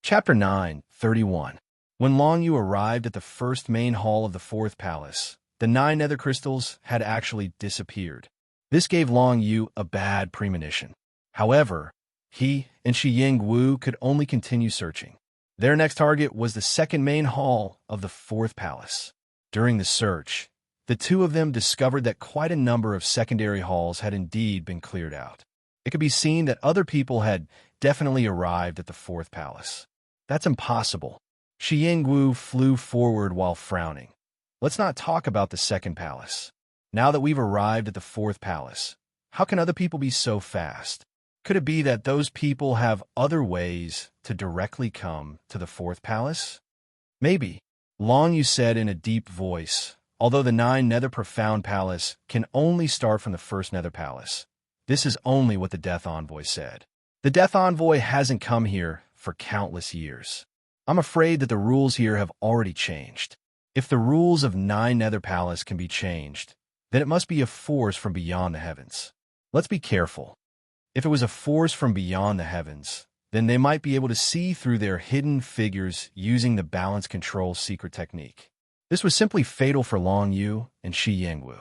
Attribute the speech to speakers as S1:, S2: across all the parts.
S1: Chapter 9:31. When Long Yu arrived at the first main hall of the fourth palace, the 9 nether crystals had actually disappeared. This gave Long Yu a bad premonition. However, he and Shi Ying-wu could only continue searching. Their next target was the second main hall of the fourth palace. During the search, the two of them discovered that quite a number of secondary halls had indeed been cleared out. It could be seen that other people had definitely arrived at the fourth palace. That's impossible. Shi Ying-wu flew forward while frowning. Let's not talk about the second palace. Now that we've arrived at the fourth palace, how can other people be so fast? Could it be that those people have other ways to directly come to the fourth palace? Maybe. Long Yu said in a deep voice, although the 9 nether profound palace can only start from the first nether palace. This is only what the Death Envoy said. The Death Envoy hasn't come here for countless years. I'm afraid that the rules here have already changed. If the rules of 9 nether palace can be changed, then it must be a force from beyond the heavens. Let's be careful. If it was a force from beyond the heavens, then they might be able to see through their hidden figures using the balance control secret technique. This was simply fatal for Long Yu and Shi Ying-wu.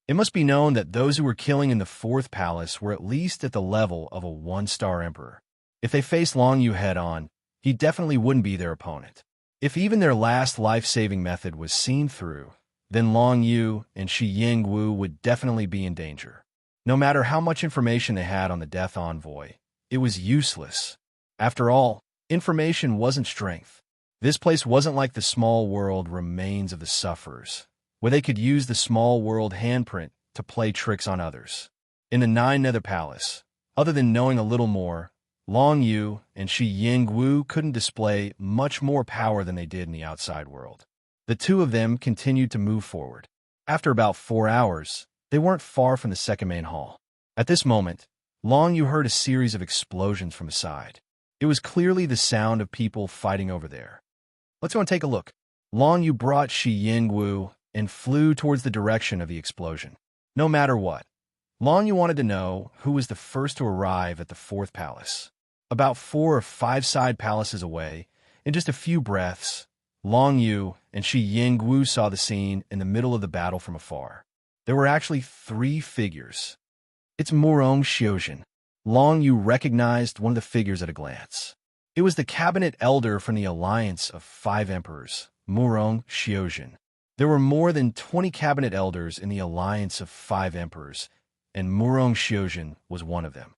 S1: It must be known that those who were killing in the fourth palace were at least at the level of a 1-star emperor. If they faced Long Yu head-on, he definitely wouldn't be their opponent. If even their last life-saving method was seen through, then Long Yu and Shi Ying-wu would definitely be in danger. No matter how much information they had on the Death Envoy, it was useless. After all, information wasn't strength. This place wasn't like the small world remains of the sufferers, where they could use the small world handprint to play tricks on others. In the 9 nether palace, other than knowing a little more, Long Yu and Shi Ying-wu couldn't display much more power than they did in the outside world. The two of them continued to move forward. After about 4 hours, they weren't far from the second main hall. At this moment, Long Yu heard a series of explosions from the side. It was clearly the sound of people fighting over there. Let's go and take a look. Long Yu brought Shi Ying-wu and flew towards the direction of the explosion. No matter what, Long Yu wanted to know who was the first to arrive at the fourth palace. About 4 or 5 side palaces away, in just a few breaths, Long Yu and Shi Ying-wu saw the scene in the middle of the battle from afar. There were actually 3 figures. It's Murong Xiuzhen. Long Yu recognized one of the figures at a glance. It was the cabinet elder from the Alliance of 5 Emperors, Murong Xiuzhen. There were more than 20 cabinet elders in the Alliance of 5 Emperors, and Murong Xiuzhen was one of them.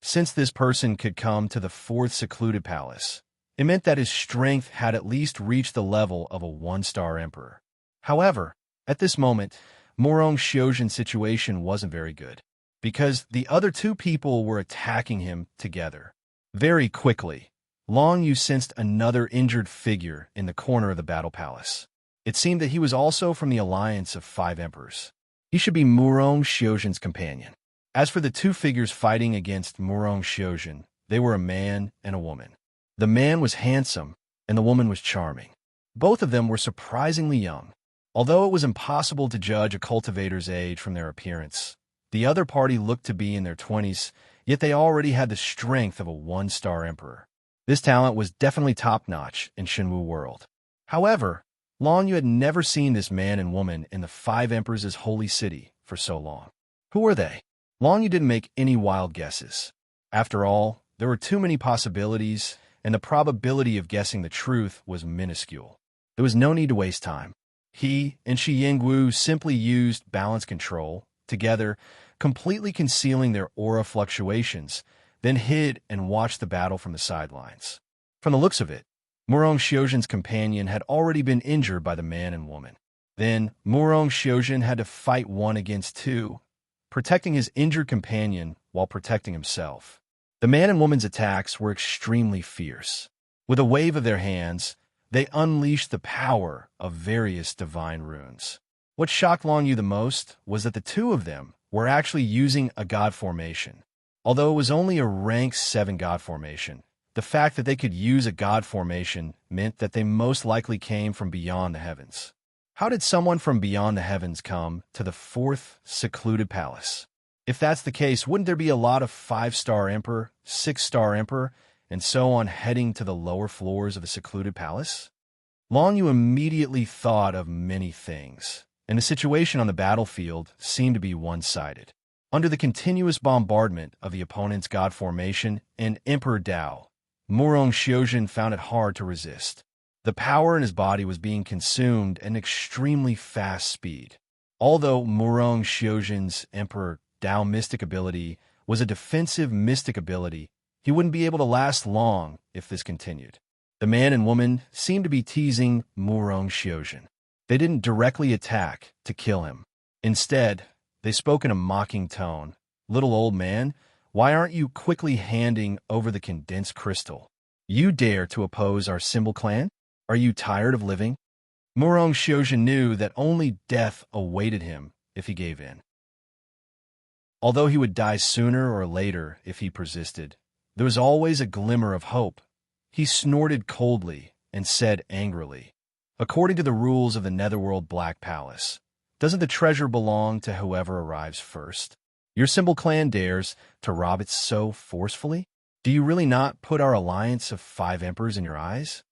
S1: Since this person could come to the fourth secluded palace, it meant that his strength had at least reached the level of a 1-star emperor. However, at this moment, Murong Xiuzhen's situation wasn't very good, because the other 2 people were attacking him together. Very quickly, Long Yu sensed another injured figure in the corner of the battle palace. It seemed that he was also from the Alliance of 5 Emperors. He should be Murong Xiuzhen's companion. As for the 2 figures fighting against Murong Xiuzhen, they were a man and a woman. The man was handsome, and the woman was charming. Both of them were surprisingly young. Although it was impossible to judge a cultivator's age from their appearance, the other party looked to be in their 20s, yet they already had the strength of a 1-star emperor. This talent was definitely top-notch in Shenwu world. However, Long Yu had never seen this man and woman in the 5 Emperors' holy city for so long. Who were they? Long Yu didn't make any wild guesses. After all, there were too many possibilities, and the probability of guessing the truth was minuscule. There was no need to waste time. He and Shi Ying-wu simply used balance control, together, completely concealing their aura fluctuations, then hid and watched the battle from the sidelines. From the looks of it, Murong Xiuzhen's companion had already been injured by the man and woman. Then, Murong Xiuzhen had to fight 1 against 2, protecting his injured companion while protecting himself. The man and woman's attacks were extremely fierce. With a wave of their hands, they unleashed the power of various divine runes. What shocked Long Yu the most was that the 2 of them were actually using a god formation. Although it was only a rank 7 god formation, the fact that they could use a god formation meant that they most likely came from beyond the heavens. How did someone from beyond the heavens come to the fourth secluded palace? If that's the case, wouldn't there be a lot of 5-star emperor, 6-star emperor, and so on, heading to the lower floors of the secluded palace? Long Yu immediately thought of many things, and the situation on the battlefield seemed to be one-sided. Under the continuous bombardment of the opponent's god formation and Emperor Dao, Murong Xiuzhen found it hard to resist. The power in his body was being consumed at an extremely fast speed. Although Murong Xiuzhen's Emperor Dao mystic ability was a defensive mystic ability, he wouldn't be able to last long if this continued. The man and woman seemed to be teasing Murong Xiuzhen. They didn't directly attack to kill him. Instead, they spoke in a mocking tone. "Little old man, why aren't you quickly handing over the condensed crystal? You dare to oppose our symbol clan? Are you tired of living?" Murong Xiuzhen knew that only death awaited him if he gave in. Although he would die sooner or later if he persisted, there was always a glimmer of hope. He snorted coldly and said angrily, "According to the rules of the Netherworld Black Palace, doesn't the treasure belong to whoever arrives first? Your symbol clan dares to rob it so forcefully? Do you really not put our alliance of 5 emperors in your eyes?"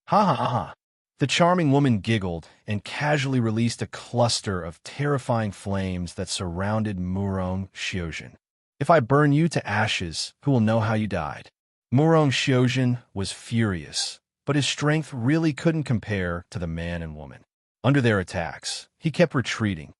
S1: Ha ha ha ha. The charming woman giggled and casually released a cluster of terrifying flames that surrounded Murong Xiuzhen. "If I burn you to ashes, who will know how you died?" Murong Xiuzhen was furious, but his strength really couldn't compare to the man and woman. Under their attacks, he kept retreating.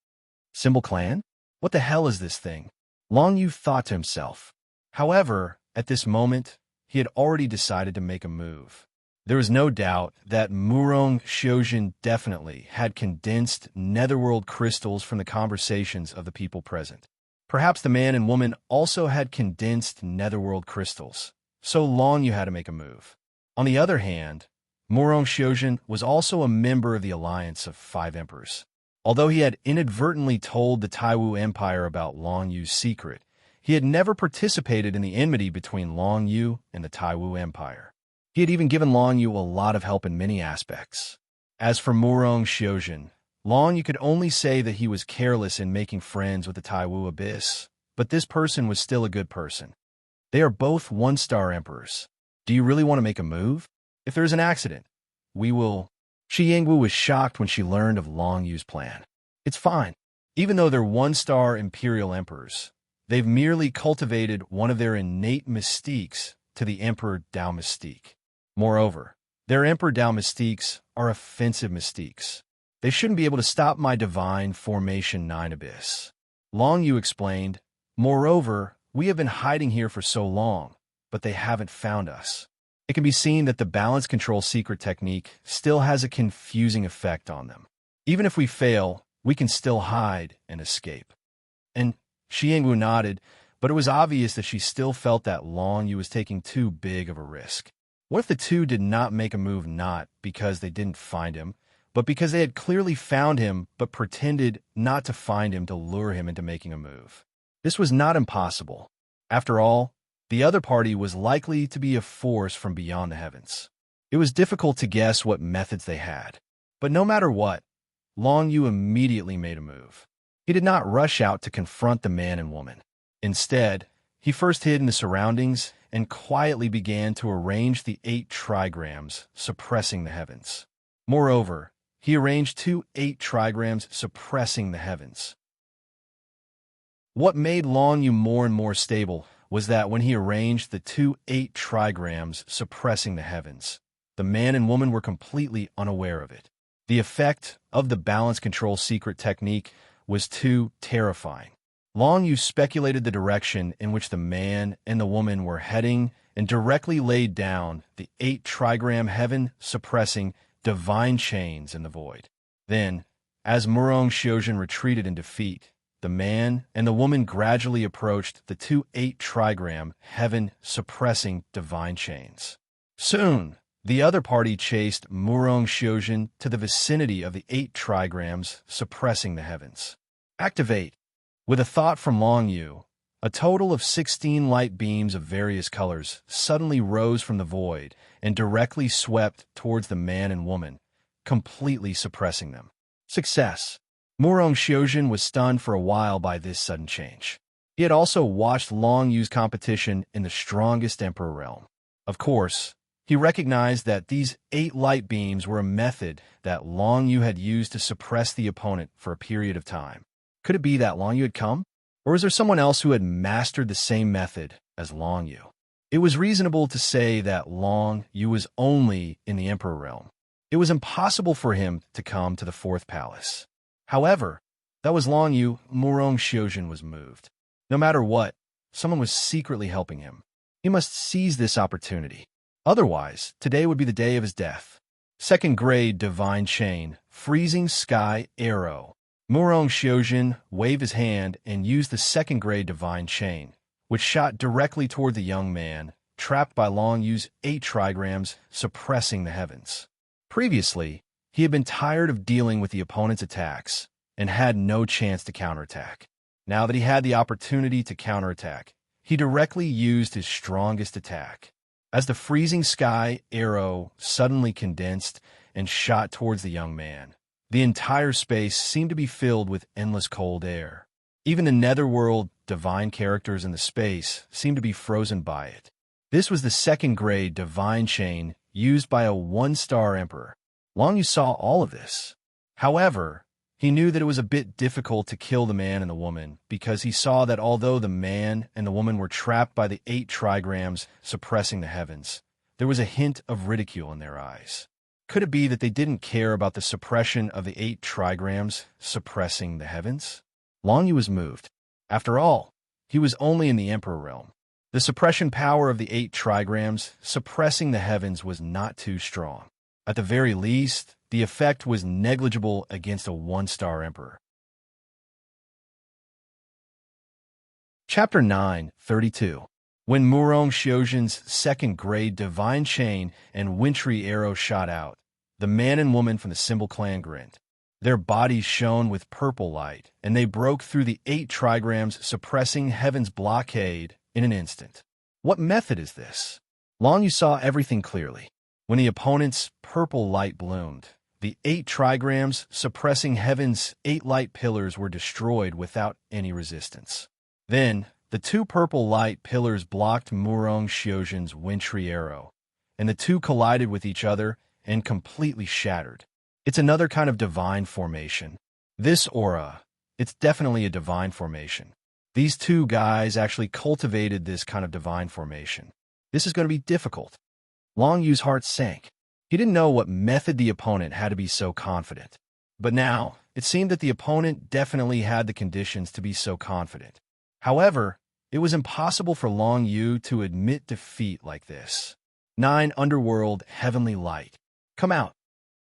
S1: Symbol clan? What the hell is this thing? Long Yu thought to himself. However, at this moment, he had already decided to make a move. There was no doubt that Murong Xiuzhen definitely had condensed netherworld crystals from the conversations of the people present. Perhaps the man and woman also had condensed netherworld crystals, so Long Yu had to make a move. On the other hand, Murong Xiuzhen was also a member of the Alliance of 5 Emperors. Although he had inadvertently told the Taiwu Empire about Long Yu's secret, he had never participated in the enmity between Long Yu and the Taiwu Empire. He had even given Long Yu a lot of help in many aspects. As for Murong Xiuzhen, Long Yu could only say that he was careless in making friends with the Taiwu Abyss, but this person was still a good person. They are both 1-star emperors. Do you really want to make a move? If there's an accident, we will... Shi Yingwu was shocked when she learned of Long Yu's plan. It's fine. Even though they're 1-star imperial emperors, they've merely cultivated one of their innate mystiques to the Emperor Dao mystique. Moreover, their Emperor Dao mystiques are offensive mystiques. They shouldn't be able to stop my divine formation 9 abyss. Long Yu explained, "Moreover, we have been hiding here for so long, but they haven't found us." It can be seen that the balance control secret technique still has a confusing effect on them. Even if we fail, we can still hide and escape. And Shi Yingwu nodded, but it was obvious that she still felt that Long Yu was taking too big of a risk. What if the two did not make a move not because they didn't find him, but because they had clearly found him but pretended not to find him to lure him into making a move? This was not impossible. After all, the other party was likely to be a force from beyond the heavens. It was difficult to guess what methods they had. But no matter what, Long Yu immediately made a move. He did not rush out to confront the man and woman. Instead, he first hid in the surroundings and quietly began to arrange the 8 trigrams, suppressing the heavens. Moreover, he arranged 2 8 trigrams suppressing the heavens. What made Long Yu more and more stable was that when he arranged the 2 8 trigrams suppressing the heavens, the man and woman were completely unaware of it. The effect of the balance control secret technique was too terrifying. Long Yu speculated the direction in which the man and the woman were heading and directly laid down the 8 trigram heaven suppressing divine chains in the void. Then, as Murong Xiuzhen retreated in defeat, the man and the woman gradually approached the 2 8 trigram heaven suppressing divine chains. Soon, the other party chased Murong Xiuzhen to the vicinity of the 8 trigrams suppressing the heavens. Activate! With a thought from Long Yu, a total of 16 light beams of various colors suddenly rose from the void and directly swept towards the man and woman, completely suppressing them. Success! Murong Xiuzhen was stunned for a while by this sudden change. He had also watched Long Yu's competition in the strongest emperor realm. Of course, he recognized that these 8 light beams were a method that Long Yu had used to suppress the opponent for a period of time. Could it be that Long Yu had come? Or is there someone else who had mastered the same method as Long Yu? It was reasonable to say that Long Yu was only in the Emperor realm. It was impossible for him to come to the 4th palace. However, that was Long Yu. Murong Xiujin was moved. No matter what, someone was secretly helping him. He must seize this opportunity. Otherwise, today would be the day of his death. 2nd grade Divine Chain, Freezing Sky Arrow. Murong Xiujin waved his hand and used the 2nd grade Divine Chain, which shot directly toward the young man, trapped by Long Yu's 8 trigrams, suppressing the heavens. Previously, he had been tired of dealing with the opponent's attacks and had no chance to counterattack. Now that he had the opportunity to counterattack, he directly used his strongest attack. As the Freezing Sky Arrow suddenly condensed and shot towards the young man, the entire space seemed to be filled with endless cold air. Even the netherworld divine characters in the space seemed to be frozen by it. This was the 2nd grade Divine Chain used by a 1-star emperor. Long Yu saw all of this. However, he knew that it was a bit difficult to kill the man and the woman because he saw that although the man and the woman were trapped by the 8 trigrams suppressing the heavens, there was a hint of ridicule in their eyes. Could it be that they didn't care about the suppression of the 8 trigrams suppressing the heavens? Long Yu was moved. After all, he was only in the Emperor realm. The suppression power of the 8 trigrams suppressing the heavens was not too strong. At the very least, the effect was negligible against a 1-star emperor. Chapter 9:32. When Murong Xiujin's 2nd grade Divine Chain and Wintry Arrow shot out, the man and woman from the Symbol clan grinned. Their bodies shone with purple light, and they broke through the 8 trigrams, suppressing heaven's blockade in an instant. What method is this? Long Yu saw everything clearly. When the opponent's purple light bloomed, the 8 trigrams suppressing heaven's 8 light pillars were destroyed without any resistance. Then, the 2 purple light pillars blocked Murong Xiujin's Wintry Arrow, and the 2 collided with each other and completely shattered. It's another kind of divine formation. This aura, it's definitely a divine formation. These 2 guys actually cultivated this kind of divine formation. This is going to be difficult. Long Yu's heart sank. He didn't know what method the opponent had to be so confident. But now, it seemed that the opponent definitely had the conditions to be so confident. However, it was impossible for Long Yu to admit defeat like this. 9 underworld heavenly light. Come out.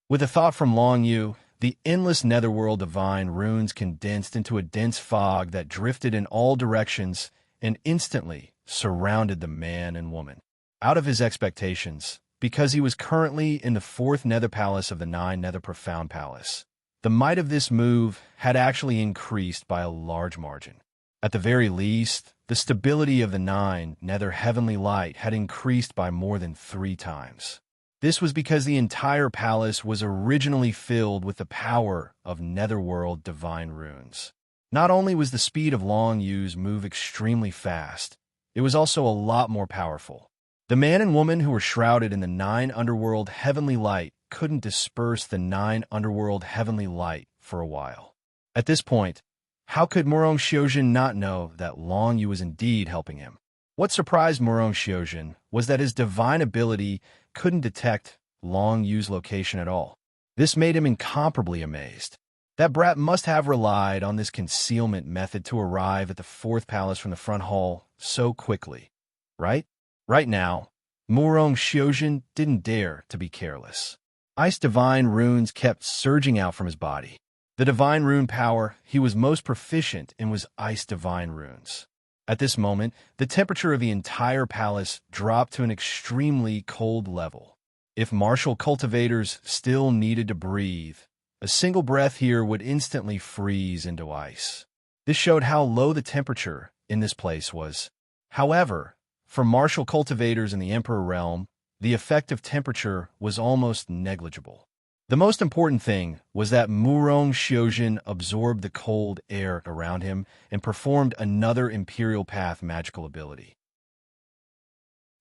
S1: With a thought from Long Yu, the endless netherworld divine runes condensed into a dense fog that drifted in all directions and instantly surrounded the man and woman. Out of his expectations, because he was currently in the 4th nether palace of the 9 nether profound palace, the might of this move had actually increased by a large margin. At the very least, the stability of the 9 nether heavenly light had increased by more than 3 times. This was because the entire palace was originally filled with the power of netherworld divine runes. Not only was the speed of Long Yu's move extremely fast, it was also a lot more powerful. The man and woman who were shrouded in the 9 underworld heavenly light couldn't disperse the 9 underworld heavenly light for a while. At this point, how could Murong Xiujin not know that Long Yu was indeed helping him? What surprised Murong Xiujin was that his divine ability couldn't detect Long Yu's location at all. This made him incomparably amazed. That brat must have relied on this concealment method to arrive at the 4th palace from the front hall so quickly, right? Right now, Murong Xiujin didn't dare to be careless. Ice divine runes kept surging out from his body. The divine rune power he was most proficient in was ice divine runes. At this moment, the temperature of the entire palace dropped to an extremely cold level. If martial cultivators still needed to breathe, a single breath here would instantly freeze into ice. This showed how low the temperature in this place was. However, for martial cultivators in the Emperor realm, the effect of temperature was almost negligible. The most important thing was that Murong Xiujin absorbed the cold air around him and performed another Imperial Path magical ability.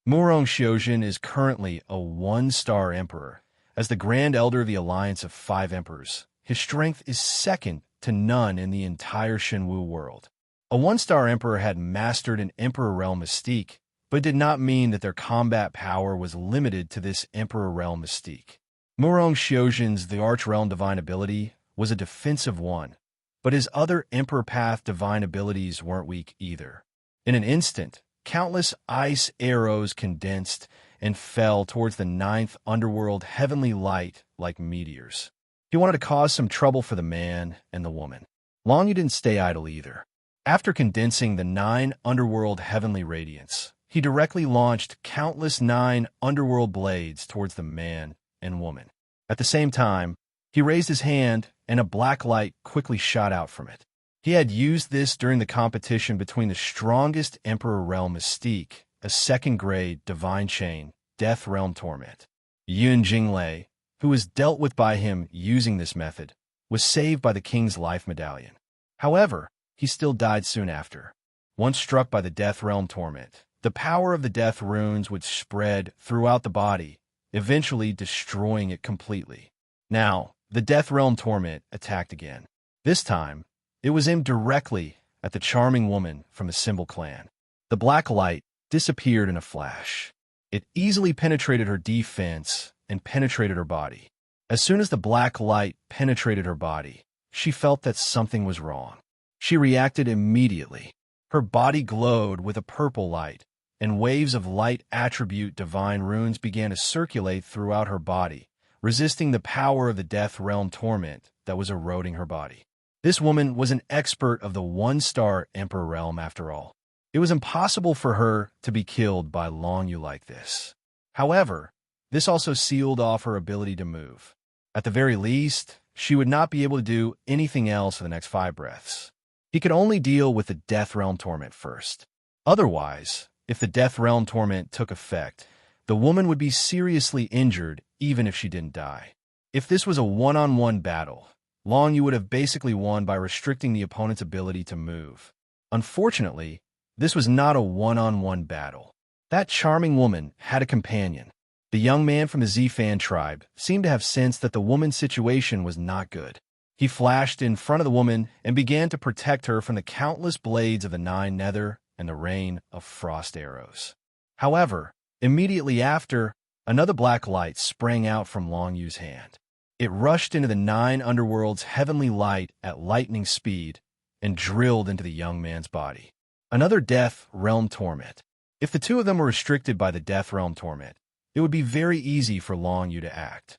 S1: Murong Xiuzhen is currently a one-star emperor. As the Grand Elder of the Alliance of Five Emperors, his strength is second to none in the entire Shenwu world. A one-star emperor had mastered an emperor realm mystique, but did not mean that their combat power was limited to this emperor realm mystique. Murong Xiuzhen's The Arch Realm Divine ability was a defensive one, but his other Emperor Path divine abilities weren't weak either. In an instant, countless ice arrows condensed and fell towards the ninth underworld heavenly light like meteors. He wanted to cause some trouble for the man and the woman. Long Yu didn't stay idle either. After condensing the 9 underworld heavenly radiance, he directly launched countless 9 underworld blades towards the man and woman. At the same time, he raised his hand, and a black light quickly shot out from it. He had used this during the competition between the strongest Emperor Realm Mystique, a second-grade Divine Chain, Death Realm Torment. Yun Jinglei, who was dealt with by him using this method, was saved by the King's Life Medallion. However, he still died soon after. Once struck by the Death Realm Torment, the power of the Death Runes would spread throughout the body, eventually destroying it completely. Now, the Death Realm Torment attacked again. This time, it was aimed directly at the charming woman from the Symbol clan. The black light disappeared in a flash. It easily penetrated her defense and penetrated her body. As soon as the black light penetrated her body, she felt that something was wrong. She reacted immediately. Her body glowed with a purple light, and waves of light attribute divine runes began to circulate throughout her body, resisting the power of the Death Realm Torment that was eroding her body. This woman was an expert of the one-star Emperor Realm after all. It was impossible for her to be killed by Long Yu like this. However, this also sealed off her ability to move. At the very least, she would not be able to do anything else for the next 5 breaths. He could only deal with the Death Realm Torment first. Otherwise, if the Death Realm Torment took effect, the woman would be seriously injured even if she didn't die. If this was a one-on-one battle, Long Yu would have basically won by restricting the opponent's ability to move. Unfortunately, this was not a one-on-one battle. That charming woman had a companion. The young man from the Zifan tribe seemed to have sensed that the woman's situation was not good. He flashed in front of the woman and began to protect her from the countless blades of the 9 nether and the rain of frost arrows. However, immediately after, another black light sprang out from Long Yu's hand. It rushed into the 9 underworld's heavenly light at lightning speed and drilled into the young man's body. Another Death Realm Torment. If the two of them were restricted by the Death Realm Torment, it would be very easy for Long Yu to act.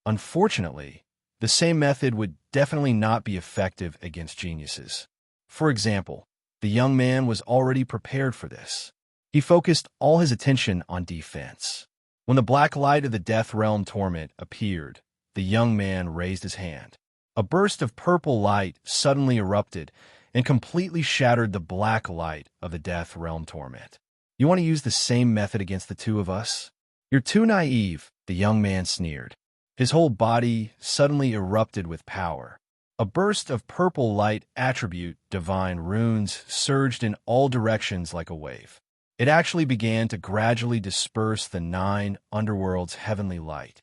S1: Unfortunately, the same method would definitely not be effective against geniuses. For example, the young man was already prepared for this. He focused all his attention on defense. When the black light of the Death Realm Torment appeared, the young man raised his hand. A burst of purple light suddenly erupted and completely shattered the black light of the Death Realm Torment. You want to use the same method against the two of us? You're too naive, the young man sneered. His whole body suddenly erupted with power. A burst of purple light attribute divine runes surged in all directions like a wave. It actually began to gradually disperse the 9 underworld's heavenly light.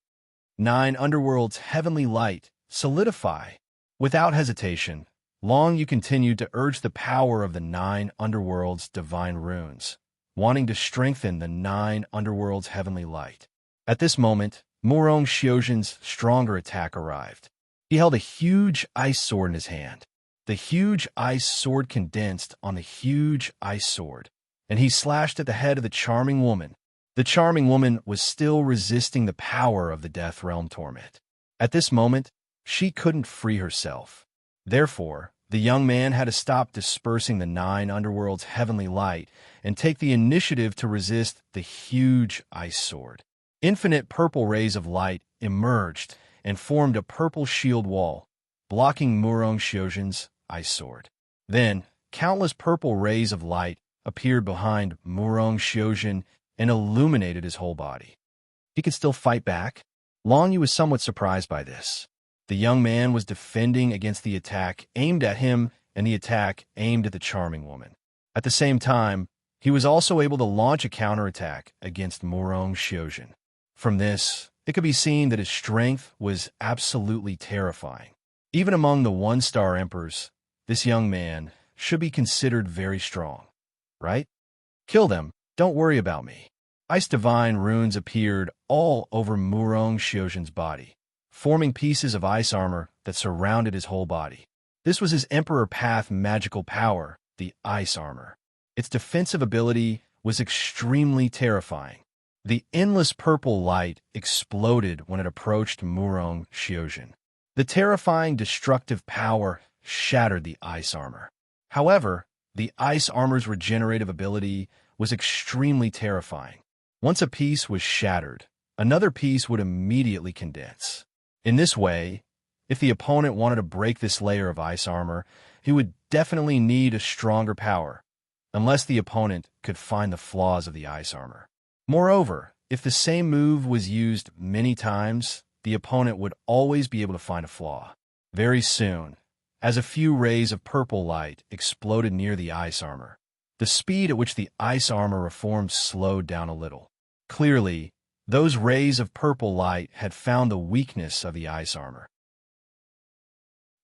S1: 9 underworld's heavenly light solidify. Without hesitation, Long Yu continued to urge the power of the 9 underworld's divine runes, wanting to strengthen the 9 underworld's heavenly light. At this moment, Murong Xiuzhen's stronger attack arrived. He held a huge ice sword in his hand. The huge ice sword condensed on the huge ice sword, and he slashed at the head of the charming woman. The charming woman was still resisting the power of the Death Realm Torment. At this moment, she couldn't free herself. Therefore, the young man had to stop dispersing the 9 underworld's heavenly light and take the initiative to resist the huge ice sword. Infinite purple rays of light emerged and formed a purple shield wall, blocking Murong Xiuzhen's ice sword. Then, countless purple rays of light appeared behind Murong Xiuzhen and illuminated his whole body. He could still fight back. Long Yu was somewhat surprised by this. The young man was defending against the attack aimed at him and the attack aimed at the charming woman. At the same time, He was also able to launch a counterattack against Murong Xiuzhen. From this, it could be seen that his strength was absolutely terrifying. Even among the one-star emperors, this young man should be considered very strong, right? Kill them, don't worry about me. Ice divine runes appeared all over Murong Xiuzhen's body, forming pieces of ice armor that surrounded his whole body. This was his Emperor Path magical power, the ice armor. Its defensive ability was extremely terrifying. The endless purple light exploded when it approached Murong Xiuzhen. The terrifying destructive power shattered the ice armor. However, the ice armor's regenerative ability was extremely terrifying. Once a piece was shattered, another piece would immediately condense. In this way, if the opponent wanted to break this layer of ice armor, he would definitely need a stronger power, unless the opponent could find the flaws of the ice armor. Moreover, if the same move was used many times, the opponent would always be able to find a flaw. Very soon, as a few rays of purple light exploded near the ice armor, the speed at which the ice armor reformed slowed down a little. Clearly, those rays of purple light had found the weakness of the ice armor.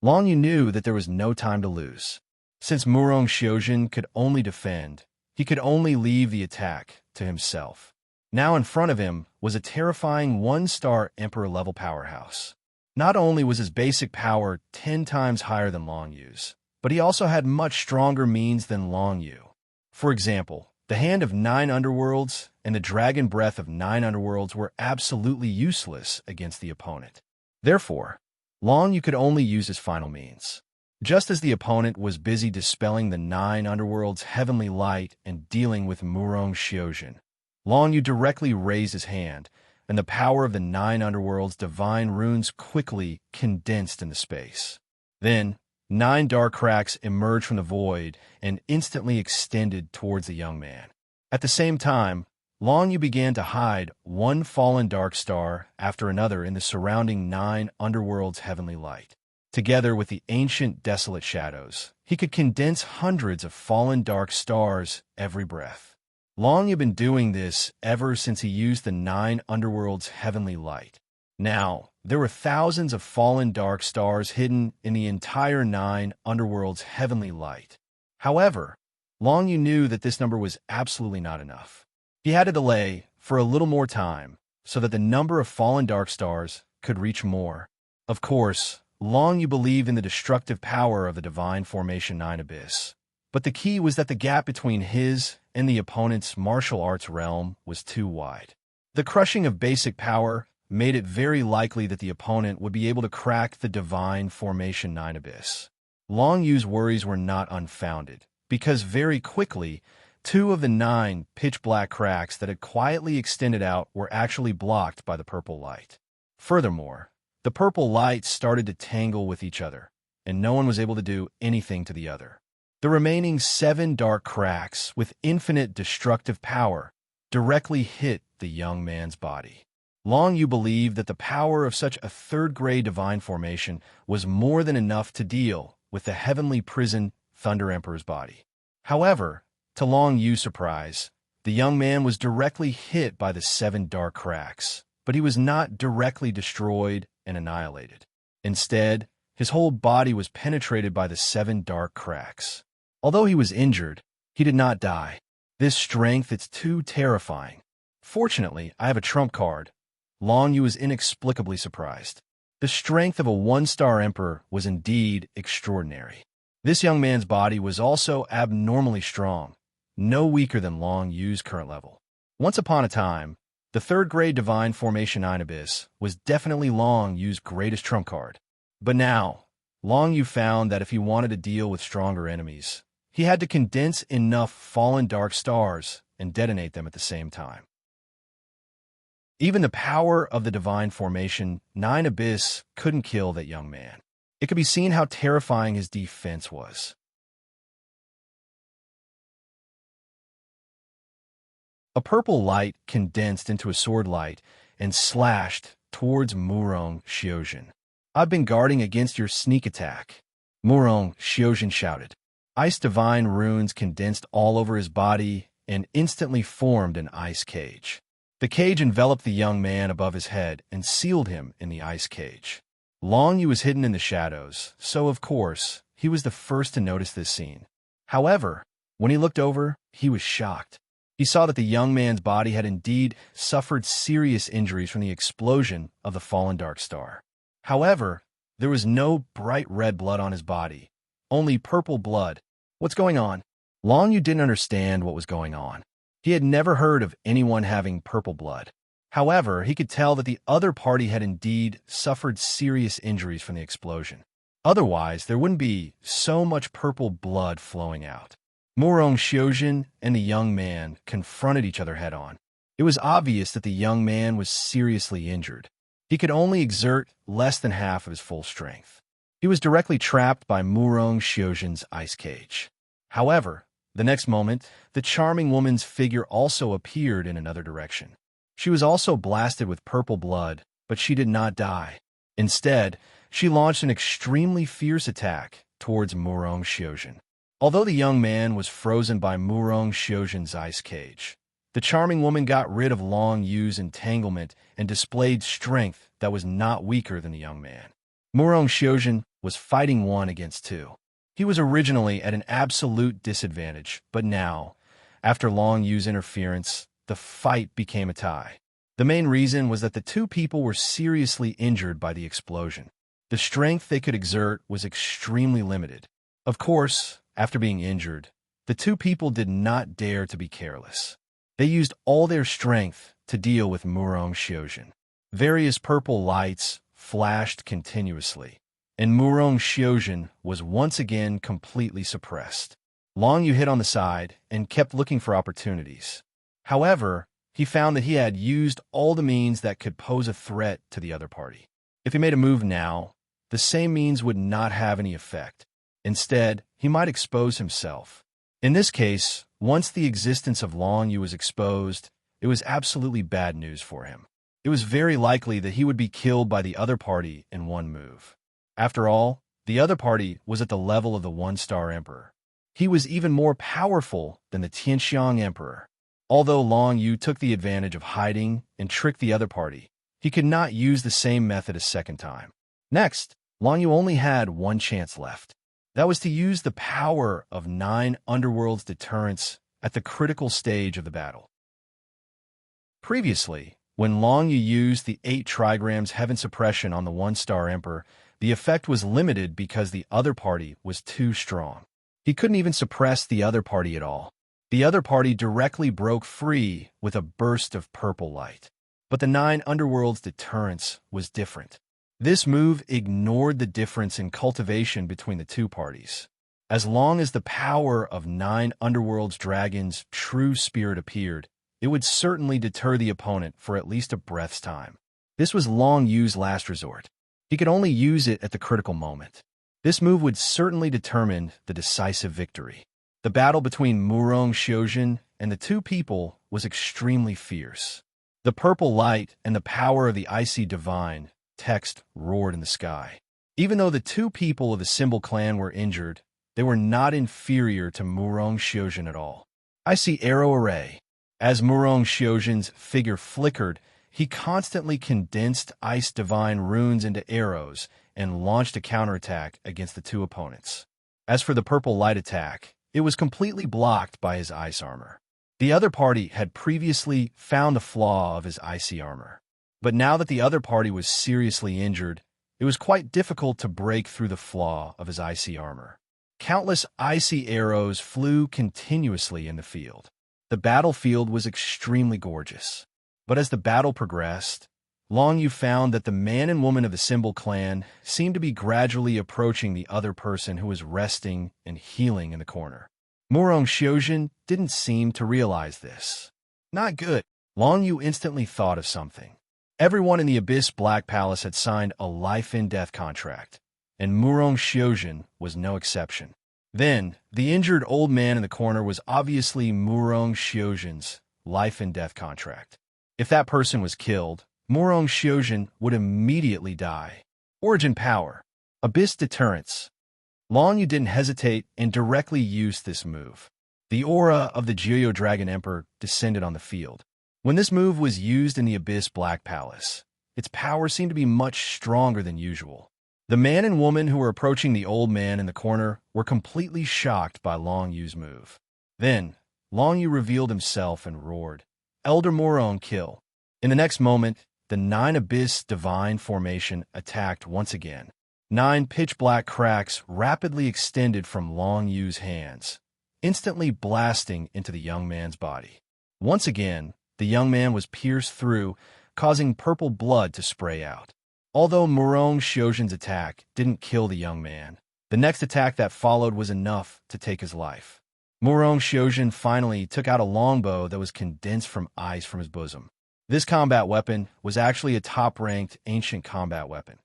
S1: Long Yu knew that there was no time to lose. Since Murong Xiuzhen could only defend, he could only leave the attack to himself. Now in front of him was a terrifying one-star Emperor-level powerhouse. Not only was his basic power 10 times higher than Long Yu's, but he also had much stronger means than Long Yu. For example, the Hand of 9 Underworlds and the Dragon Breath of 9 Underworlds were absolutely useless against the opponent. Therefore, Long Yu could only use his final means. Just as the opponent was busy dispelling the 9 Underworlds' heavenly light and dealing with Murong Xiuzhen, Long Yu directly raised his hand, and the power of the 9 Underworlds' divine runes quickly condensed into space. Then, 9 dark cracks emerged from the void and instantly extended towards the young man. At the same time, Long Yu began to hide one fallen dark star after another in the surrounding 9 Underworlds' heavenly light. Together with the ancient desolate shadows, he could condense hundreds of fallen dark stars every breath. Long Yu had been doing this ever since he used the 9 Underworlds' heavenly light. Now, there were thousands of fallen dark stars hidden in the entire 9 Underworlds' heavenly light. However, Long Yu knew that this number was absolutely not enough. He had to delay for a little more time so that the number of fallen dark stars could reach more. Of course, Long Yu believed in the destructive power of the divine formation 9 Abyss. But the key was that the gap between his and the opponent's martial arts realm was too wide. The crushing of basic power made it very likely that the opponent would be able to crack the divine formation 9 Abyss. Long Yu's worries were not unfounded, because very quickly, 2 of the 9 pitch-black cracks that had quietly extended out were actually blocked by the purple light. Furthermore, the purple lights started to tangle with each other, and no one was able to do anything to the other. The remaining 7 dark cracks with infinite destructive power directly hit the young man's body. Long Yu believed that the power of such a third-grade divine formation was more than enough to deal with the heavenly prison Thunder Emperor's body. However, to Long Yu's surprise, the young man was directly hit by the 7 dark cracks, but he was not directly destroyed and annihilated. Instead, his whole body was penetrated by the 7 dark cracks. Although he was injured, he did not die. This strength is too terrifying. Fortunately, I have a trump card. Long Yu was inexplicably surprised. The strength of a 1-star emperor was indeed extraordinary. This young man's body was also abnormally strong, no weaker than Long Yu's current level. Once upon a time, the third-grade divine formation 9 Abyss was definitely Long Yu's greatest trump card. But now, Long Yu found that if he wanted to deal with stronger enemies, he had to condense enough fallen dark stars and detonate them at the same time. Even the power of the divine formation 9 Abyss couldn't kill that young man. It could be seen how terrifying his defense was. A purple light condensed into a sword light and slashed towards Murong Xiuzhen. I've been guarding against your sneak attack, Murong Xiuzhen shouted. Ice divine runes condensed all over his body and instantly formed an ice cage. The cage enveloped the young man above his head and sealed him in the ice cage. Long Yu was hidden in the shadows, so of course, he was the first to notice this scene. However, when he looked over, he was shocked. He saw that the young man's body had indeed suffered serious injuries from the explosion of the fallen dark star. However, there was no bright red blood on his body, only purple blood. What's going on? Long Yu didn't understand what was going on. He had never heard of anyone having purple blood. However, he could tell that the other party had indeed suffered serious injuries from the explosion. Otherwise, there wouldn't be so much purple blood flowing out. Murong Xiuzhen and the young man confronted each other head-on. It was obvious that the young man was seriously injured. He could only exert less than half of his full strength. He was directly trapped by Murong Xiuzhen's ice cage. However, the next moment, the charming woman's figure also appeared in another direction. She was also blasted with purple blood, but she did not die. Instead, she launched an extremely fierce attack towards Murong Xiuzhen. Although the young man was frozen by Murong Xiuzhen's ice cage, the charming woman got rid of Long Yu's entanglement and displayed strength that was not weaker than the young man. Murong Xiuzhen was fighting 1 against 2. He was originally at an absolute disadvantage, but now, after Long Yu's interference, the fight became a tie. The main reason was that the two people were seriously injured by the explosion. The strength they could exert was extremely limited. Of course, after being injured, the two people did not dare to be careless. They used all their strength to deal with Murong Xiuzhen. Various purple lights flashed continuously, and Murong Xiuzhen was once again completely suppressed. Long Yu hid on the side and kept looking for opportunities. However, he found that he had used all the means that could pose a threat to the other party. If he made a move now, the same means would not have any effect. Instead, he might expose himself. In this case, once the existence of Long Yu was exposed, it was absolutely bad news for him. It was very likely that he would be killed by the other party in one move. After all, the other party was at the level of the one-star emperor. He was even more powerful than the Tianxiang emperor. Although Long Yu took the advantage of hiding and tricked the other party, he could not use the same method a second time. Next, Long Yu only had one chance left. That was to use the power of 9 underworld's deterrence at the critical stage of the battle. Previously, when Long Yu used the 8 trigrams heaven suppression on the one-star emperor, the effect was limited because the other party was too strong. He couldn't even suppress the other party at all. The other party directly broke free with a burst of purple light. But the 9 underworld's deterrence was different. This move ignored the difference in cultivation between the two parties. As long as the power of 9 underworld's dragons' true spirit appeared, it would certainly deter the opponent for at least a breath's time. This was Long Yu's last resort. He could only use it at the critical moment. This move would certainly determine the decisive victory. The battle between Murong Xiuzhen and the two people was extremely fierce. The purple light and the power of the icy divine text roared in the sky. Even though the two people of the Symbol clan were injured, they were not inferior to Murong Xiuzhen at all. Icy arrow array. As Murong Xiuzhen's figure flickered, he constantly condensed ice divine runes into arrows and launched a counterattack against the two opponents. As for the purple light attack, it was completely blocked by his ice armor. The other party had previously found a flaw of his icy armor. But now that the other party was seriously injured, it was quite difficult to break through the flaw of his icy armor. Countless icy arrows flew continuously in the field. The battlefield was extremely gorgeous. But as the battle progressed, Long Yu found that the man and woman of the Symbol clan seemed to be gradually approaching the other person who was resting and healing in the corner. Murong Xiuzhen didn't seem to realize this. Not good. Long Yu instantly thought of something. Everyone in the Abyss Black Palace had signed a life-and-death contract, and Murong Xiuzhen was no exception. Then, the injured old man in the corner was obviously Murong Xiuzhen's life-and-death contract. If that person was killed, Murong Xiuzhen would immediately die. Origin power. Abyss deterrence. Long Yu didn't hesitate and directly used this move. The aura of the Geoyo Dragon Emperor descended on the field. When this move was used in the Abyss Black Palace, its power seemed to be much stronger than usual. The man and woman who were approaching the old man in the corner were completely shocked by Long Yu's move. Then, Long Yu revealed himself and roared, "Elder Morong, kill!" In the next moment, the 9 Abyss Divine Formation attacked once again. 9 pitch-black cracks rapidly extended from Long Yu's hands, instantly blasting into the young man's body. Once again, the young man was pierced through, causing purple blood to spray out. Although Murong Xiujin's attack didn't kill the young man, the next attack that followed was enough to take his life. Murong Xiujin finally took out a longbow that was condensed from ice from his bosom. This combat weapon was actually a top-ranked ancient combat weapon.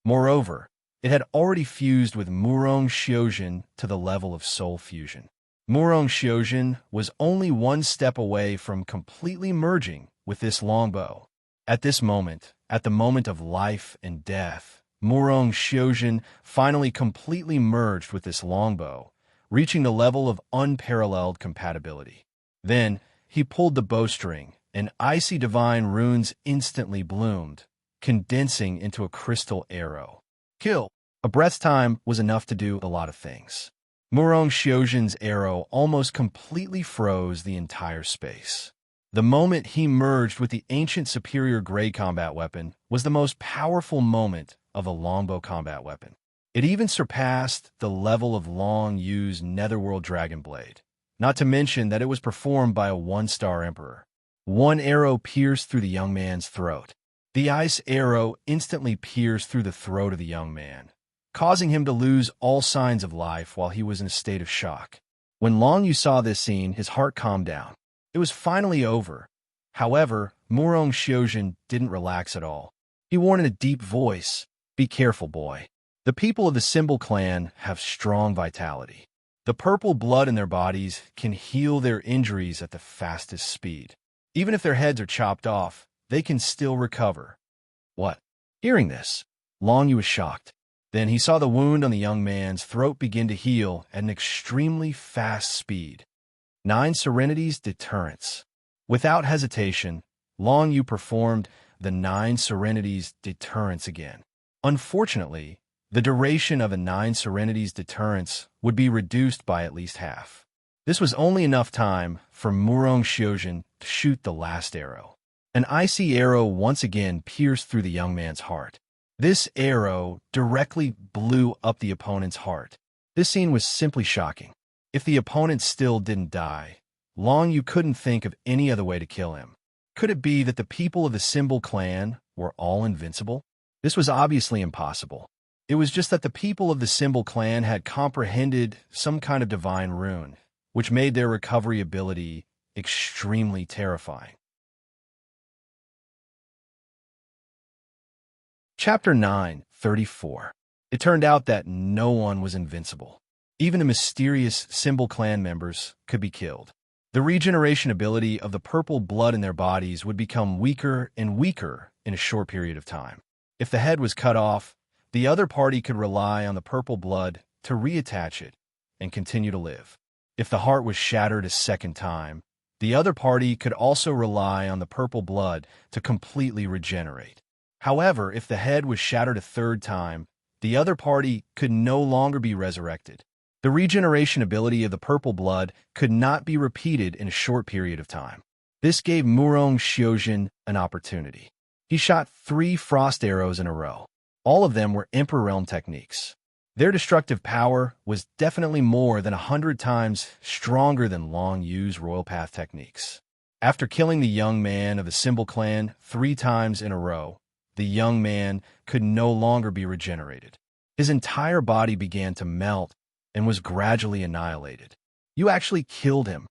S1: Moreover, it had already fused with Murong Xiujin to the level of soul fusion. Murong Xiujin was only one step away from completely merging with this longbow. At this moment, at the moment of life and death, Murong Xiujin finally completely merged with this longbow, reaching the level of unparalleled compatibility. Then, he pulled the bowstring, and icy divine runes instantly bloomed, condensing into a crystal arrow. Kill! A breath's time was enough to do a lot of things. Murong Xiujin's arrow almost completely froze the entire space. The moment he merged with the ancient superior gray combat weapon was the most powerful moment of a longbow combat weapon. It even surpassed the level of Long Yu's Netherworld Dragon Blade, not to mention that it was performed by a 1-star emperor. One arrow pierced through the young man's throat. The ice arrow instantly pierced through the throat of the young man, causing him to lose all signs of life while he was in a state of shock. When Long Yu saw this scene, his heart calmed down. It was finally over. However, Murong Xiujin didn't relax at all. He warned in a deep voice, "Be careful, boy. The people of the Symbol clan have strong vitality. The purple blood in their bodies can heal their injuries at the fastest speed. Even if their heads are chopped off, they can still recover." What? Hearing this, Long Yu was shocked. Then he saw the wound on the young man's throat begin to heal at an extremely fast speed. 9 Serenity's Deterrence. Without hesitation, Long Yu performed the 9 Serenity's Deterrence again. Unfortunately, the duration of a 9 Serenity's Deterrence would be reduced by at least half. This was only enough time for Murong Xiujin to shoot the last arrow. An icy arrow once again pierced through the young man's heart. This arrow directly blew up the opponent's heart. This scene was simply shocking. If the opponent still didn't die, Long Yu couldn't think of any other way to kill him. Could it be that the people of the Symbol clan were all invincible? This was obviously impossible. It was just that the people of the Symbol clan had comprehended some kind of divine rune, which made their recovery ability extremely terrifying. Chapter 9:34. It turned out that no one was invincible. Even the mysterious Symbol clan members could be killed. The regeneration ability of the purple blood in their bodies would become weaker and weaker in a short period of time. If the head was cut off, the other party could rely on the purple blood to reattach it and continue to live. If the heart was shattered a second time, the other party could also rely on the purple blood to completely regenerate. However, if the head was shattered a third time, the other party could no longer be resurrected. The regeneration ability of the purple blood could not be repeated in a short period of time. This gave Murong Xiujin an opportunity. He shot 3 frost arrows in a row. All of them were Emperor Realm techniques. Their destructive power was definitely more than 100 times stronger than Long Yu's Royal Path techniques. After killing the young man of the Symbol clan 3 times in a row, the young man could no longer be regenerated. His entire body began to melt and was gradually annihilated. You actually killed him.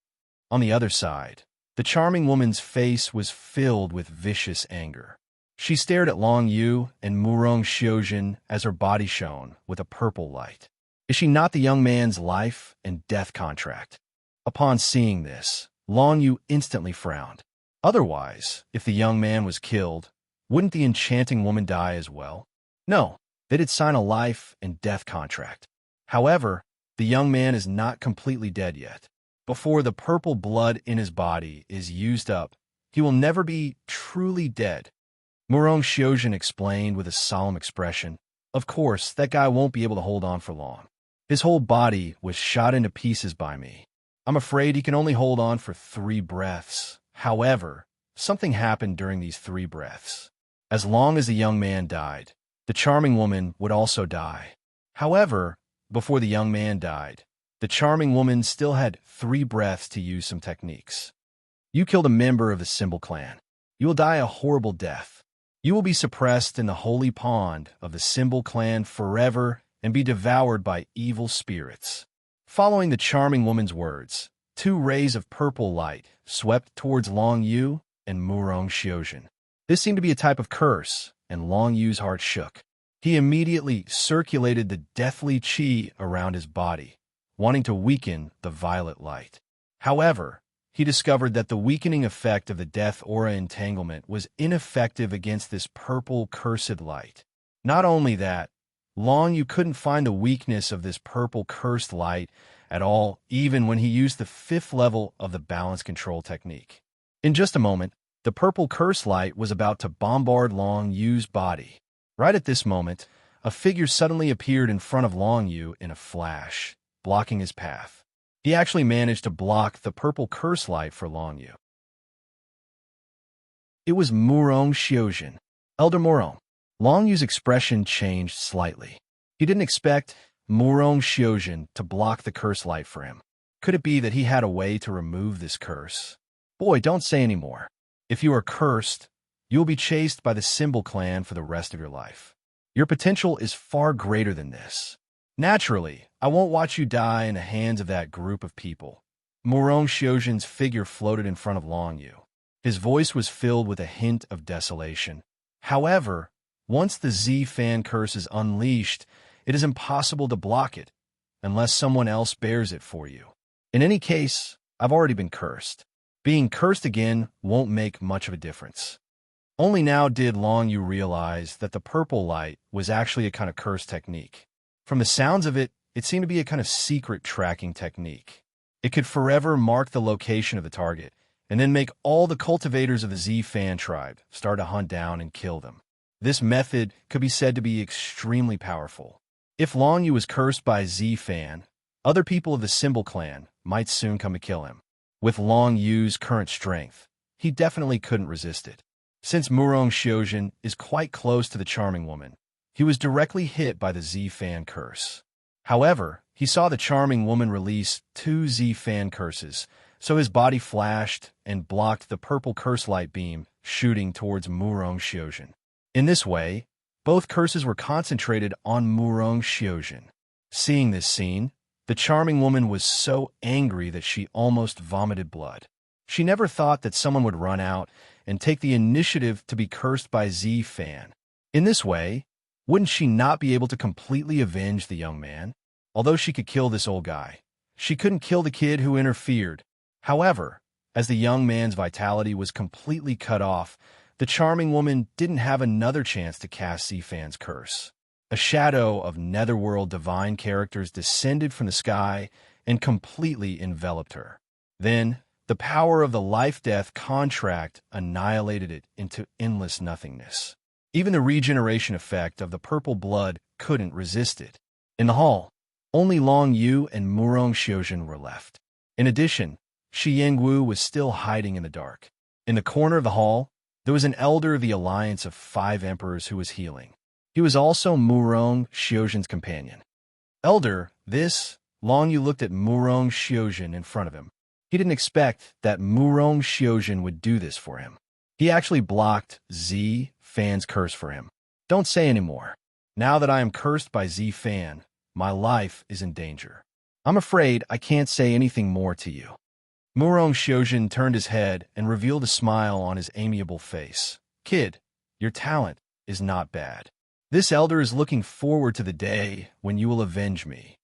S1: On the other side, the charming woman's face was filled with vicious anger. She stared at Long Yu and Murong Xiujin as her body shone with a purple light. Is she not the young man's life and death contract? Upon seeing this, Long Yu instantly frowned. Otherwise, if the young man was killed, wouldn't the enchanting woman die as well? No, they did sign a life and death contract. However, the young man is not completely dead yet. Before the purple blood in his body is used up, he will never be truly dead. Murong Xiuzhen explained with a solemn expression. Of course, that guy won't be able to hold on for long. His whole body was shot into pieces by me. I'm afraid he can only hold on for 3 breaths. However, something happened during these 3 breaths. As long as the young man died, the charming woman would also die. However, before the young man died, the charming woman still had 3 breaths to use some techniques. You killed a member of the Symbol clan. You will die a horrible death. You will be suppressed in the holy pond of the Symbol clan forever and be devoured by evil spirits. Following the charming woman's words, 2 rays of purple light swept towards Long Yu and Murong Xiuzhen. This seemed to be a type of curse, and Long Yu's heart shook. He immediately circulated the deathly qi around his body, wanting to weaken the violet light. However, he discovered that the weakening effect of the death aura entanglement was ineffective against this purple cursed light. Not only that, Long Yu couldn't find the weakness of this purple cursed light at all, even when he used the 5th level of the balance control technique. In just a moment, the purple curse light was about to bombard Long Yu's body. Right at this moment, a figure suddenly appeared in front of Long Yu in a flash, blocking his path. He actually managed to block the purple curse light for Long Yu. It was Murong Xiuzhen. Elder Murong. Long Yu's expression changed slightly. He didn't expect Murong Xiuzhen to block the curse light for him. Could it be that he had a way to remove this curse? Boy, don't say any more. If you are cursed, you will be chased by the Symbol clan for the rest of your life. Your potential is far greater than this. Naturally, I won't watch you die in the hands of that group of people. Murong Xiuzhen's figure floated in front of Long Yu. His voice was filled with a hint of desolation. However, once the Z-Fan curse is unleashed, it is impossible to block it, unless someone else bears it for you. In any case, I've already been cursed. Being cursed again won't make much of a difference. Only now did Long Yu realize that the purple light was actually a kind of curse technique. From the sounds of it, it seemed to be a kind of secret tracking technique. It could forever mark the location of the target, and then make all the cultivators of the Z-Fan tribe start to hunt down and kill them. This method could be said to be extremely powerful. If Long Yu was cursed by Z-Fan, other people of the Symbol clan might soon come to kill him. With Long Yu's current strength, he definitely couldn't resist it. Since Murong Xiuzhen is quite close to the charming woman, he was directly hit by the Z-Fan curse. However, he saw the charming woman release 2 Z-Fan curses, so his body flashed and blocked the purple curse light beam shooting towards Murong Xiuzhen. In this way, both curses were concentrated on Murong Xiuzhen. Seeing this scene, the charming woman was so angry that she almost vomited blood. She never thought that someone would run out and take the initiative to be cursed by Z-Fan. In this way, wouldn't she not be able to completely avenge the young man? Although she could kill this old guy, she couldn't kill the kid who interfered. However, as the young man's vitality was completely cut off, the charming woman didn't have another chance to cast Z-Fan's curse. A shadow of netherworld divine characters descended from the sky and completely enveloped her. Then, the power of the life-death contract annihilated it into endless nothingness. Even the regeneration effect of the purple blood couldn't resist it. In the hall, only Long Yu and Murong Xiuzhen were left. In addition, Shi Yingwu was still hiding in the dark. In the corner of the hall, there was an elder of the Alliance of 5 Emperors who was healing. He was also Murong Xiuzhen's companion. Elder, Long Yu looked at Murong Xiuzhen in front of him. He didn't expect that Murong Xiuzhen would do this for him. He actually blocked Z-Fan's curse for him. Don't say any more. Now that I am cursed by Z-Fan, my life is in danger. I'm afraid I can't say anything more to you. Murong Xiuzhen turned his head and revealed a smile on his amiable face. Kid, your talent is not bad. This elder is looking forward to the day when you will avenge me.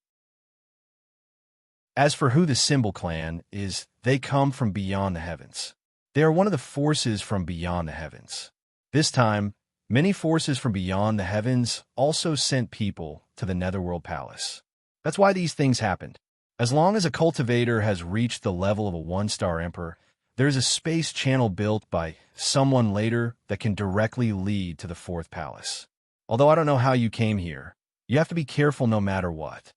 S1: As for who the Symbol clan is, they come from beyond the heavens. They are one of the forces from beyond the heavens. This time, many forces from beyond the heavens also sent people to the Netherworld Palace. That's why these things happened. As long as a cultivator has reached the level of a one-star emperor, there's a space channel built by someone later that can directly lead to the fourth palace. Although I don't know how you came here, you have to be careful no matter what.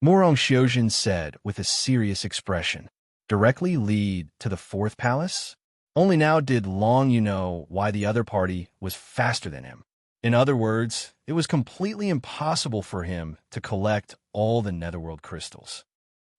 S1: Murong Xiujin said with a serious expression. Directly lead to the fourth palace? Only now did Long Yu know why the other party was faster than him. In other words, it was completely impossible for him to collect all the netherworld crystals.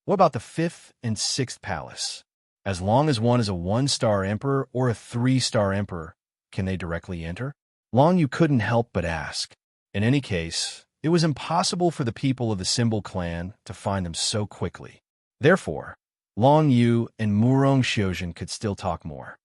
S1: What about the fifth and sixth palace? As long as one is a one-star emperor or a three-star emperor, can they directly enter? Long Yu couldn't help but ask. In any case, it was impossible for the people of the Symbol clan to find them so quickly. Therefore, Long Yu and Murong Xiujin could still talk more.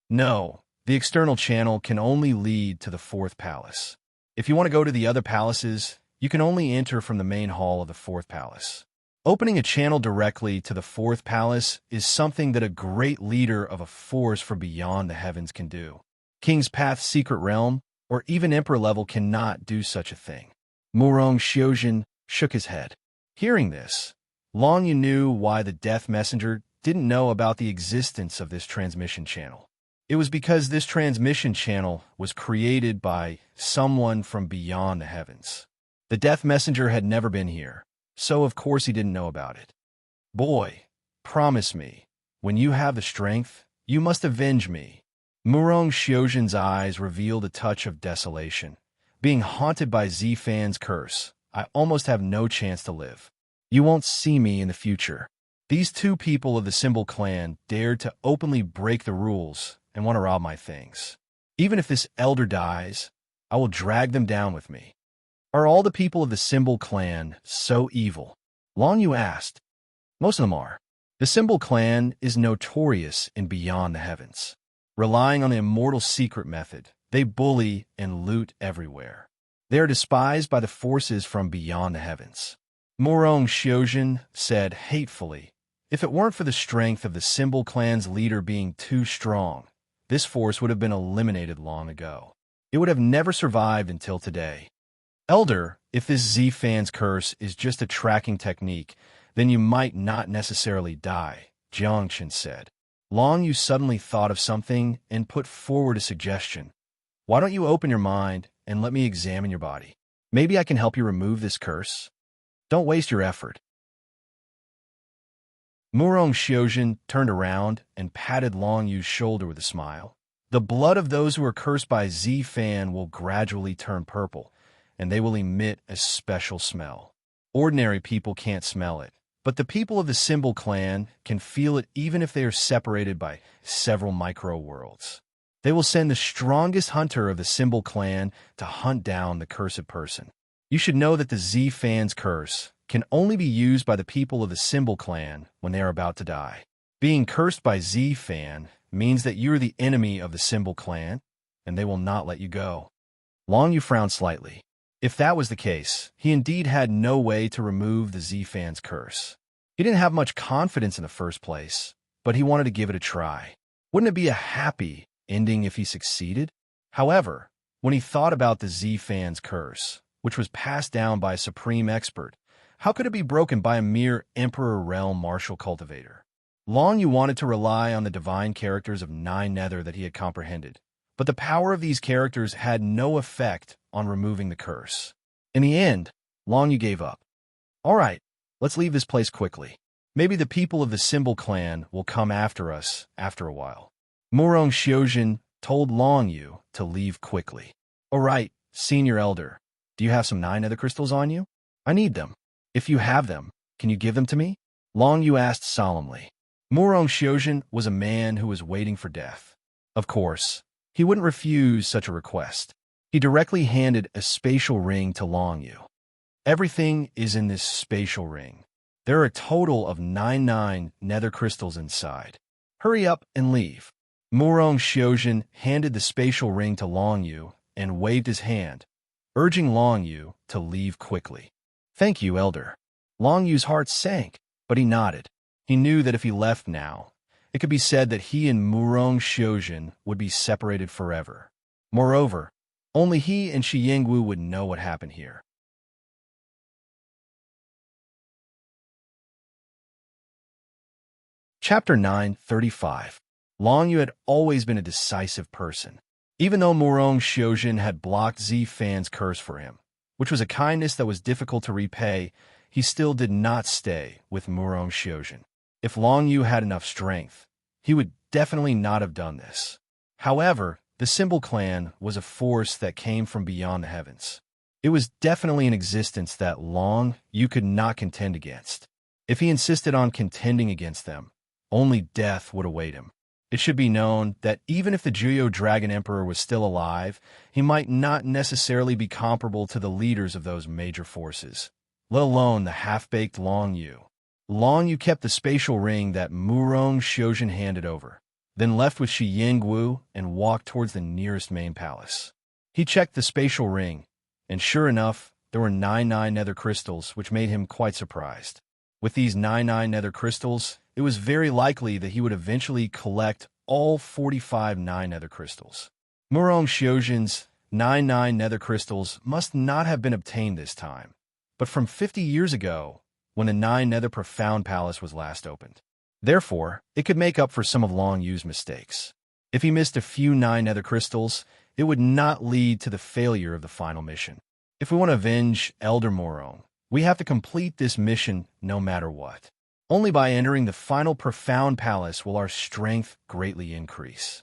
S1: No, the external channel can only lead to the fourth palace. If you want to go to the other palaces, you can only enter from the main hall of the fourth palace. Opening a channel directly to the fourth palace is something that a great leader of a force from beyond the heavens can do. King's Path's secret realm, or even emperor level, cannot do such a thing. Murong Xiujin shook his head. Hearing this, Long Yu knew why the Death Messenger didn't know about the existence of this transmission channel. It was because this transmission channel was created by someone from beyond the heavens. The Death Messenger had never been here, so of course he didn't know about it. Boy, promise me, when you have the strength, you must avenge me. Murong Xiujin's eyes revealed a touch of desolation. Being haunted by Zifan's curse, I almost have no chance to live. You won't see me in the future. These two people of the Symbol clan dared to openly break the rules and want to rob my things. Even if this elder dies, I will drag them down with me. Are all the people of the Symbol clan so evil? Long Yu asked. Most of them are. The Symbol clan is notorious in beyond the heavens. Relying on the immortal secret method, they bully and loot everywhere. They are despised by the forces from beyond the heavens. Murong Xiujin said hatefully, if it weren't for the strength of the Symbol clan's leader being too strong, this force would have been eliminated long ago. It would have never survived until today. Elder, if this Zifan's curse is just a tracking technique, then you might not necessarily die, Jiangchen said. Long Yu suddenly thought of something and put forward a suggestion. Why don't you open your mind and let me examine your body? Maybe I can help you remove this curse. Don't waste your effort. Murong Xiujin turned around and patted Long Yu's shoulder with a smile. The blood of those who are cursed by Zifan will gradually turn purple, and they will emit a special smell. Ordinary people can't smell it, but the people of the Symbol clan can feel it even if they are separated by several micro-worlds. They will send the strongest hunter of the Symbol clan to hunt down the cursed person. You should know that the Zifan's curse can only be used by the people of the Symbol clan when they are about to die. Being cursed by Zifan means that you are the enemy of the Symbol clan, and they will not let you go. Long Yu frowned slightly. If that was the case, he indeed had no way to remove the Zifan's curse. He didn't have much confidence in the first place, but he wanted to give it a try. Wouldn't it be a happy ending if he succeeded? However, when he thought about the Zifan's curse, which was passed down by a supreme expert, how could it be broken by a mere Emperor Realm martial cultivator? Long Yu wanted to rely on the divine characters of Nine Nether that he had comprehended, but the power of these characters had no effect on removing the curse. In the end, Long Yu gave up. All right, let's leave this place quickly. Maybe the people of the Symbol clan will come after us after a while. Murong Xiujin told Long Yu to leave quickly. All right, Senior Elder, do you have some 9 nether crystals on you? I need them. If you have them, can you give them to me? Long Yu asked solemnly. Murong Xiujin was a man who was waiting for death. Of course, he wouldn't refuse such a request. He directly handed a spatial ring to Long Yu. Everything is in this spatial ring. There are a total of 99 nether crystals inside. Hurry up and leave. Murong Xiujin handed the spatial ring to Long Yu and waved his hand, urging Long Yu to leave quickly. Thank you, Elder. Long Yu's heart sank, but he nodded. He knew that if he left now, it could be said that he and Murong Xiujin would be separated forever. Moreover, only he and Shi Yingwu would know what happened here. Chapter 9:35. Long Yu had always been a decisive person. Even though Murong Xiujin had blocked Z Fan's curse for him, which was a kindness that was difficult to repay, he still did not stay with Murong Xiujin. If Long Yu had enough strength, he would definitely not have done this. However, the Symbol Clan was a force that came from beyond the heavens. It was definitely an existence that Long Yu could not contend against. If he insisted on contending against them, only death would await him. It should be known that even if the Juyo Dragon Emperor was still alive, he might not necessarily be comparable to the leaders of those major forces, let alone the half-baked Long Yu. Long Yu kept the spatial ring that Murong Xiujin handed over, then left with Shi Yingwu and walked towards the nearest main palace. He checked the spatial ring, and sure enough, there were 99 nether crystals, which made him quite surprised. With these 99 nether crystals, it was very likely that he would eventually collect all 45 9 nether crystals. Murong Xiujin's 99 nether crystals must not have been obtained this time, but from 50 years ago, when the 9 nether profound palace was last opened. Therefore, it could make up for some of Long Yu's mistakes. If he missed a few 9 nether crystals, it would not lead to the failure of the final mission. If we want to avenge Elder Murong, we have to complete this mission no matter what. Only by entering the final profound palace will our strength greatly increase.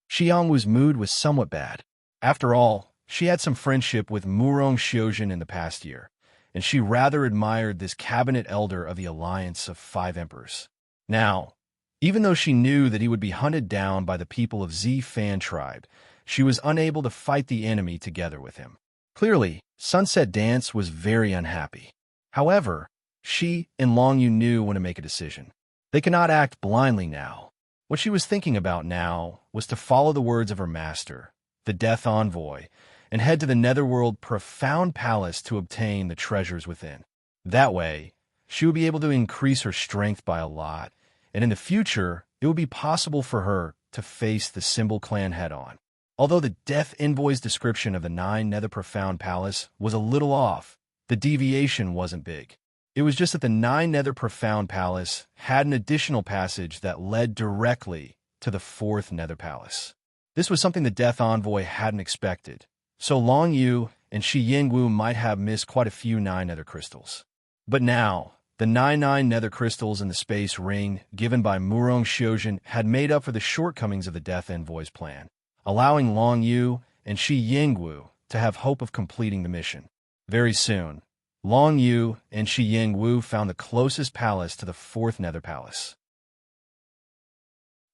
S1: Xiangwu's mood was somewhat bad. After all, she had some friendship with Murong Xiujin in the past year, and she rather admired this cabinet elder of the Alliance of Five Emperors. Now, even though she knew that he would be hunted down by the people of Z Fan tribe, she was unable to fight the enemy together with him. Clearly, Sunset Dance was very unhappy. However, she and Long Yu knew when to make a decision. They cannot act blindly now. What she was thinking about now was to follow the words of her master, the Death Envoy, and head to the Netherworld Profound Palace to obtain the treasures within. That way, she would be able to increase her strength by a lot, and in the future, it would be possible for her to face the Symbol Clan head-on. Although the Death Envoy's description of the 9 Nether Profound Palace was a little off, the deviation wasn't big. It was just that the 9 Nether Profound Palace had an additional passage that led directly to the 4th Nether Palace. This was something the Death Envoy hadn't expected, so Long Yu and Shi Yingwu might have missed quite a few 9 Nether crystals. But now, the 99 Nether crystals in the space ring given by Murong Xiujin had made up for the shortcomings of the Death Envoy's plan, allowing Long Yu and Shi Yingwu to have hope of completing the mission. Very soon, Long Yu and Shi Yingwu found the closest palace to the 4th Nether Palace.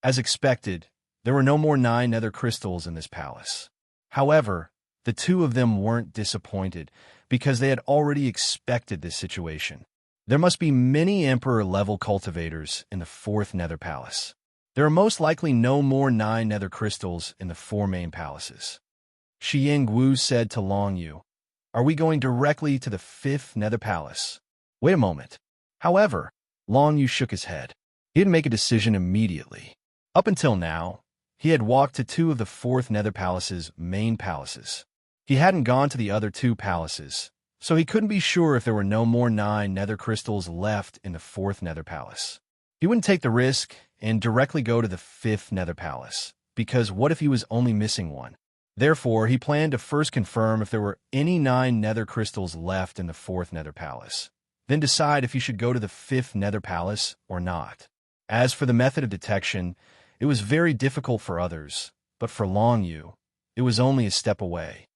S1: As expected, there were no more 9 Nether crystals in this palace. However, the two of them weren't disappointed because they had already expected this situation. There must be many Emperor-level cultivators in the 4th Nether Palace. There are most likely no more 9 Nether crystals in the 4 main palaces. Shi Yingwu said to Long Yu, "Are we going directly to the 5th Nether Palace?" Wait a moment. However, Long Yu shook his head. He didn't make a decision immediately. Up until now, he had walked to 2 of the 4th Nether Palace's main palaces. He hadn't gone to the other 2 palaces, so he couldn't be sure if there were no more 9 Nether crystals left in the 4th Nether Palace. He wouldn't take the risk and directly go to the 5th Nether Palace, because what if he was only missing one? Therefore, he planned to first confirm if there were any 9 Nether crystals left in the 4th Nether Palace, then decide if he should go to the 5th Nether Palace or not. As for the method of detection, it was very difficult for others, but for Long Yu, it was only a step away.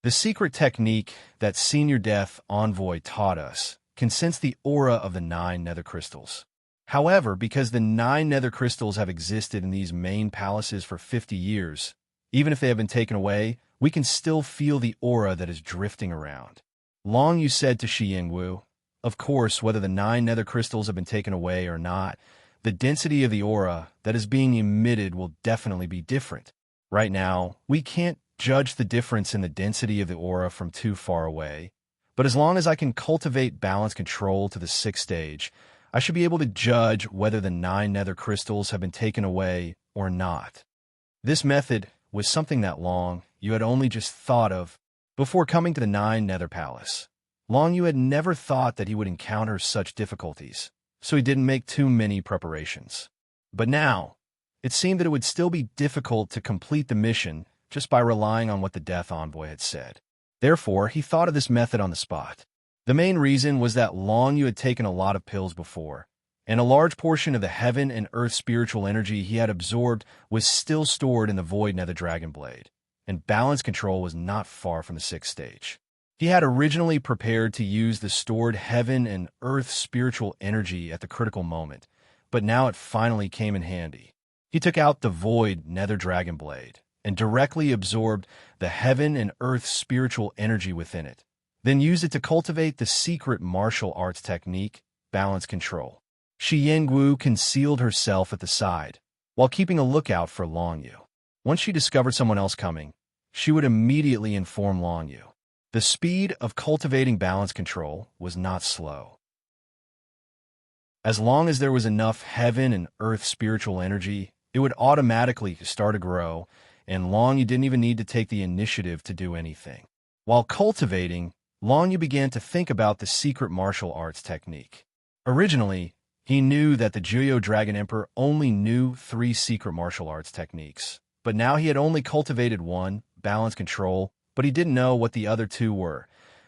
S1: The secret technique that Senior Death Envoy taught us can sense the aura of the 9 Nether crystals. However, because the 9 Nether crystals have existed in these main palaces for 50 years, even if they have been taken away, we can still feel the aura that is drifting around. Long Yu said to Shi Yingwu, "Of course, whether the 9 Nether crystals have been taken away or not, the density of the aura that is being emitted will definitely be different. Right now, we can't judge the difference in the density of the aura from too far away, but as long as I can cultivate balance control to the 6th stage, I should be able to judge whether the 9 Nether crystals have been taken away or not." This method was something that Long Yu had only just thought of before coming to the 9 Nether Palace. Long Yu had never thought that he would encounter such difficulties, so he didn't make too many preparations. But now, it seemed that it would still be difficult to complete the mission just by relying on what the Death Envoy had said. Therefore, he thought of this method on the spot. The main reason was that Long Yu had taken a lot of pills before, and a large portion of the heaven and earth spiritual energy he had absorbed was still stored in the Void Nether Dragon Blade, and balance control was not far from the 6th stage. He had originally prepared to use the stored heaven and earth spiritual energy at the critical moment, but now it finally came in handy. He took out the Void Nether Dragon Blade and directly absorbed the heaven and earth spiritual energy within it, then used it to cultivate the secret martial arts technique, balance control. Shi Yingwu concealed herself at the side, while keeping a lookout for Long Yu. Once she discovered someone else coming, she would immediately inform Long Yu. The speed of cultivating balance control was not slow. As long as there was enough heaven and earth spiritual energy, it would automatically start to grow, and Long Yu didn't even need to take the initiative to do anything. While cultivating, Long Yu began to think about the secret martial arts technique. Originally, he knew that the Juyo Dragon Emperor only knew 3 secret martial arts techniques, but now he had only cultivated one, balance control, but he didn't know what the other 2 were.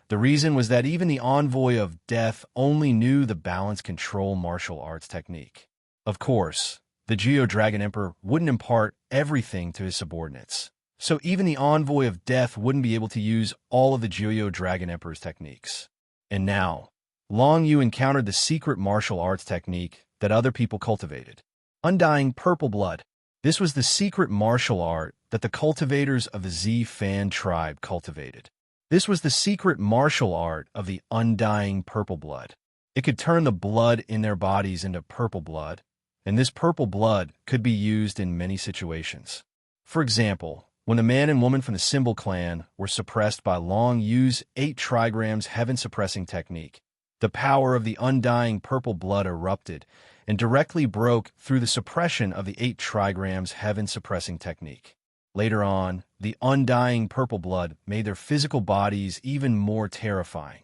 S1: The reason was that even the Envoy of Death only knew the balance control martial arts technique. Of course, the Juyo Dragon Emperor wouldn't impart everything to his subordinates, so even the Envoy of Death wouldn't be able to use all of the Juyo Dragon Emperor's techniques. And now, Long Yu encountered the secret martial arts technique that other people cultivated. Undying Purple Blood. This was the secret martial art that the cultivators of the Z Fan tribe cultivated. This was the secret martial art of the Undying Purple Blood. It could turn the blood in their bodies into purple blood, and this purple blood could be used in many situations. For example, when the man and woman from the Symbol clan were suppressed by Long Yu's 8 trigrams heaven-suppressing technique, the power of the undying purple blood erupted and directly broke through the suppression of the 8 trigrams heaven-suppressing technique. Later on, the undying purple blood made their physical bodies even more terrifying.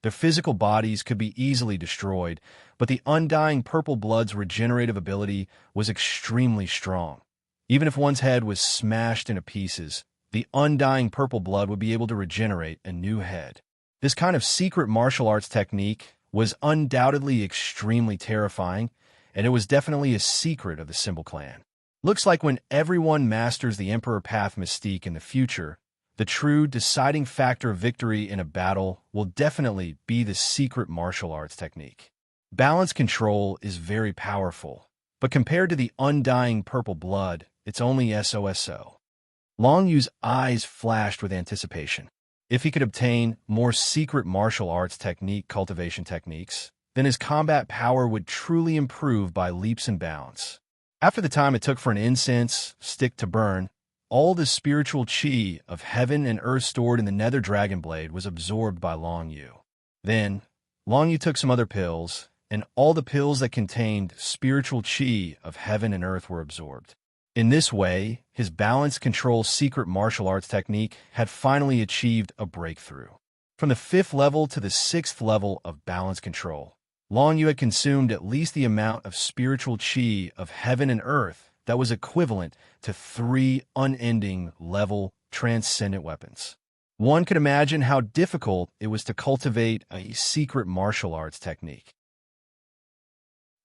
S1: Their physical bodies could be easily destroyed, but the undying purple blood's regenerative ability was extremely strong. Even if one's head was smashed into pieces, the undying purple blood would be able to regenerate a new head. This kind of secret martial arts technique was undoubtedly extremely terrifying, and it was definitely a secret of the Symbol clan. Looks like when everyone masters the Emperor Path mystique in the future, the true deciding factor of victory in a battle will definitely be the secret martial arts technique. Balance control is very powerful, but compared to the undying purple blood, it's only SOSO. Long Yu's eyes flashed with anticipation. If he could obtain more secret martial arts technique cultivation techniques, then his combat power would truly improve by leaps and bounds. After the time it took for an incense stick to burn, all the spiritual chi of heaven and earth stored in the Nether Dragon Blade was absorbed by Long Yu. Then, Long Yu took some other pills, and all the pills that contained spiritual chi of heaven and earth were absorbed. In this way, his balance control secret martial arts technique had finally achieved a breakthrough. From the 5th level to the 6th level of balance control, Long Yu had consumed at least the amount of spiritual chi of heaven and earth that was equivalent to 3 unending level transcendent weapons. One could imagine how difficult it was to cultivate a secret martial arts technique.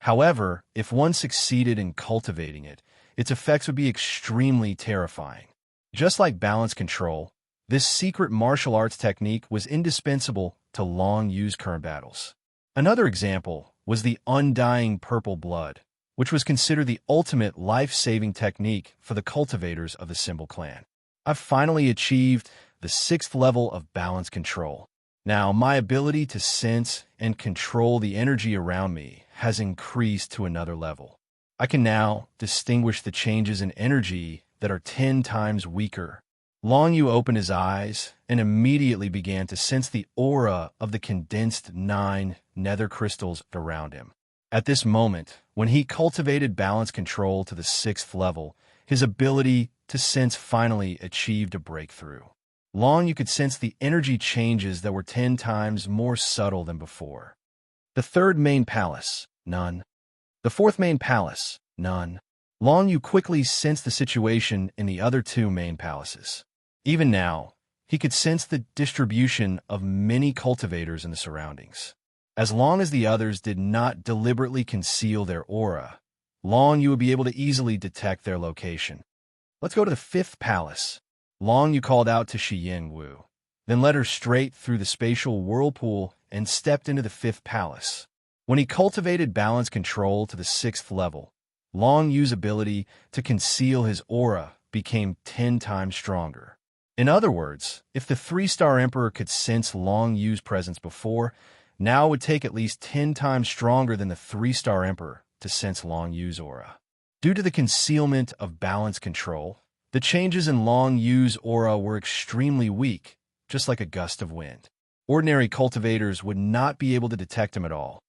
S1: However, if one succeeded in cultivating it, its effects would be extremely terrifying. Just like balance control, this secret martial arts technique was indispensable to Long Yu's current battles. Another example was the Undying Purple Blood, which was considered the ultimate life-saving technique for the cultivators of the Symbol clan. I've finally achieved the 6th level of balance control. Now, my ability to sense and control the energy around me has increased to another level. I can now distinguish the changes in energy that are 10 times weaker. Long Yu opened his eyes and immediately began to sense the aura of the condensed 9 nether crystals around him. At this moment, when he cultivated balance control to the 6th level, his ability to sense finally achieved a breakthrough. Long Yu could sense the energy changes that were 10 times more subtle than before. The 3rd main palace, none. The 4th main palace, None. Long Yu quickly sensed the situation in the other two main palaces. Even now, he could sense the distribution of many cultivators in the surroundings. As long as the others did not deliberately conceal their aura, Long Yu would be able to easily detect their location. Let's go to the fifth palace. Long Yu called out to Shi Yingwu, then led her straight through the spatial whirlpool and stepped into the fifth palace. When he cultivated balance control to the sixth level, Long Yu's ability to conceal his aura became 10 times stronger. In other words, if the 3-star Emperor could sense Long Yu's presence before, now it would take at least 10 times stronger than the 3-star Emperor to sense Long Yu's aura. Due to the concealment of balance control, the changes in Long Yu's aura were extremely weak, just like a gust of wind. Ordinary cultivators would not be able to detect him at all.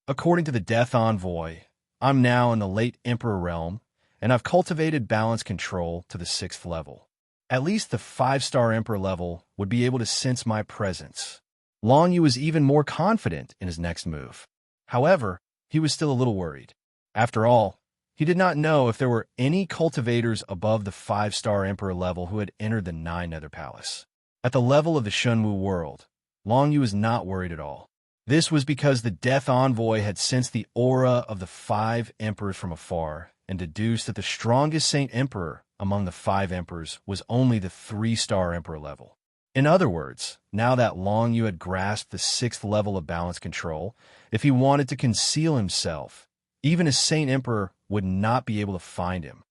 S1: According to the Death Envoy, I'm now in the late Emperor realm, and I've cultivated balance control to the 6th level. At least the 5-star Emperor level would be able to sense my presence. Long Yu was even more confident in his next move. However, he was still a little worried. After all, he did not know if there were any cultivators above the 5-star Emperor level who had entered the 9 Nether Palace. At the level of the Shunwu world, Long Yu was not worried at all. This was because the Death Envoy had sensed the aura of the 5 emperors from afar and deduced that the strongest Saint Emperor among the 5 emperors was only the 3-star Emperor level. In other words, now that Long Yu had grasped the 6th level of balance control, if he wanted to conceal himself, even a Saint Emperor would not be able to find him.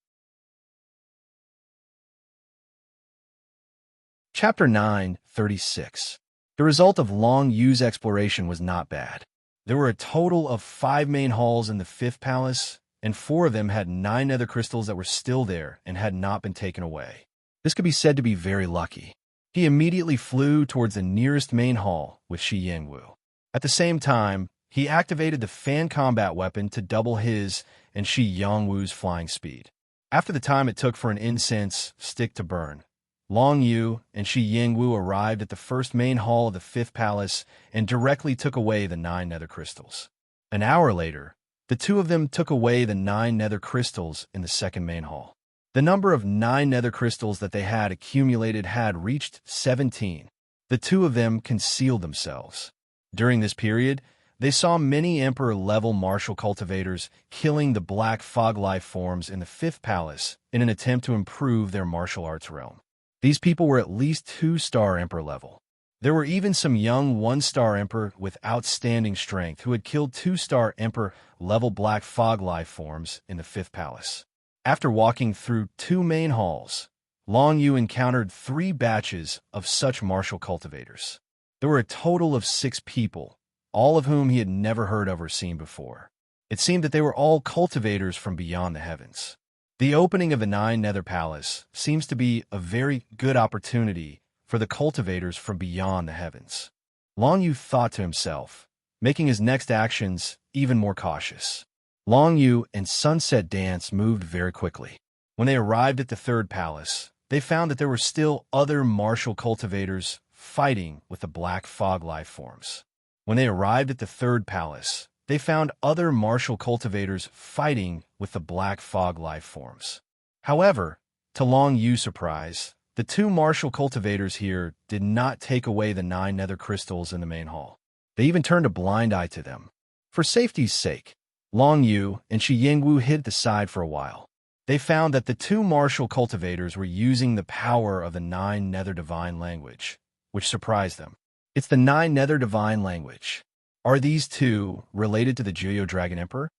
S1: Chapter 9:36. The result of Long Yu's exploration was not bad. There were a total of 5 main halls in the 5th palace, and 4 of them had 9 nether crystals that were still there and had not been taken away. This could be said to be very lucky. He immediately flew towards the nearest main hall with Shi Yingwu. At the same time, he activated the fan combat weapon to double his and Shi Yingwu's flying speed. After the time it took for an incense stick to burn, Long Yu and Shi Yingwu arrived at the first main hall of the 5th palace and directly took away the 9 nether crystals. An hour later, the two of them took away the 9 nether crystals in the second main hall. The number of 9 nether crystals that they had accumulated had reached 17. The two of them concealed themselves. During this period, they saw many Emperor-level martial cultivators killing the black fog life forms in the 5th palace in an attempt to improve their martial arts realm. These people were at least 2-star Emperor level. There were even some young 1-star Emperor with outstanding strength who had killed 2-star Emperor-level black fog life forms in the 5th palace. After walking through 2 main halls, Long Yu encountered 3 batches of such martial cultivators. There were a total of 6 people, all of whom he had never heard of or seen before. It seemed that they were all cultivators from beyond the heavens. The opening of the 9 Nether Palace seems to be a very good opportunity for the cultivators from beyond the heavens. Long Yu thought to himself, making his next actions even more cautious. Long Yu and Sunset Dance moved very quickly. When they arrived at the 3rd palace, they found that there were still other martial cultivators fighting with the black fog life forms. When they arrived at the 3rd palace, they found other martial cultivators fighting with the black fog life forms. However, to Long Yu's surprise, the 2 martial cultivators here did not take away the 9 nether crystals in the main hall. They even turned a blind eye to them. For safety's sake, Long Yu and Shi Yingwu hid at the side for a while. They found that the 2 martial cultivators were using the power of the 9 nether divine language, which surprised them. It's the 9 nether divine language. Are these 2 related to the Juyo Dragon Emperor?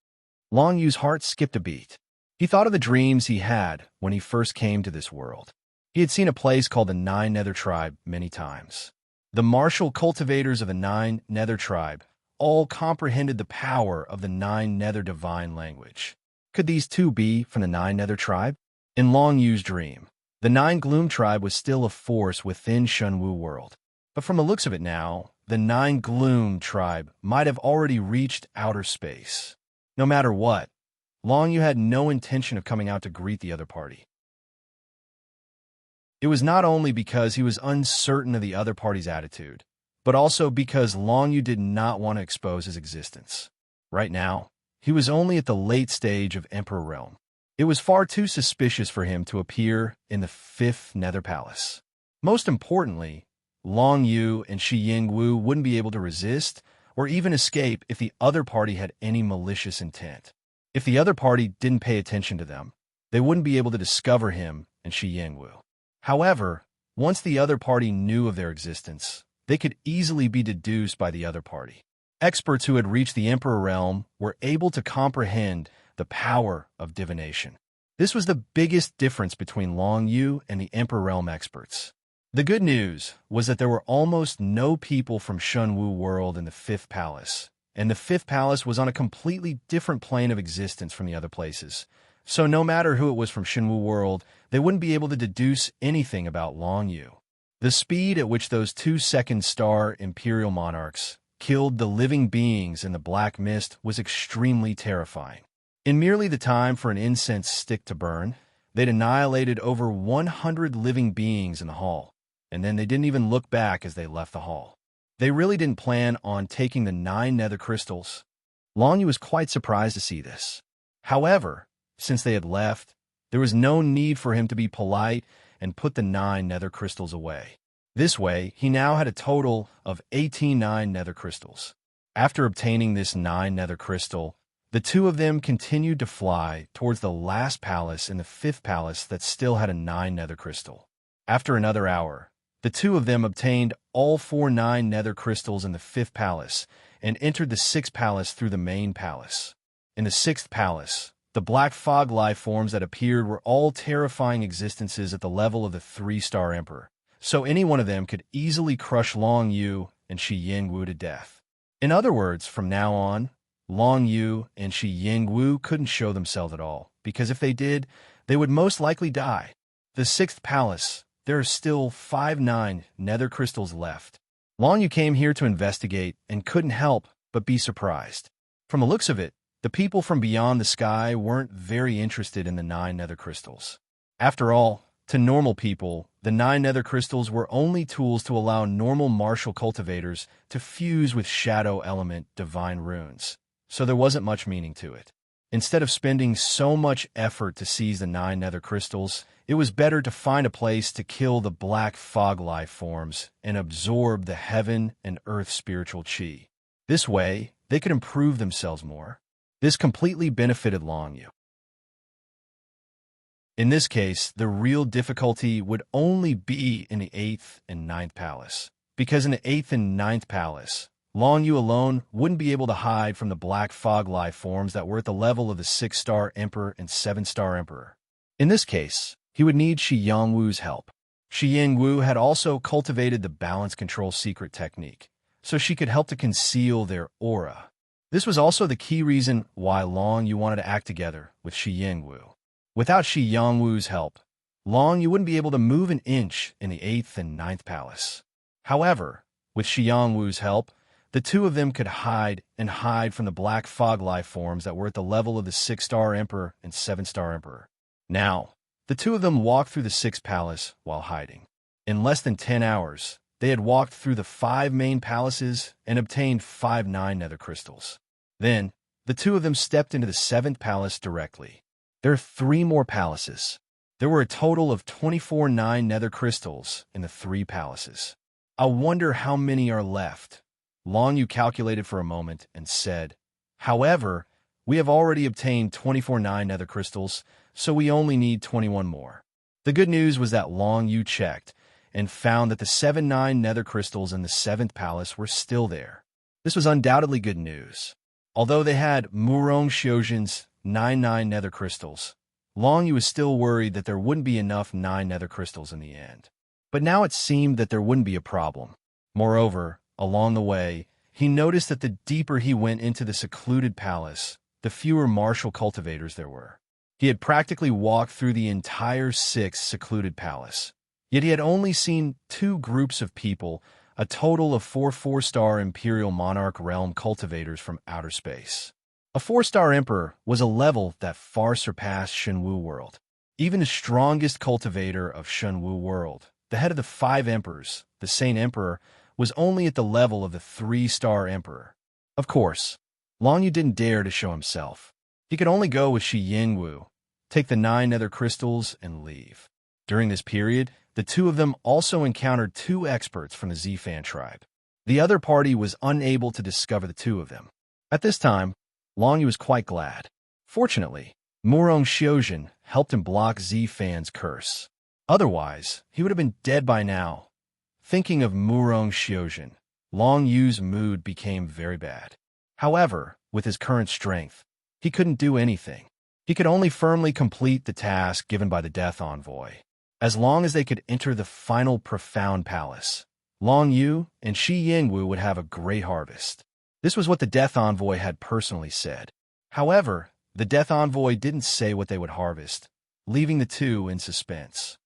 S1: Long Yu's heart skipped a beat. He thought of the dreams he had when he first came to this world. He had seen a place called the 9 Nether Tribe many times. The martial cultivators of the 9 Nether Tribe all comprehended the power of the 9 Nether divine language. Could these 2 be from the 9 Nether Tribe? In Long Yu's dream, the 9 Gloom Tribe was still a force within Shunwu world. But from the looks of it now, the 9 Gloom Tribe might have already reached outer space. No matter what, Long Yu had no intention of coming out to greet the other party. It was not only because he was uncertain of the other party's attitude, but also because Long Yu did not want to expose his existence. Right now, he was only at the late stage of Emperor realm. It was far too suspicious for him to appear in the 5th Nether Palace. Most importantly, Long Yu and Shi Yingwu wouldn't be able to resist or even escape if the other party had any malicious intent. If the other party didn't pay attention to them, they wouldn't be able to discover him and Shi Yingwu. However, once the other party knew of their existence, they could easily be deduced by the other party. Experts who had reached the Emperor realm were able to comprehend the power of divination. This was the biggest difference between Long Yu and the Emperor realm experts. The good news was that there were almost no people from Shunwu world in the 5th palace, and the 5th palace was on a completely different plane of existence from the other places. So no matter who it was from Shunwu world, they wouldn't be able to deduce anything about Long Yu. The speed at which those 2 second-star imperial monarchs killed the living beings in the black mist was extremely terrifying. In merely the time for an incense stick to burn, they'd annihilated over 100 living beings in the hall, and then they didn't even look back as they left the hall. They really didn't plan on taking the 9 nether crystals. Long Yu was quite surprised to see this. However, since they had left, there was no need for him to be polite and put the 9 nether crystals away. This way, he now had a total of 18 nether crystals. After obtaining this 9 nether crystal, the 2 of them continued to fly towards the last palace in the 5th palace that still had a 9 nether crystal. After another hour, the 2 of them obtained all 4 9 nether crystals in the 5th palace and entered the 6th palace through the main palace. In the 6th palace, the black fog life forms that appeared were all terrifying existences at the level of the 3-star emperor, so any one of them could easily crush Long Yu and Shi Yingwu to death. In other words, from now on, Long Yu and Shi Yingwu couldn't show themselves at all, because if they did, they would most likely die. The 6th palace, there are still 5 9 nether crystals left. Long Yu came here to investigate and couldn't help but be surprised. From the looks of it, the people from beyond the sky weren't very interested in the 9 nether crystals. After all, to normal people, the 9 nether crystals were only tools to allow normal martial cultivators to fuse with shadow element divine runes, so there wasn't much meaning to it. Instead of spending so much effort to seize the 9 nether crystals, it was better to find a place to kill the black fog life forms and absorb the heaven and earth spiritual chi. This way, they could improve themselves more. This completely benefited Long Yu. In this case, the real difficulty would only be in the 8th and 9th palace, because in the 8th and 9th palace, Long Yu alone wouldn't be able to hide from the black fog life forms that were at the level of the 6-star emperor and 7-star emperor. In this case, he would need Shi Yingwu's help. Shi Yingwu had also cultivated the balance control secret technique, so she could help to conceal their aura. This was also the key reason why Long Yu wanted to act together with Shi Yingwu. Without Shi Yingwu's help, Long Yu wouldn't be able to move an inch in the 8th and 9th palace. However, with Shi Yingwu's help, the 2 of them could hide from the black fog life forms that were at the level of the 6-star emperor and 7-star emperor. Now, the 2 of them walked through the 6th palace while hiding. In less than 10 hours, they had walked through the 5 main palaces and obtained 5 9 nether crystals. Then, the 2 of them stepped into the 7th palace directly. There are 3 more palaces. There were a total of 24 9 nether crystals in the 3 palaces. I wonder how many are left. Long Yu calculated for a moment and said, "However, we have already obtained 24 9 nether crystals, so we only need 21 more." The good news was that Long Yu checked and found that the 7 9 nether crystals in the 7th palace were still there. This was undoubtedly good news. Although they had Murong Xiujin's 9 nether crystals, Long Yu was still worried that there wouldn't be enough 9 nether crystals in the end. But now it seemed that there wouldn't be a problem. Moreover, along the way, he noticed that the deeper he went into the secluded palace, the fewer martial cultivators there were. He had practically walked through the entire 6th secluded palace, yet he had only seen 2 groups of people, a total of 4 4-star Imperial Monarch realm cultivators from outer space. A 4-star emperor was a level that far surpassed Shunwu world. Even the strongest cultivator of Shunwu world, the head of the 5 emperors, the Saint Emperor, was only at the level of the 3-star emperor. Of course, Long Yu didn't dare to show himself. He could only go with Shi Yingwu, take the 9 nether crystals, and leave. During this period, the two of them also encountered 2 experts from the Zifan tribe. The other party was unable to discover the 2 of them. At this time, Long Yu was quite glad. Fortunately, Murong Xiuzhen helped him block Zifan's curse. Otherwise, he would have been dead by now. Thinking of Murong Xiuzhen, Long Yu's mood became very bad. However, with his current strength, he couldn't do anything. He could only firmly complete the task given by the Death Envoy. As long as they could enter the final profound palace, Long Yu and Shi Yingwu would have a great harvest. This was what the Death Envoy had personally said. However, the Death Envoy didn't say what they would harvest, leaving the two in suspense.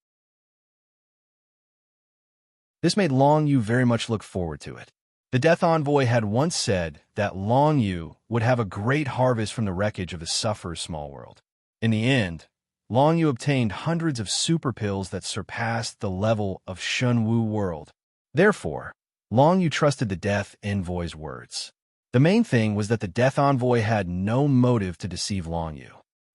S1: This made Long Yu very much look forward to it. The Death Envoy had once said that Long Yu would have a great harvest from the wreckage of the Sufferer's small world. In the end, Long Yu obtained hundreds of super pills that surpassed the level of Shunwu world. Therefore, Long Yu trusted the Death Envoy's words. The main thing was that the Death Envoy had no motive to deceive Long Yu.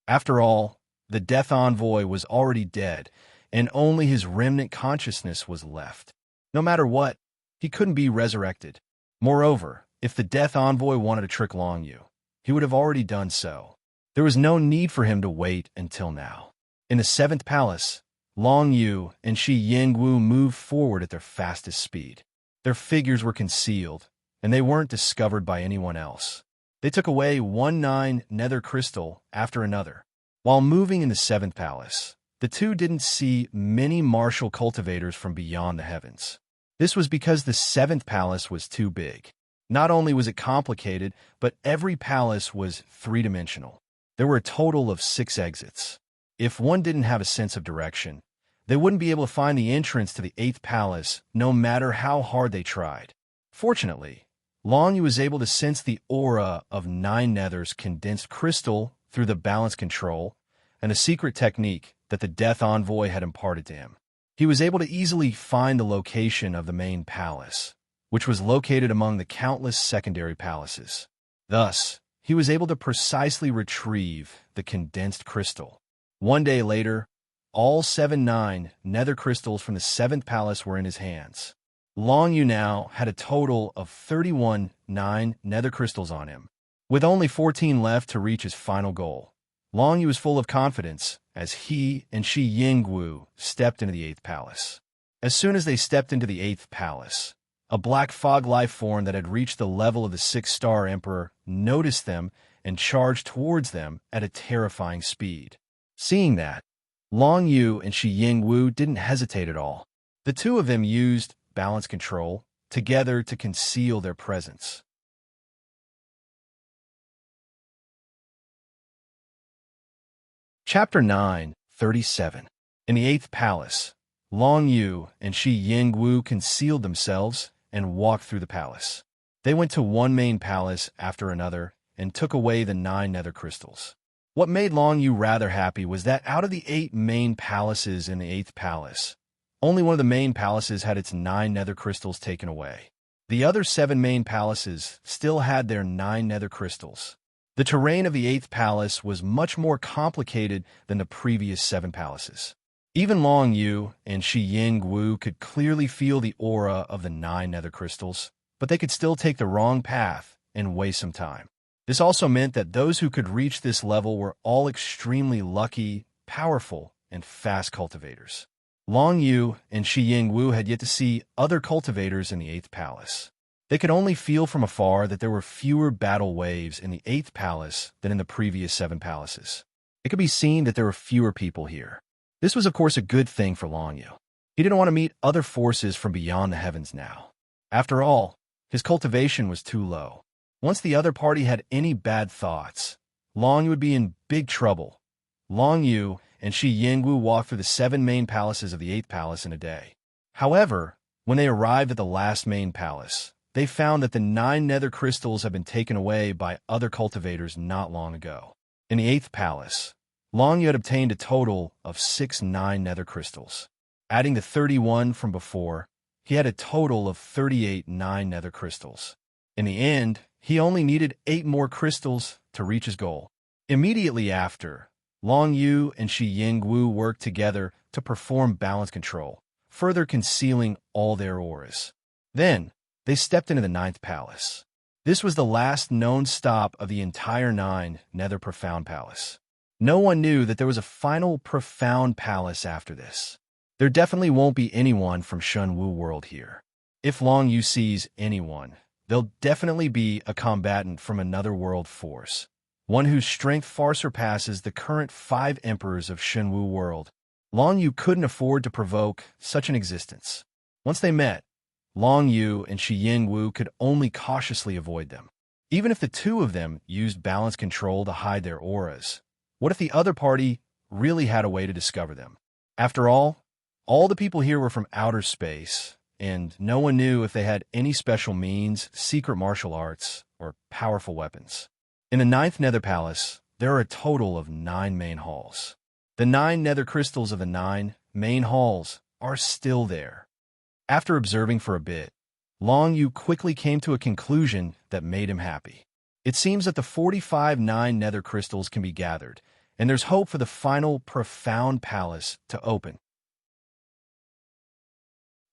S1: After all, the Death Envoy was already dead, and only his remnant consciousness was left. No matter what, he couldn't be resurrected. Moreover, if the Death Envoy wanted to trick Long Yu, he would have already done so. There was no need for him to wait until now. In the 7th palace, Long Yu and Shi Yingwu moved forward at their fastest speed. Their figures were concealed, and they weren't discovered by anyone else. They took away 9 nether crystal after another. While moving in the 7th palace, the two didn't see many martial cultivators from beyond the heavens. This was because the 7th palace was too big. Not only was it complicated, but every palace was 3-dimensional. There were a total of 6 exits. If one didn't have a sense of direction, they wouldn't be able to find the entrance to the 8th palace, no matter how hard they tried. Fortunately, Long Yu was able to sense the aura of 9 nethers condensed crystal through the balance control and a secret technique that the Death Envoy had imparted to him. He was able to easily find the location of the main palace, which was located among the countless secondary palaces. Thus, he was able to precisely retrieve the condensed crystal. One day later, all 9 nether crystals from the 7th palace were in his hands. Long Yu now had a total of 9 nether crystals on him. With only 14 left to reach his final goal, Long Yu was full of confidence as he and Shi Yingwu stepped into the 8th palace. As soon as they stepped into the 8th palace, a black fog life form that had reached the level of the 6-star emperor noticed them and charged towards them at a terrifying speed. Seeing that, Long Yu and Shi Yingwu didn't hesitate at all. The two of them used balance control together to conceal their presence. Chapter 9:37. In the 8th palace, Long Yu and Shi Yingwu concealed themselves and walked through the palace. They went to one main palace after another and took away the 9 nether crystals. What made Long Yu rather happy was that out of the 8 main palaces in the 8th palace, only one of the main palaces had its 9 nether crystals taken away. The other 7 main palaces still had their 9 nether crystals. The terrain of the 8th palace was much more complicated than the previous 7 palaces. Even Long Yu and Shi Yingwu could clearly feel the aura of the 9 nether crystals, but they could still take the wrong path and waste some time. This also meant that those who could reach this level were all extremely lucky, powerful, and fast cultivators. Long Yu and Shi Yingwu had yet to see other cultivators in the 8th palace. They could only feel from afar that there were fewer battle waves in the 8th palace than in the previous 7 palaces. It could be seen that there were fewer people here. This was of course a good thing for Long Yu. He didn't want to meet other forces from beyond the heavens now. After all, his cultivation was too low. Once the other party had any bad thoughts, Long Yu would be in big trouble. Long Yu and Shi Yingwu walked through the 7 main palaces of the 8th palace in a day. However, when they arrived at the last main palace, they found that the 9 nether crystals had been taken away by other cultivators not long ago. In the 8th palace, Long Yu had obtained a total of 6 9 nether crystals. Adding the 31 from before, he had a total of 38 9 nether crystals. In the end, he only needed 8 more crystals to reach his goal. Immediately after, Long Yu and Shi Yingwu worked together to perform balance control, further concealing all their auras. Then, they stepped into the 9th palace. This was the last known stop of the entire 9 Nether Profound Palace. No one knew that there was a final Profound Palace after this. There definitely won't be anyone from Shunwu World here. If Long Yu sees anyone, they'll definitely be a combatant from another world force, one whose strength far surpasses the current 5 emperors of Shunwu World. Long Yu couldn't afford to provoke such an existence. Once they met, Long Yu and Shi Yingwu could only cautiously avoid them. Even if the 2 of them used balance control to hide their auras, what if the other party really had a way to discover them? After all the people here were from outer space, and no one knew if they had any special means, secret martial arts, or powerful weapons. In the 9th Nether Palace, there are a total of 9 main halls. The 9 nether crystals of the 9 main halls are still there. After observing for a bit, Long Yu quickly came to a conclusion that made him happy. It seems that the 45 9 nether crystals can be gathered, and there's hope for the final Profound Palace to open.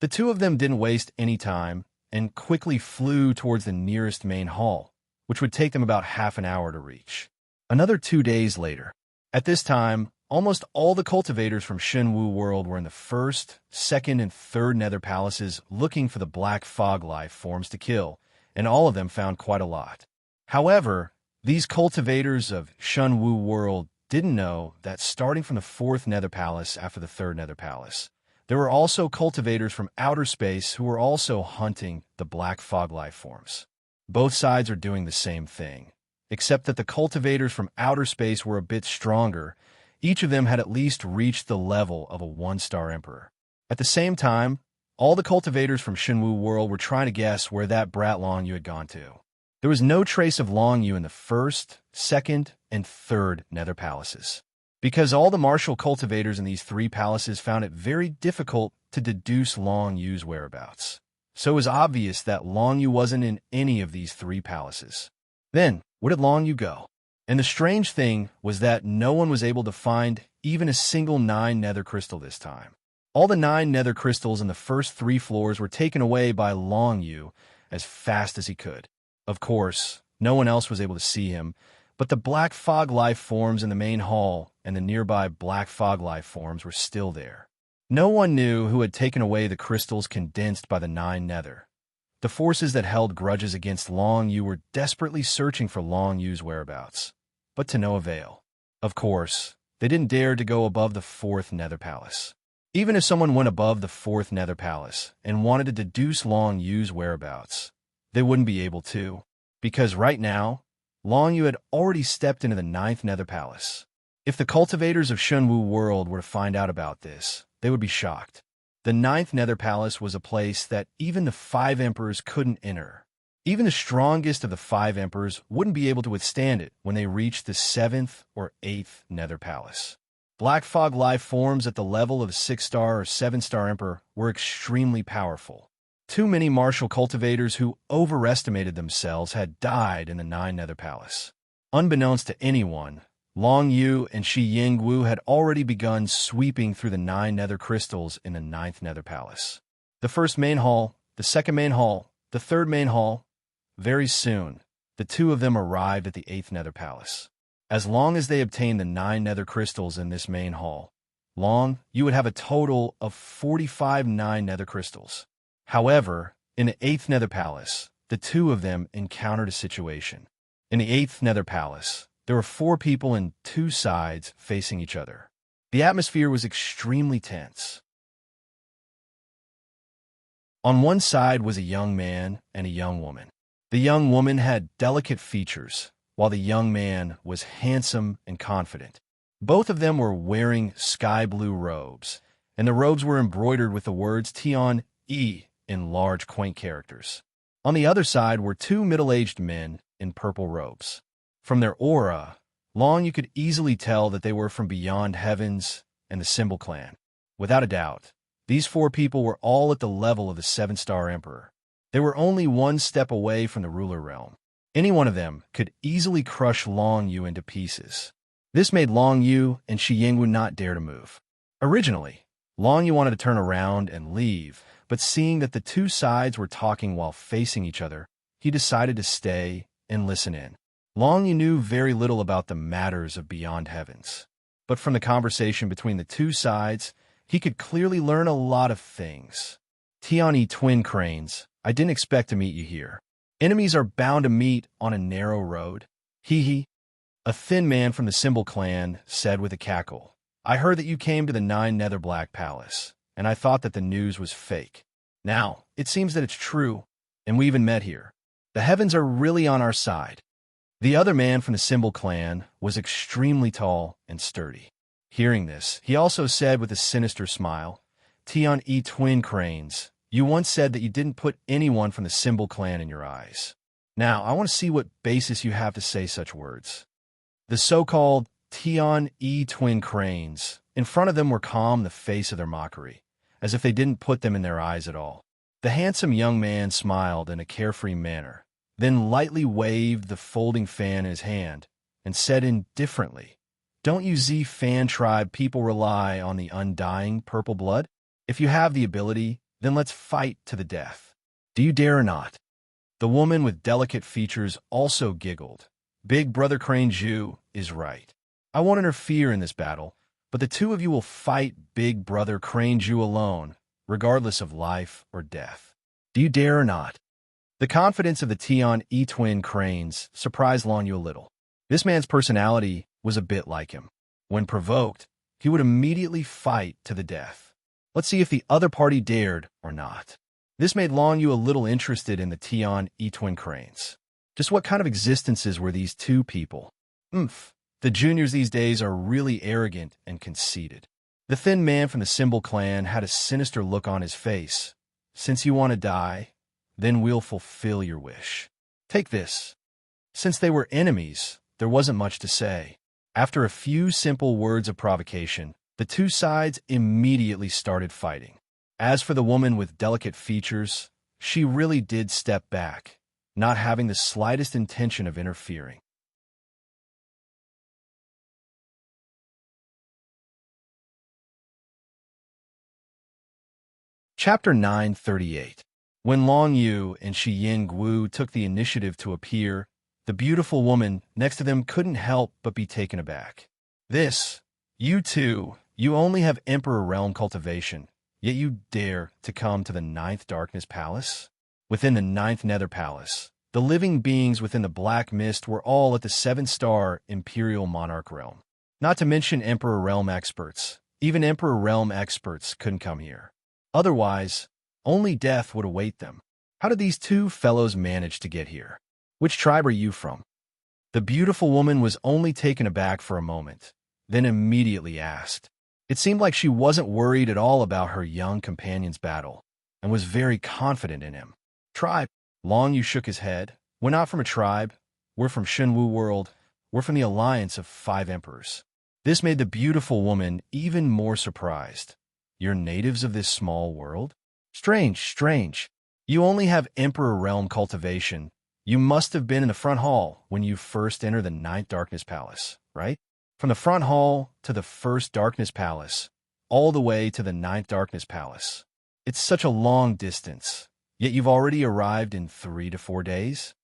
S1: The 2 of them didn't waste any time and quickly flew towards the nearest main hall, which would take them about half an hour to reach. Another 2 days later. At this time, almost all the cultivators from Shunwu World were in the 1st, 2nd, and 3rd nether palaces looking for the black fog life forms to kill, and all of them found quite a lot. However, these cultivators of Shunwu World didn't know that starting from the 4th nether palace after the 3rd nether palace, there were also cultivators from outer space who were also hunting the black fog life forms. Both sides are doing the same thing, except that the cultivators from outer space were a bit stronger. Each of them had at least reached the level of a 1-star emperor. At the same time, all the cultivators from Shunwu World were trying to guess where that brat Long Yu had gone to. There was no trace of Long Yu in the 1st, 2nd, and 3rd nether palaces, because all the martial cultivators in these 3 palaces found it very difficult to deduce Long Yu's whereabouts. So it was obvious that Long Yu wasn't in any of these 3 palaces. Then, where did Long Yu go? And the strange thing was that no one was able to find even a single 9 nether crystal this time. All the 9 nether crystals in the first 3 floors were taken away by Long Yu as fast as he could. Of course, no one else was able to see him, but the black fog life forms in the main hall and the nearby black fog life forms were still there. No one knew who had taken away the crystals condensed by the 9 nether. The forces that held grudges against Long Yu were desperately searching for Long Yu's whereabouts, but to no avail. Of course, they didn't dare to go above the 4th nether palace. Even if someone went above the 4th nether palace and wanted to deduce Long Yu's whereabouts, they wouldn't be able to, because right now, Long Yu had already stepped into the 9th nether palace. If the cultivators of Shunwu World were to find out about this, they would be shocked. The 9th nether palace was a place that even the 5 emperors couldn't enter. Even the strongest of the 5 emperors wouldn't be able to withstand it when they reached the 7th or 8th nether palace. Black fog life forms at the level of 6-star or 7-star emperor were extremely powerful. Too many martial cultivators who overestimated themselves had died in the 9 nether palace. Unbeknownst to anyone, Long Yu and Shi Yingwu had already begun sweeping through the 9 nether crystals in the 9th nether palace. The 1st main hall, the 2nd main hall, the 3rd main hall. Very soon, the 2 of them arrived at the 8th nether palace. As long as they obtained the 9 nether crystals in this main hall, Long Yu would have a total of 45 9 nether crystals. However, in the 8th nether palace, the 2 of them encountered a situation. In the 8th nether palace, there were 4 people in 2 sides facing each other. The atmosphere was extremely tense. On one side was a young man and a young woman. The young woman had delicate features, while the young man was handsome and confident. Both of them were wearing sky blue robes, and the robes were embroidered with the words Tion E in large, quaint characters. On the other side were 2 middle-aged men in purple robes. From their aura, Long Yu could easily tell that they were from beyond heavens and the Symbol clan. Without a doubt, these 4 people were all at the level of the 7-star emperor. They were only one step away from the ruler realm. Any one of them could easily crush Long Yu into pieces. This made Long Yu and Shi Yingwu not dare to move. Originally, Long Yu wanted to turn around and leave, but seeing that the two sides were talking while facing each other, he decided to stay and listen in. Long Yu knew very little about the matters of beyond heavens, but from the conversation between the two sides, he could clearly learn a lot of things. Tian twin cranes, I didn't expect to meet you here. Enemies are bound to meet on a narrow road. Hee hee. A thin man from the Symbol clan said with a cackle. I heard that you came to the Nine Nether Black Palace, and I thought that the news was fake. Now, it seems that it's true, and we even met here. The heavens are really on our side. The other man from the Symbol clan was extremely tall and sturdy. Hearing this, he also said with a sinister smile, Tian twin cranes, you once said that you didn't put anyone from the Symbol clan in your eyes. Now, I want to see what basis you have to say such words. The so-called Tian twin cranes, in front of them were calm the face of their mockery, as if they didn't put them in their eyes at all. The handsome young man smiled in a carefree manner, then lightly waved the folding fan in his hand, and said indifferently, Don't you Z fan tribe people rely on the undying purple blood? If you have the ability, then let's fight to the death. Do you dare or not? The woman with delicate features also giggled. Big Brother Crane Zhu is right. I won't interfere in this battle, but the two of you will fight Big Brother Crane Zhu alone, regardless of life or death. Do you dare or not? The confidence of the Tian twin cranes surprised Long Yu a little. This man's personality was a bit like him. When provoked, he would immediately fight to the death. Let's see if the other party dared or not. This made Long Yu a little interested in the Tian twin cranes. Just what kind of existences were these two people? The juniors these days are really arrogant and conceited. The thin man from the Symbol clan had a sinister look on his face. Since you want to die, then we'll fulfill your wish. Take this. Since they were enemies, there wasn't much to say. After a few simple words of provocation, the two sides immediately started fighting. As for the woman with delicate features, she really did step back, not having the slightest intention of interfering. Chapter 938. When Long Yu and Shi Yingwu took the initiative to appear, the beautiful woman next to them couldn't help but be taken aback. You two, you only have Emperor Realm cultivation, yet you dare to come to the Ninth Darkness Palace? Within the Ninth Nether Palace, the living beings within the Black Mist were all at the 7-star Imperial Monarch Realm. Not to mention Emperor Realm experts. Even Emperor Realm experts couldn't come here. Otherwise, only death would await them. How did these two fellows manage to get here? Which tribe are you from? The beautiful woman was only taken aback for a moment, then immediately asked. It seemed like she wasn't worried at all about her young companion's battle, and was very confident in him. Tribe? Long Yu shook his head. We're not from a tribe. We're from Shenwu World. We're from the Alliance of 5 Emperors. This made the beautiful woman even more surprised. You're natives of this small world? Strange. You only have Emperor Realm cultivation. You must have been in the front hall when you first entered the Ninth Darkness Palace, right? From the front hall to the First Darkness Palace, all the way to the Ninth Darkness Palace. It's such a long distance, yet you've already arrived in 3 to 4 days?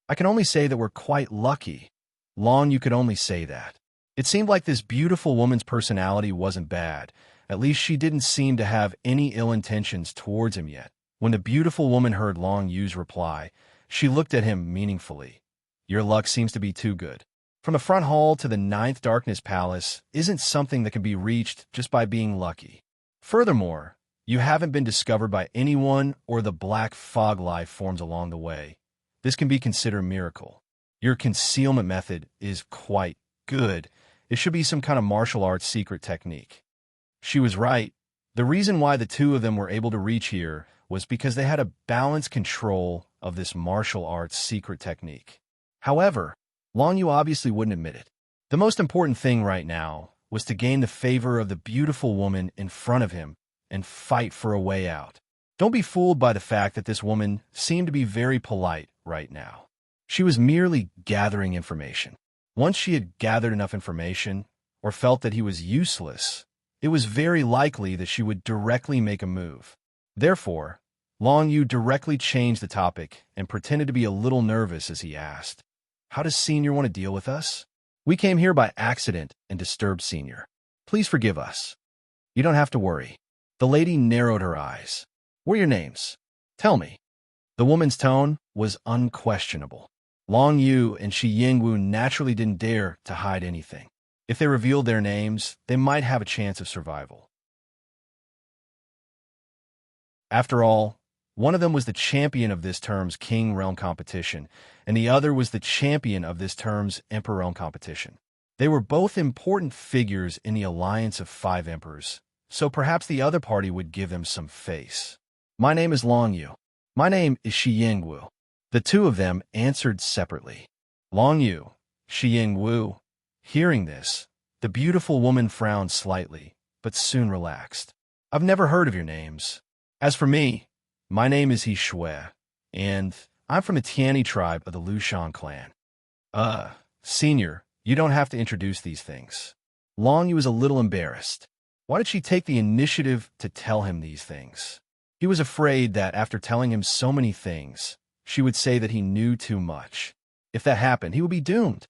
S1: I can only say that we're quite lucky. Long, you could only say that. It seemed like this beautiful woman's personality wasn't bad. At least she didn't seem to have any ill intentions towards him yet. When the beautiful woman heard Long Yu's reply, she looked at him meaningfully. Your luck seems to be too good. From the front hall to the Ninth Darkness Palace isn't something that can be reached just by being lucky. Furthermore, you haven't been discovered by anyone or the black fog life forms along the way. This can be considered a miracle. Your concealment method is quite good. It should be some kind of martial arts secret technique. She was right. The reason why the two of them were able to reach here was because they had a balanced control of this martial arts secret technique. However, Long Yu obviously wouldn't admit it. The most important thing right now was to gain the favor of the beautiful woman in front of him and fight for a way out. Don't be fooled by the fact that this woman seemed to be very polite right now. She was merely gathering information. Once she had gathered enough information, or felt that he was useless, it was very likely that she would directly make a move. Therefore, Long Yu directly changed the topic and pretended to be a little nervous as he asked, "How does Senior want to deal with us? We came here by accident and disturbed Senior. Please forgive us." "You don't have to worry." The lady narrowed her eyes. "What are your names? Tell me." The woman's tone was unquestionable. Long Yu and Shi Yingwu naturally didn't dare to hide anything. If they revealed their names, they might have a chance of survival. After all, one of them was the champion of this term's King Realm competition, and the other was the champion of this term's Emperor Realm competition. They were both important figures in the alliance of 5 emperors, so perhaps the other party would give them some face. "My name is Long Yu." "My name is Shi Yingwu." The two of them answered separately. Long Yu, Shi Yingwu. Hearing this, the beautiful woman frowned slightly, but soon relaxed. "I've never heard of your names. As for me, my name is He Shui, and I'm from the Tiani tribe of the Lushan clan." Senior, you don't have to introduce these things." Long Yu was a little embarrassed. Why did she take the initiative to tell him these things? He was afraid that after telling him so many things, she would say that he knew too much. If that happened, he would be doomed.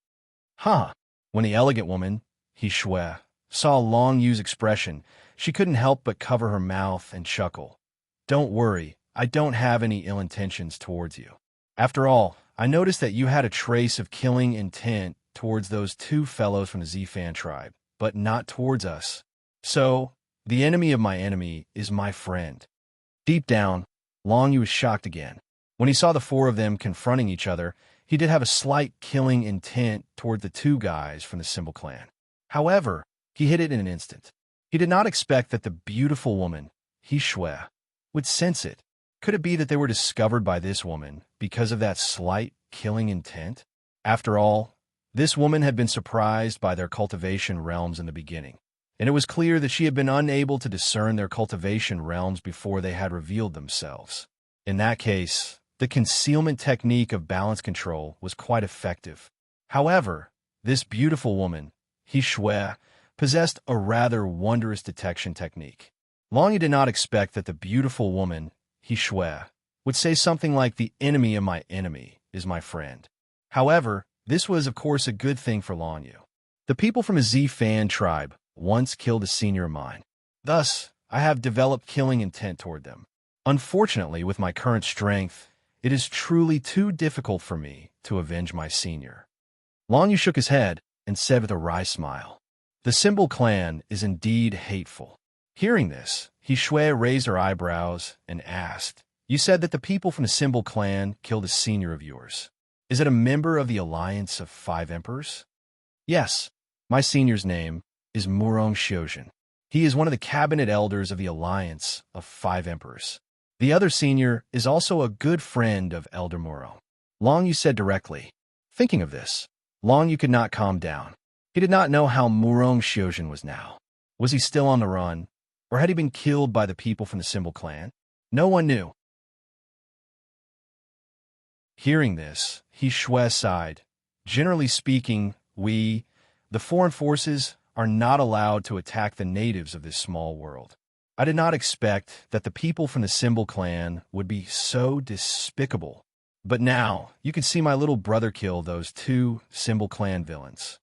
S1: When the elegant woman, He Shui, saw Long Yu's expression, she couldn't help but cover her mouth and chuckle. "Don't worry, I don't have any ill intentions towards you. After all, I noticed that you had a trace of killing intent towards those 2 fellows from the Zifan tribe, but not towards us. So, the enemy of my enemy is my friend." Deep down, Long Yu was shocked again. When he saw the 4 of them confronting each other, he did have a slight killing intent toward the 2 guys from the Symbol clan. However, he hid it in an instant. He did not expect that the beautiful woman, He Shui, would sense it. Could it be that they were discovered by this woman because of that slight killing intent? After all, this woman had been surprised by their cultivation realms in the beginning, and it was clear that she had been unable to discern their cultivation realms before they had revealed themselves. In that case, the concealment technique of balance control was quite effective. However, this beautiful woman, He Shui, possessed a rather wondrous detection technique. Long Yu did not expect that the beautiful woman, He Shui, would say something like, "The enemy of my enemy is my friend." However, this was of course a good thing for Long Yu. The people from a Zifan tribe once killed a senior of mine. Thus, I have developed killing intent toward them. Unfortunately, with my current strength, it is truly too difficult for me to avenge my senior. Long Yu shook his head and said with a wry smile, "The Symbol clan is indeed hateful." Hearing this, He Shui raised her eyebrows and asked, "You said that the people from the Symbol clan killed a senior of yours. Is it a member of the alliance of 5 emperors?" "Yes, my senior's name is Murong Xiuzhen. He is one of the cabinet elders of the alliance of 5 emperors. The other senior is also a good friend of Elder Muro," Long Yu said directly. Thinking of this, Long Yu could not calm down. He did not know how Murong Xiuzhen was now. Was he still on the run, or had he been killed by the people from the Symbol clan? No one knew. Hearing this, He Shui sighed. "Generally speaking, we, the foreign forces, are not allowed to attack the natives of this small world. I did not expect that the people from the Symbol clan would be so despicable. But now, you can see my little brother kill those 2 Symbol clan villains.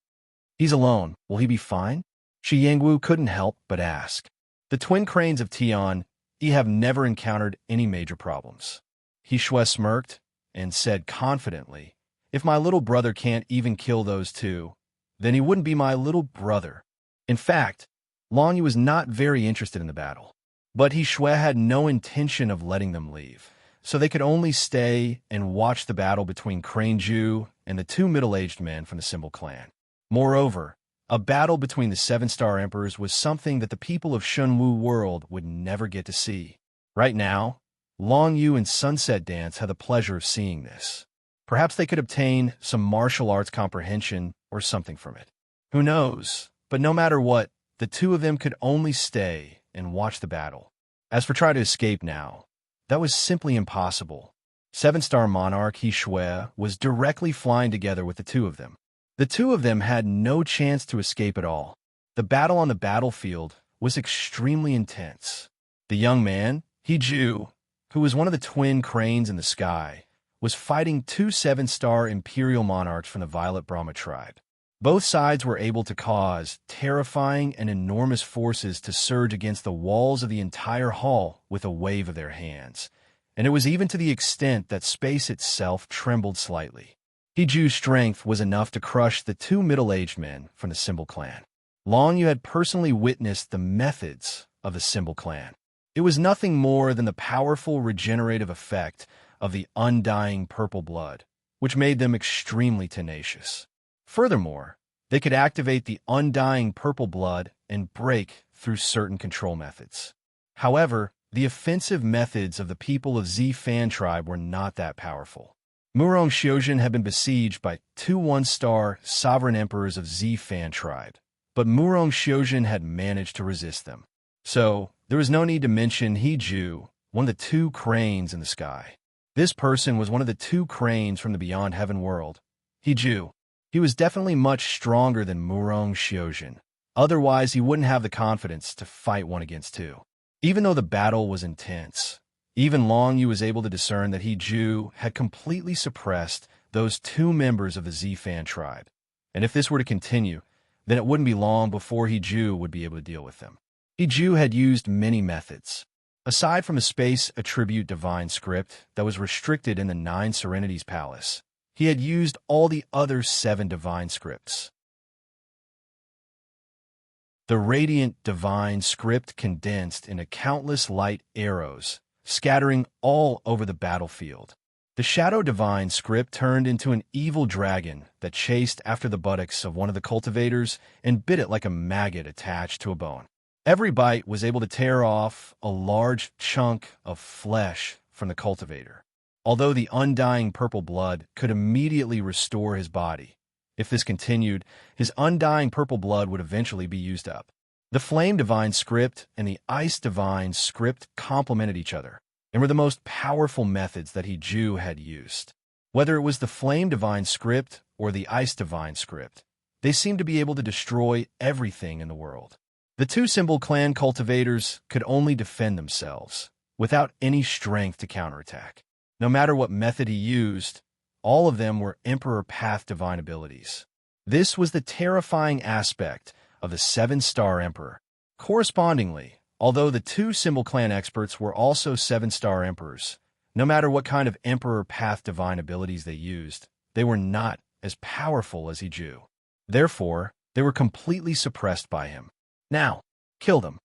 S1: He's alone. Will he be fine?" Shi Yingwu couldn't help but ask. The twin cranes of Tian have never encountered any major problems. He Shui smirked and said confidently, "If my little brother can't even kill those 2, then he wouldn't be my little brother." In fact, Long Yu was not very interested in the battle, but He Shui had no intention of letting them leave, so they could only stay and watch the battle between Crane Ju and the 2 middle-aged men from the Symbol clan. Moreover, a battle between the 7-star emperors was something that the people of Shunwu world would never get to see. Right now, Long Yu and Sunset Dance had the pleasure of seeing this. Perhaps they could obtain some martial arts comprehension or something from it. Who knows? But no matter what, the 2 of them could only stay and watch the battle. As for trying to escape now, That was simply impossible. Seven-star monarch He Shui was directly flying together with the two of them. The two of them had no chance to escape at all. The battle on the battlefield was extremely intense. The young man, He Ju, who was one of the twin cranes in the sky, was fighting two seven-star imperial monarchs from the Violet Brahma tribe. Both sides were able to cause terrifying and enormous forces to surge against the walls of the entire hall with a wave of their hands, and it was even to the extent that space itself trembled slightly. He Ju's strength was enough to crush the two middle-aged men from the Symbol clan. Long Yu had personally witnessed the methods of the Symbol clan. It was nothing more than the powerful regenerative effect of the undying purple blood, which made them extremely tenacious. Furthermore, they could activate the undying purple blood and break through certain control methods. However, the offensive methods of the people of Z Fan tribe were not that powerful. Murong Xiuzhen had been besieged by two one-star sovereign emperors of Z Fan tribe, but Murong Xiuzhen had managed to resist them. So, there was no need to mention He Ju, one of the two cranes in the sky. This person was one of the two cranes from the Beyond Heaven world. He Ju. He was definitely much stronger than Murong Xiuzhen. Otherwise, he wouldn't have the confidence to fight one against two. Even though the battle was intense, even Long Yu was able to discern that He Ju had completely suppressed those two members of the Z Fan tribe. And if this were to continue, then it wouldn't be long before He Ju would be able to deal with them. He Ju had used many methods. Aside from a space attribute divine script that was restricted in the 9 Serenities Palace, he had used all the other 7 divine scripts. The radiant divine script condensed into countless light arrows, scattering all over the battlefield. The shadow divine script turned into an evil dragon that chased after the buttocks of one of the cultivators and bit it like a maggot attached to a bone. Every bite was able to tear off a large chunk of flesh from the cultivator. Although the undying purple blood could immediately restore his body, if this continued, his undying purple blood would eventually be used up. The flame divine script and the ice divine script complemented each other and were the most powerful methods that He Ju had used. Whether it was the flame divine script or the ice divine script, they seemed to be able to destroy everything in the world. The two Symbol clan cultivators could only defend themselves, without any strength to counterattack. No matter what method he used, all of them were Emperor Path divine abilities. This was the terrifying aspect of the 7-star Emperor. Correspondingly, although the two Symbol clan experts were also 7-star Emperors, no matter what kind of Emperor Path divine abilities they used, they were not as powerful as He Ju. Therefore, they were completely suppressed by him. Now, kill them.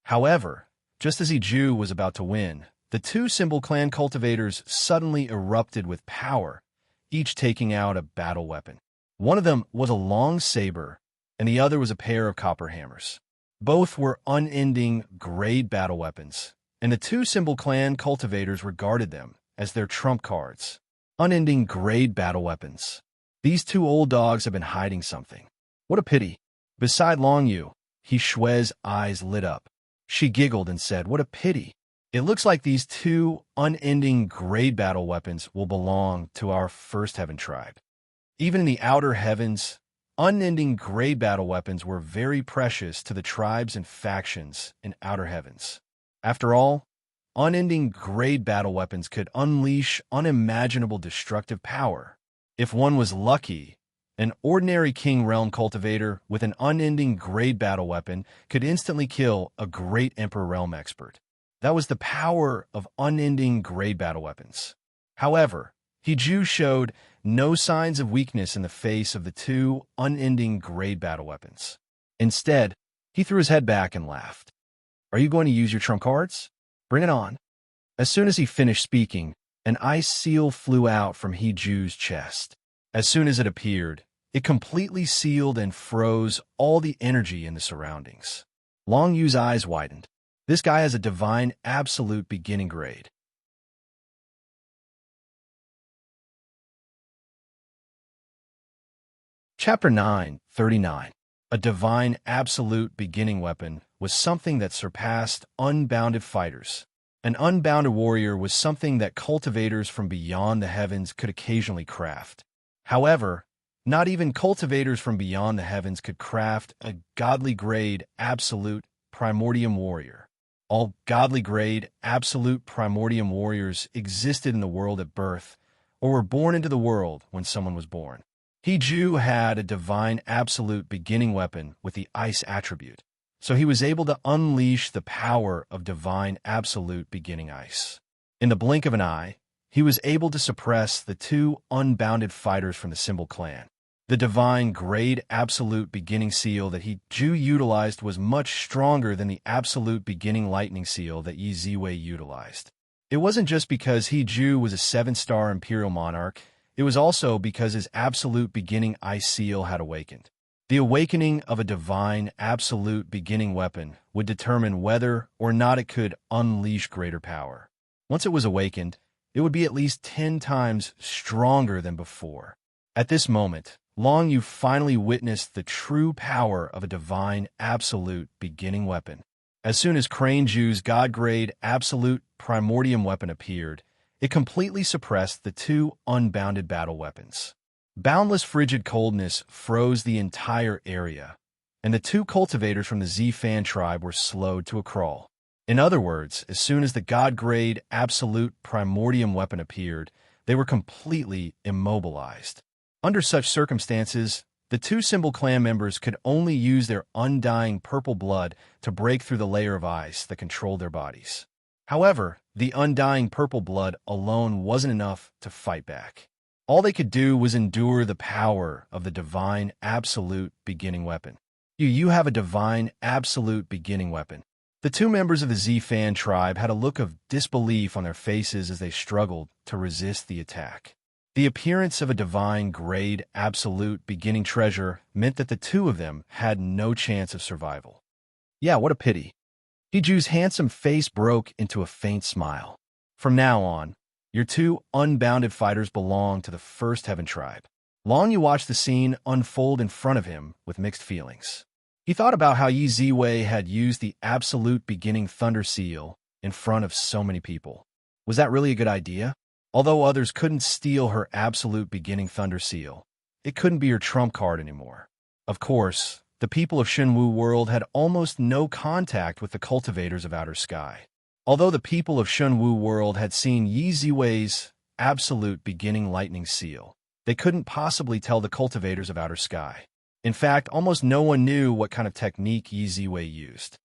S1: However, just as He Ju was about to win, the two Symbol clan cultivators suddenly erupted with power, each taking out a battle weapon. One of them was a long saber, and the other was a pair of copper hammers. Both were unending grade battle weapons, and the two Symbol clan cultivators regarded them as their trump cards. Unending grade battle weapons. These two old dogs have been hiding something. What a pity. Beside Long Yu, He Shui's eyes lit up. She giggled and said, "What a pity. It looks like these two unending grade battle weapons will belong to our First Heaven tribe." Even in the outer heavens, unending grade battle weapons were very precious to the tribes and factions in outer heavens. After all, unending grade battle weapons could unleash unimaginable destructive power. If one was lucky, an ordinary King Realm cultivator with an unending grade battle weapon could instantly kill a great Emperor Realm expert. That was the power of unending grade battle weapons. However, He Ju showed no signs of weakness in the face of the two unending grade battle weapons. Instead, he threw his head back and laughed. "Are you going to use your trump cards? Bring it on." As soon as he finished speaking, an ice seal flew out from He Ju's chest. As soon as it appeared, it completely sealed and froze all the energy in the surroundings. Long Yu's eyes widened. This guy has a divine absolute beginning grade. Chapter 9:39. A divine absolute beginning weapon was something that surpassed unbounded fighters. An unbounded warrior was something that cultivators from beyond the heavens could occasionally craft. However, not even cultivators from beyond the heavens could craft a godly-grade, absolute, primordium warrior. All godly-grade, absolute primordium warriors existed in the world at birth, or were born into the world when someone was born. Hiju had a divine absolute beginning weapon with the ice attribute, so he was able to unleash the power of divine absolute beginning ice. In the blink of an eye, he was able to suppress the two unbounded fighters from the Symbol clan. The divine grade absolute beginning seal that Hiju utilized was much stronger than the absolute beginning lightning seal that Yi Ziwei utilized. It wasn't just because Hiju was a 7-star imperial monarch, it was also because his absolute beginning ice seal had awakened. The awakening of a divine absolute beginning weapon would determine whether or not it could unleash greater power. Once it was awakened, it would be at least 10 times stronger than before. At this moment, Long Yu finally witnessed the true power of a divine absolute beginning weapon. As soon as Crane Ju's God-grade absolute primordium weapon appeared, it completely suppressed the two unbounded battle weapons. Boundless frigid coldness froze the entire area, and the two cultivators from the Z-Fan tribe were slowed to a crawl. In other words, as soon as the God-grade absolute primordium weapon appeared, they were completely immobilized. Under such circumstances, the two Symbol clan members could only use their undying purple blood to break through the layer of ice that controlled their bodies. However, the undying purple blood alone wasn't enough to fight back. All they could do was endure the power of the divine absolute beginning weapon. You have a divine absolute beginning weapon. The two members of the Z-Fan tribe had a look of disbelief on their faces as they struggled to resist the attack. The appearance of a divine grade absolute beginning treasure meant that the two of them had no chance of survival. Yeah, what a pity. Hiju's handsome face broke into a faint smile. From now on, your two unbounded fighters belong to the First Heaven tribe. Long Yu watched the scene unfold in front of him with mixed feelings. He thought about how Yi Ziwei had used the absolute beginning thunder seal in front of so many people. Was that really a good idea? Although others couldn't steal her absolute beginning thunder seal, it couldn't be her trump card anymore. Of course, the people of Shenwu World had almost no contact with the cultivators of Outer Sky. Although the people of Shenwu World had seen Yi Ziwei's absolute beginning lightning seal, they couldn't possibly tell the cultivators of Outer Sky. In fact, almost no one knew what kind of technique Yi Ziwei used.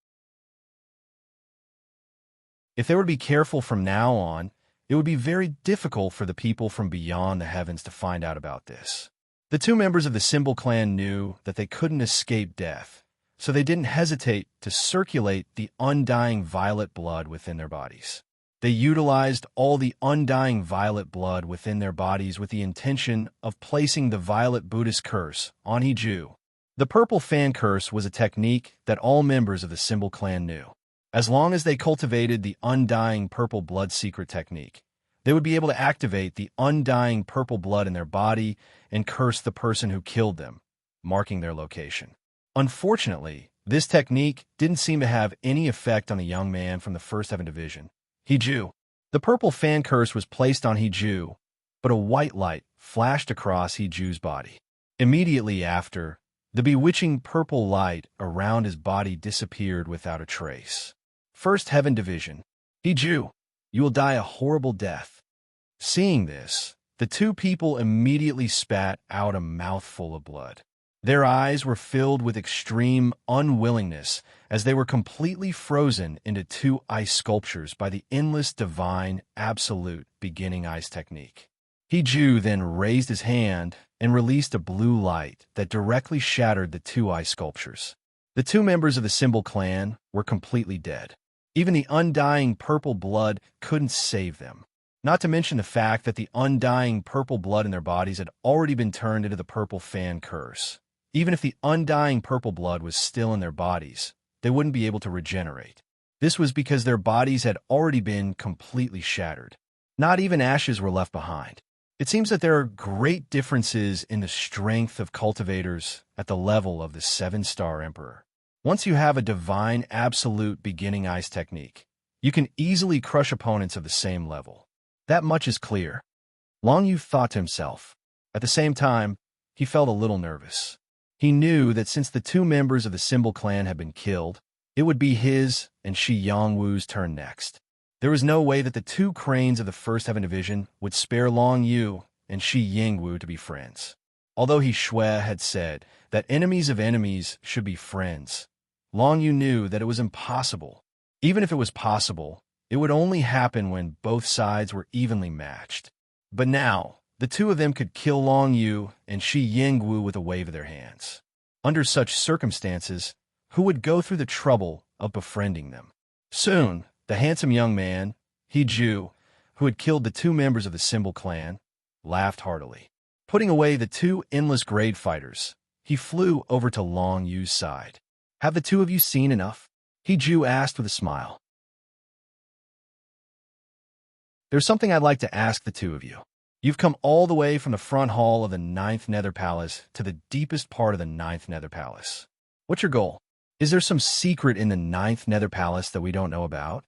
S1: If they were to be careful from now on, it would be very difficult for the people from beyond the heavens to find out about this. The two members of the Symbol clan knew that they couldn't escape death, so they didn't hesitate to circulate the undying violet blood within their bodies. They utilized all the undying violet blood within their bodies with the intention of placing the violet Buddhist curse on Hiju. The purple fan curse was a technique that all members of the Symbol clan knew. As long as they cultivated the undying purple blood secret technique, they would be able to activate the undying purple blood in their body and curse the person who killed them, marking their location. Unfortunately, this technique didn't seem to have any effect on the young man from the First Heaven Division, Hiju. The purple fan curse was placed on Hiju, but a white light flashed across Hiju's body. Immediately after, the bewitching purple light around his body disappeared without a trace. First Heaven Division, Hiju, you will die a horrible death. Seeing this, the two people immediately spat out a mouthful of blood. Their eyes were filled with extreme unwillingness as they were completely frozen into two ice sculptures by the endless divine absolute beginning ice technique. Hiju then raised his hand and released a blue light that directly shattered the two ice sculptures. The two members of the Symbol clan were completely dead. Even the undying purple blood couldn't save them. Not to mention the fact that the undying purple blood in their bodies had already been turned into the purple fan curse. Even if the undying purple blood was still in their bodies, they wouldn't be able to regenerate. This was because their bodies had already been completely shattered. Not even ashes were left behind. It seems that there are great differences in the strength of cultivators at the level of the 7-star Emperor. Once you have a divine absolute beginning ice technique, You can easily crush opponents of the same level. That much is clear. Long Yu thought to himself. At the same time, he felt a little nervous. He knew that since the two members of the Symbol clan had been killed, it would be his and Shi Yongwu's turn next. There was no way that the two cranes of the First Heaven Division would spare Long Yu and Shi Yingwu to be friends. Although He Shui had said that enemies of enemies should be friends, Long Yu knew that it was impossible. Even if it was possible, it would only happen when both sides were evenly matched. But now, the two of them could kill Long Yu and Shi Yingwu with a wave of their hands. Under such circumstances, who would go through the trouble of befriending them? Soon, the handsome young man, He Ju, who had killed the two members of the Symbol clan, laughed heartily. Putting away the two endless grade fighters, he flew over to Long Yu's side. "Have the two of you seen enough?" He Ju asked with a smile. "There's something I'd like to ask the two of you. You've come all the way from the front hall of the Ninth Nether Palace to the deepest part of the Ninth Nether Palace. What's your goal? Is there some secret in the Ninth Nether Palace that we don't know about?"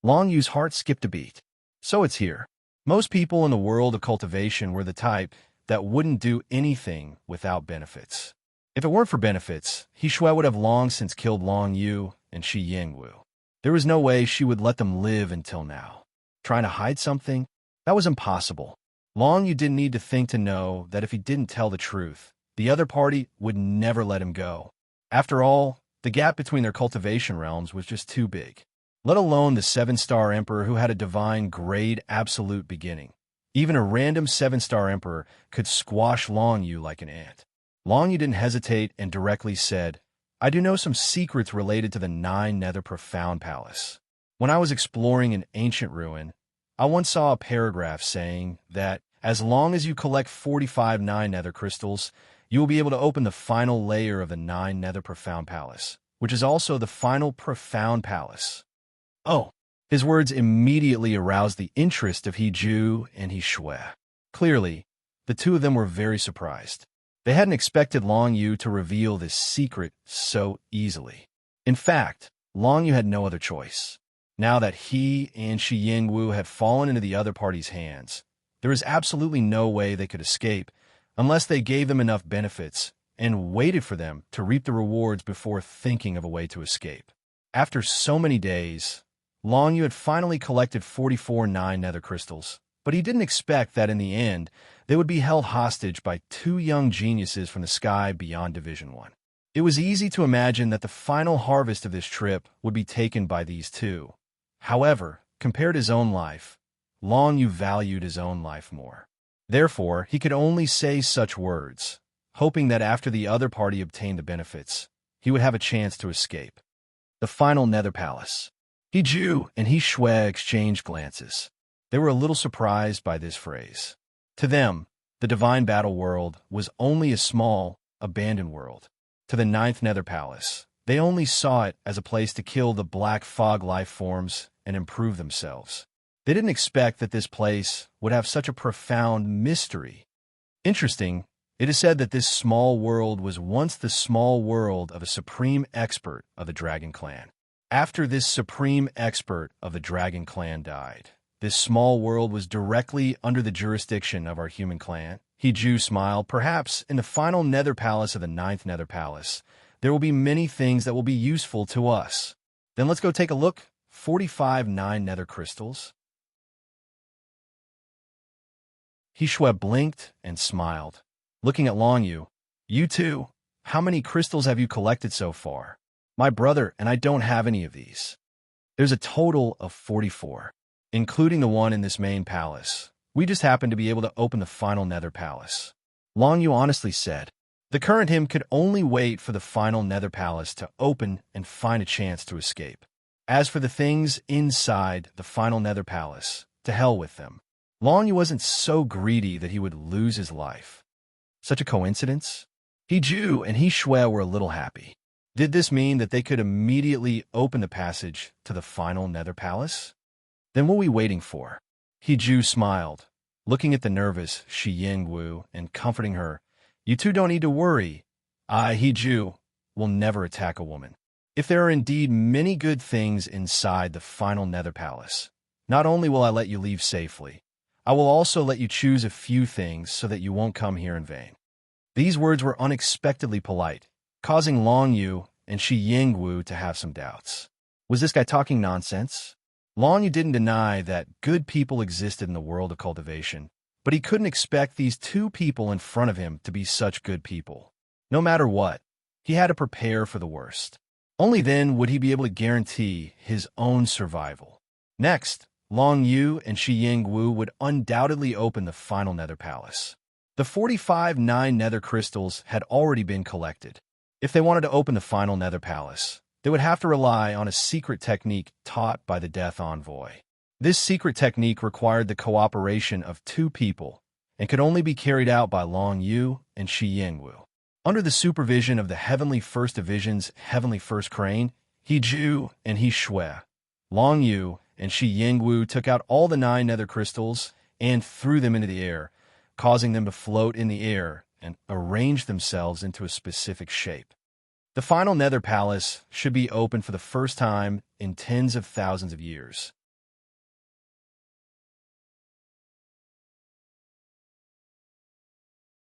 S1: Long Yu's heart skipped a beat. So it's here. Most people in the world of cultivation were the type that wouldn't do anything without benefits. If it weren't for benefits, He Shui would have long since killed Long Yu and Shi Yingwu. There was no way she would let them live until now. Trying to hide something? That was impossible. Long Yu didn't need to think to know that if he didn't tell the truth, the other party would never let him go. After all, the gap between their cultivation realms was just too big. Let alone the 7-star emperor who had a divine grade absolute beginning. Even a random 7-star emperor could squash Long Yu like an ant. Long Yu didn't hesitate and directly said, "I do know some secrets related to the 9 Nether Profound Palace. When I was exploring an ancient ruin, I once saw a paragraph saying that as long as you collect 45 9 Nether crystals, you will be able to open the final layer of the 9 Nether Profound Palace, which is also the final Profound Palace." Oh, his words immediately aroused the interest of He Ju and He Shui. Clearly, the two of them were very surprised. They hadn't expected Long Yu to reveal this secret so easily. In fact, Long Yu had no other choice. Now that he and Shi Yingwu had fallen into the other party's hands, there was absolutely no way they could escape unless they gave them enough benefits and waited for them to reap the rewards before thinking of a way to escape. After so many days, Long Yu had finally collected 44 9 Nether crystals, but he didn't expect that in the end, they would be held hostage by two young geniuses from the sky beyond Division 1. It was easy to imagine that the final harvest of this trip would be taken by these two. However, compared to his own life, Long Yu valued his own life more. Therefore, he could only say such words, hoping that after the other party obtained the benefits, he would have a chance to escape. The final Nether Palace. He Ju and He Shui exchanged glances. They were a little surprised by this phrase. To them, the Divine Battle World was only a small, abandoned world. To the 9th Nether Palace, they only saw it as a place to kill the black fog life forms and improve themselves. They didn't expect that this place would have such a profound mystery. Interesting, it is said that this small world was once the small world of a supreme expert of the Dragon Clan. After this supreme expert of the Dragon Clan died, this small world was directly under the jurisdiction of our human clan. He Ju smiled. Perhaps in the final Nether Palace of the 9th Nether Palace, there will be many things that will be useful to us. Then let's go take a look. 45 9 Nether crystals. He Shui blinked and smiled. Looking at Long Yu, "You too? How many crystals have you collected so far?" "My brother and I don't have any of these." "There's a total of 44, including the one in this main palace. We just happen to be able to open the final Nether Palace." Long Yu honestly said. The current him could only wait for the final Nether Palace to open and find a chance to escape. As for the things inside the final Nether Palace, to hell with them. Long Yu wasn't so greedy that he would lose his life. Such a coincidence? He Ju and He Shui were a little happy. Did this mean that they could immediately open the passage to the final Nether Palace? Then what were we waiting for? He Ju smiled, looking at the nervous Shi Yingwu and comforting her. "You two don't need to worry. I, He Ju, will never attack a woman." If there are indeed many good things inside the final Nether Palace, not only will I let you leave safely, I will also let you choose a few things so that you won't come here in vain." These words were unexpectedly polite, causing Long Yu and Shi Yingwu to have some doubts. Was this guy talking nonsense? Long Yu didn't deny that good people existed in the world of cultivation, but he couldn't expect these two people in front of him to be such good people. No matter what, he had to prepare for the worst. Only then would he be able to guarantee his own survival. Next, Long Yu and Shi Yingwu would undoubtedly open the final Nether Palace. The 45 9 Nether crystals had already been collected. If they wanted to open the final Nether Palace, they would have to rely on a secret technique taught by the Death Envoy. This secret technique required the cooperation of two people and could only be carried out by Long Yu and Shi Yingwu. Under the supervision of the Heavenly First Division's Heavenly First Crane, He Ju and He Shui, Long Yu and Shi Yingwu took out all the 9 Nether crystals and threw them into the air, causing them to float in the air and arrange themselves into a specific shape. The final Nether Palace should be open for the first time in tens of thousands of years.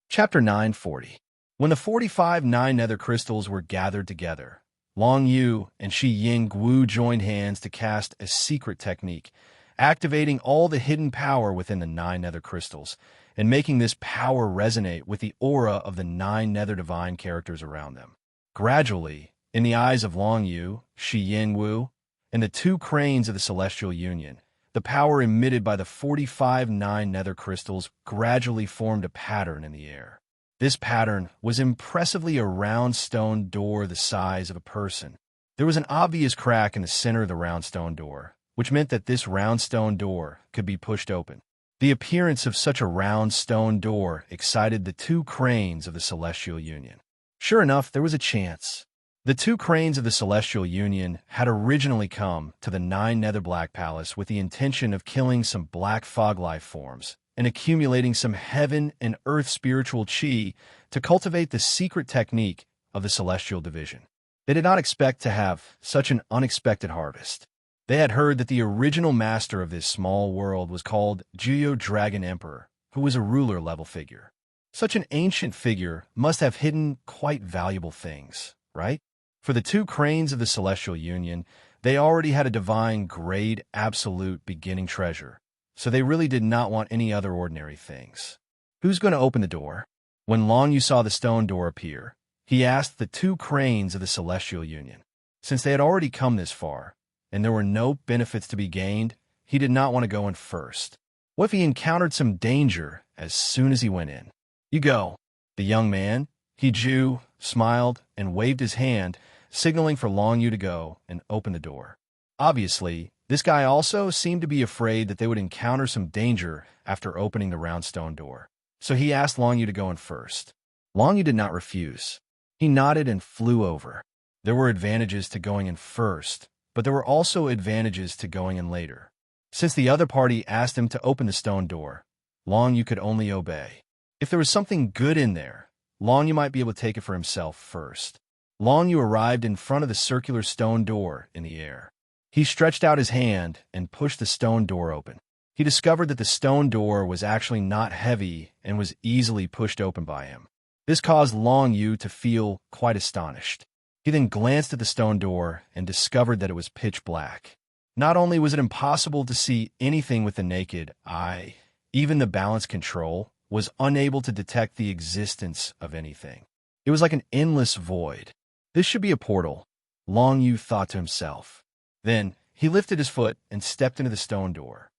S1: Chapter 940. When the 45 9 Nether crystals were gathered together, Long Yu and Shi Yingwu joined hands to cast a secret technique, activating all the hidden power within the 9 Nether crystals and making this power resonate with the aura of the 9 Nether divine characters around them. Gradually, in the eyes of Long Yu, Shi Yingwu, and the 2 cranes of the Celestial Union, the power emitted by the 45 9 Nether crystals gradually formed a pattern in the air. This pattern was impressively a round stone door the size of a person. There was an obvious crack in the center of the round stone door, which meant that this round stone door could be pushed open. The appearance of such a round stone door excited the 2 cranes of the Celestial Union. Sure enough, there was a chance. The 2 cranes of the Celestial Union had originally come to the 9 Nether Black Palace with the intention of killing some black fog life forms and accumulating some heaven and earth spiritual chi to cultivate the secret technique of the Celestial Division. They did not expect to have such an unexpected harvest. They had heard that the original master of this small world was called Juyo Dragon Emperor, who was a ruler-level figure. Such an ancient figure must have hidden quite valuable things, right? For the 2 cranes of the Celestial Union, they already had a divine grade absolute beginning treasure, so they really did not want any other ordinary things. Who's going to open the door? When Long Yu saw the stone door appear, he asked the 2 cranes of the Celestial Union. Since they had already come this far, and there were no benefits to be gained, he did not want to go in first. What if he encountered some danger as soon as he went in? "You go." The young man, He Ju, smiled and waved his hand, signaling for Long Yu to go and open the door. Obviously, this guy also seemed to be afraid that they would encounter some danger after opening the round stone door, so he asked Long Yu to go in first. Long Yu did not refuse. He nodded and flew over. There were advantages to going in first, but there were also advantages to going in later. Since the other party asked him to open the stone door, Long Yu could only obey. If there was something good in there, Long Yu might be able to take it for himself first. Long Yu arrived in front of the circular stone door in the air. He stretched out his hand and pushed the stone door open. He discovered that the stone door was actually not heavy and was easily pushed open by him. This caused Long Yu to feel quite astonished. He then glanced at the stone door and discovered that it was pitch black. Not only was it impossible to see anything with the naked eye, even the balance control was unable to detect the existence of anything. It was like an endless void. This should be a portal, Long Yu thought to himself. Then, he lifted his foot and stepped into the stone door.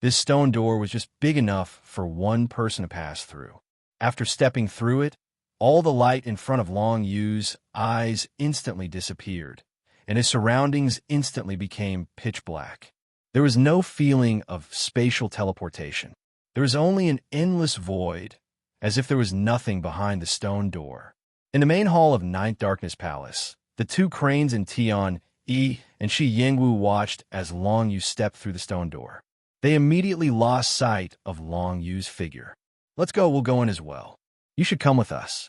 S1: This stone door was just big enough for one person to pass through. After stepping through it, all the light in front of Long Yu's eyes instantly disappeared, and his surroundings instantly became pitch black. There was no feeling of spatial teleportation. There was only an endless void, as if there was nothing behind the stone door. In the main hall of Ninth Darkness Palace, the 2 cranes in Tian, Yi, and Shi Yingwu watched as Long Yu stepped through the stone door. They immediately lost sight of Long Yu's figure. "Let's go, we'll go in as well. You should come with us."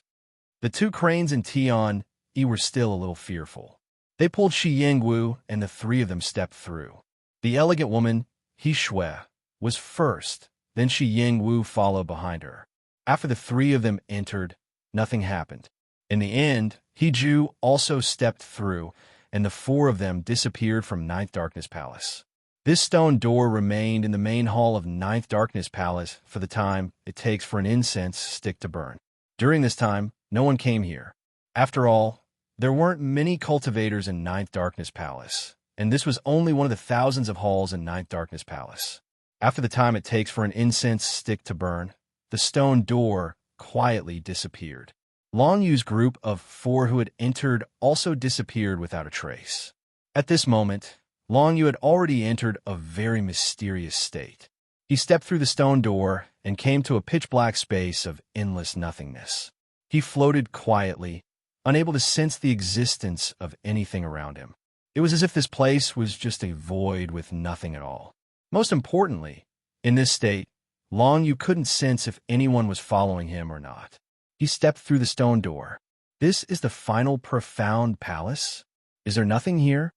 S1: The two cranes and Tian Yi were still a little fearful. They pulled Shi Yingwu, and the three of them stepped through. The elegant woman, He Shui, was first, then Shi Yingwu followed behind her. After the three of them entered, nothing happened. In the end, He Ju also stepped through, and the four of them disappeared from Ninth Darkness Palace. This stone door remained in the main hall of Ninth Darkness Palace for the time it takes for an incense stick to burn. During this time, no one came here. After all, there weren't many cultivators in Ninth Darkness Palace, and this was only one of the thousands of halls in Ninth Darkness Palace. After the time it takes for an incense stick to burn, the stone door quietly disappeared. Long Yu's group of four who had entered also disappeared without a trace. At this moment, Long Yu had already entered a very mysterious state. He stepped through the stone door and came to a pitch-black space of endless nothingness. He floated quietly, unable to sense the existence of anything around him. It was as if this place was just a void with nothing at all. Most importantly, in this state, Long Yu couldn't sense if anyone was following him or not. He stepped through the stone door. This is the final profound palace? Is there nothing here?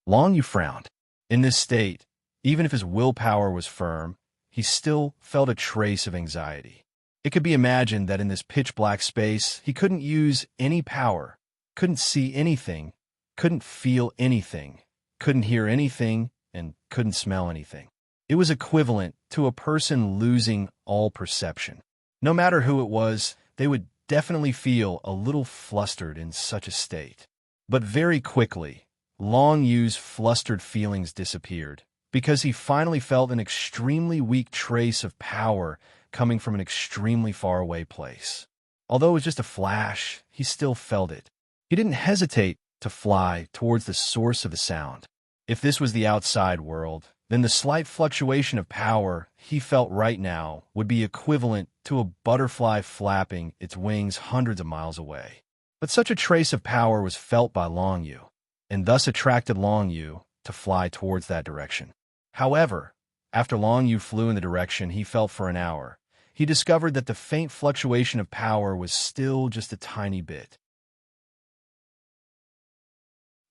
S1: Long Yu frowned. In this state, even if his willpower was firm, he still felt a trace of anxiety. It could be imagined that in this pitch-black space, he couldn't use any power, couldn't see anything, couldn't feel anything, couldn't hear anything, and couldn't smell anything. It was equivalent to a person losing all perception. No matter who it was, they would definitely feel a little flustered in such a state. But very quickly, Long Yu's flustered feelings disappeared, because he finally felt an extremely weak trace of power coming from an extremely far-away place. Although it was just a flash, he still felt it. He didn't hesitate to fly towards the source of the sound. If this was the outside world, then the slight fluctuation of power he felt right now would be equivalent to a butterfly flapping its wings hundreds of miles away. But such a trace of power was felt by Long Yu, and thus attracted Long Yu to fly towards that direction. However, after Long Yu flew in the direction he felt for an hour, he discovered that the faint fluctuation of power was still just a tiny bit.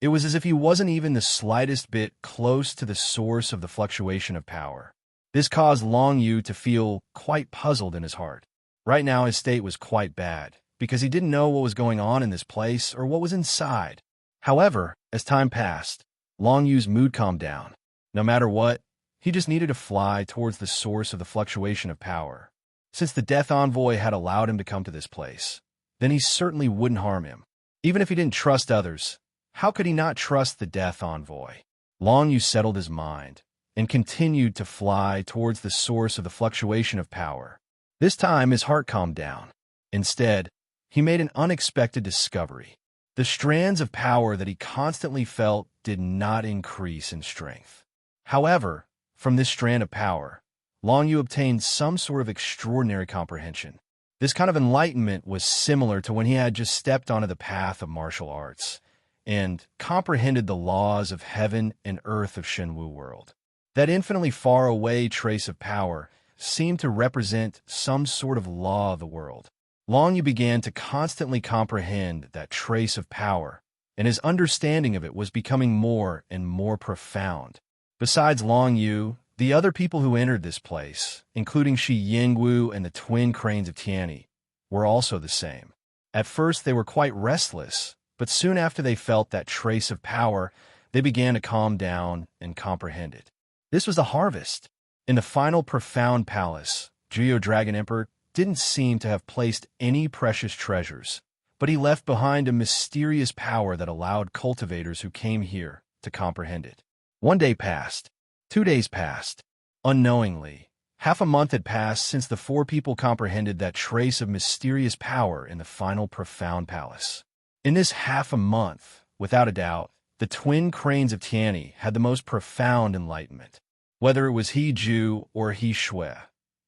S1: It was as if he wasn't even the slightest bit close to the source of the fluctuation of power. This caused Long Yu to feel quite puzzled in his heart. Right now his state was quite bad, because he didn't know what was going on in this place or what was inside. However, as time passed, Long Yu's mood calmed down. No matter what, he just needed to fly towards the source of the fluctuation of power. Since the Death Envoy had allowed him to come to this place, then he certainly wouldn't harm him. Even if he didn't trust others, how could he not trust the Death Envoy? Long Yu settled his mind and continued to fly towards the source of the fluctuation of power. This time his heart calmed down. Instead, he made an unexpected discovery. The strands of power that he constantly felt did not increase in strength. However, from this strand of power, Long Yu obtained some sort of extraordinary comprehension. This kind of enlightenment was similar to when he had just stepped onto the path of martial arts and comprehended the laws of heaven and earth of Shenwu world. That infinitely far away trace of power seemed to represent some sort of law of the world. Long Yu began to constantly comprehend that trace of power, and his understanding of it was becoming more and more profound. Besides Long Yu, the other people who entered this place, including Shi Yingwu and the twin cranes of Tianyi, were also the same. At first they were quite restless, but soon after they felt that trace of power, they began to calm down and comprehend it. This was the harvest. In the final profound palace, Geo Dragon Emperor didn't seem to have placed any precious treasures, but he left behind a mysterious power that allowed cultivators who came here to comprehend it. 1 day passed. 2 days passed. Unknowingly, half a month had passed since the four people comprehended that trace of mysterious power in the final profound palace. In this half a month, without a doubt, the twin cranes of Tianyi had the most profound enlightenment. Whether it was He Ju or He Shui,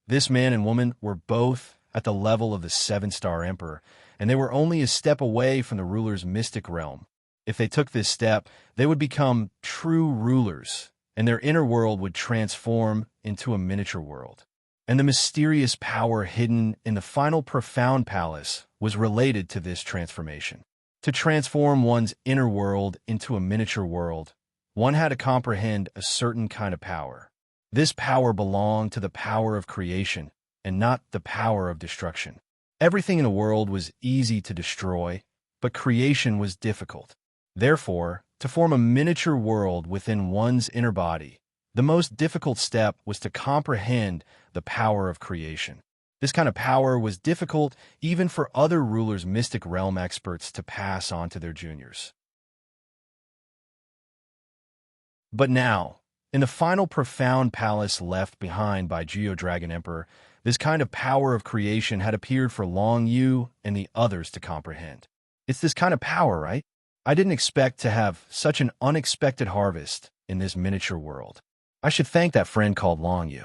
S1: this man and woman were both at the level of the 7-star emperor, and they were only a step away from the ruler's mystic realm. If they took this step, they would become true rulers, and their inner world would transform into a miniature world. and the mysterious power hidden in the final profound palace was related to this transformation. To transform one's inner world into a miniature world, one had to comprehend a certain kind of power. This power belonged to the power of creation and not the power of destruction. Everything in the world was easy to destroy, but creation was difficult. Therefore, to form a miniature world within one's inner body, the most difficult step was to comprehend the power of creation. This kind of power was difficult even for other rulers' mystic realm experts to pass on to their juniors. But now, in the final profound palace left behind by Geo-Dragon Emperor, this kind of power of creation had appeared for Long Yu and the others to comprehend. It's this kind of power, right? I didn't expect to have such an unexpected harvest in this miniature world. I should thank that friend called Long Yu.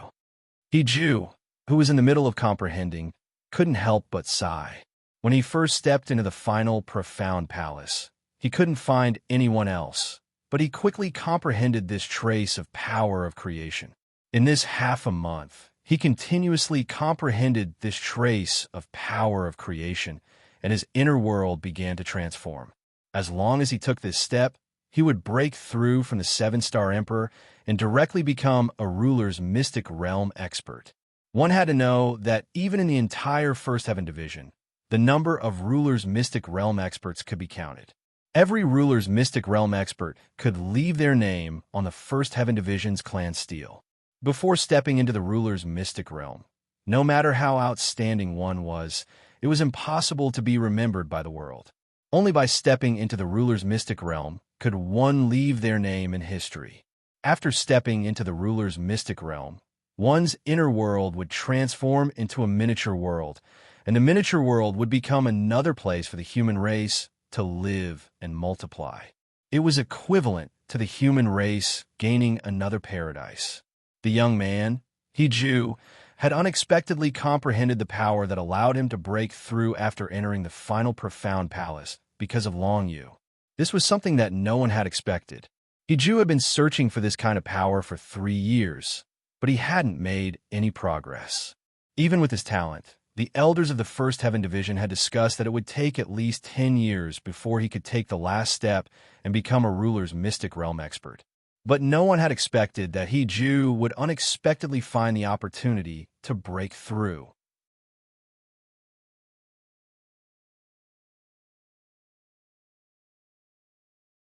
S1: He Ju, who was in the middle of comprehending, couldn't help but sigh. When he first stepped into the final profound palace, he couldn't find anyone else, but he quickly comprehended this trace of power of creation. In this half a month, he continuously comprehended this trace of power of creation, and his inner world began to transform. As long as he took this step, he would break through from the seven-star emperor and directly become a ruler's mystic realm expert. One had to know that even in the entire First Heaven Division, the number of ruler's mystic realm experts could be counted. Every ruler's mystic realm expert could leave their name on the First Heaven Division's clan stele. Before stepping into the ruler's mystic realm, no matter how outstanding one was, it was impossible to be remembered by the world. Only by stepping into the ruler's mystic realm could one leave their name in history. After stepping into the ruler's mystic realm, one's inner world would transform into a miniature world, and the miniature world would become another place for the human race to live and multiply. It was equivalent to the human race gaining another paradise. The young man, Ju, had unexpectedly comprehended the power that allowed him to break through after entering the final profound palace because of Long Yu. This was something that no one had expected. Ju had been searching for this kind of power for 3 years, but he hadn't made any progress. Even with his talent, the elders of the First Heaven Division had discussed that it would take at least 10 years before he could take the last step and become a ruler's mystic realm expert. But no one had expected that Ju would unexpectedly find the opportunity to break through.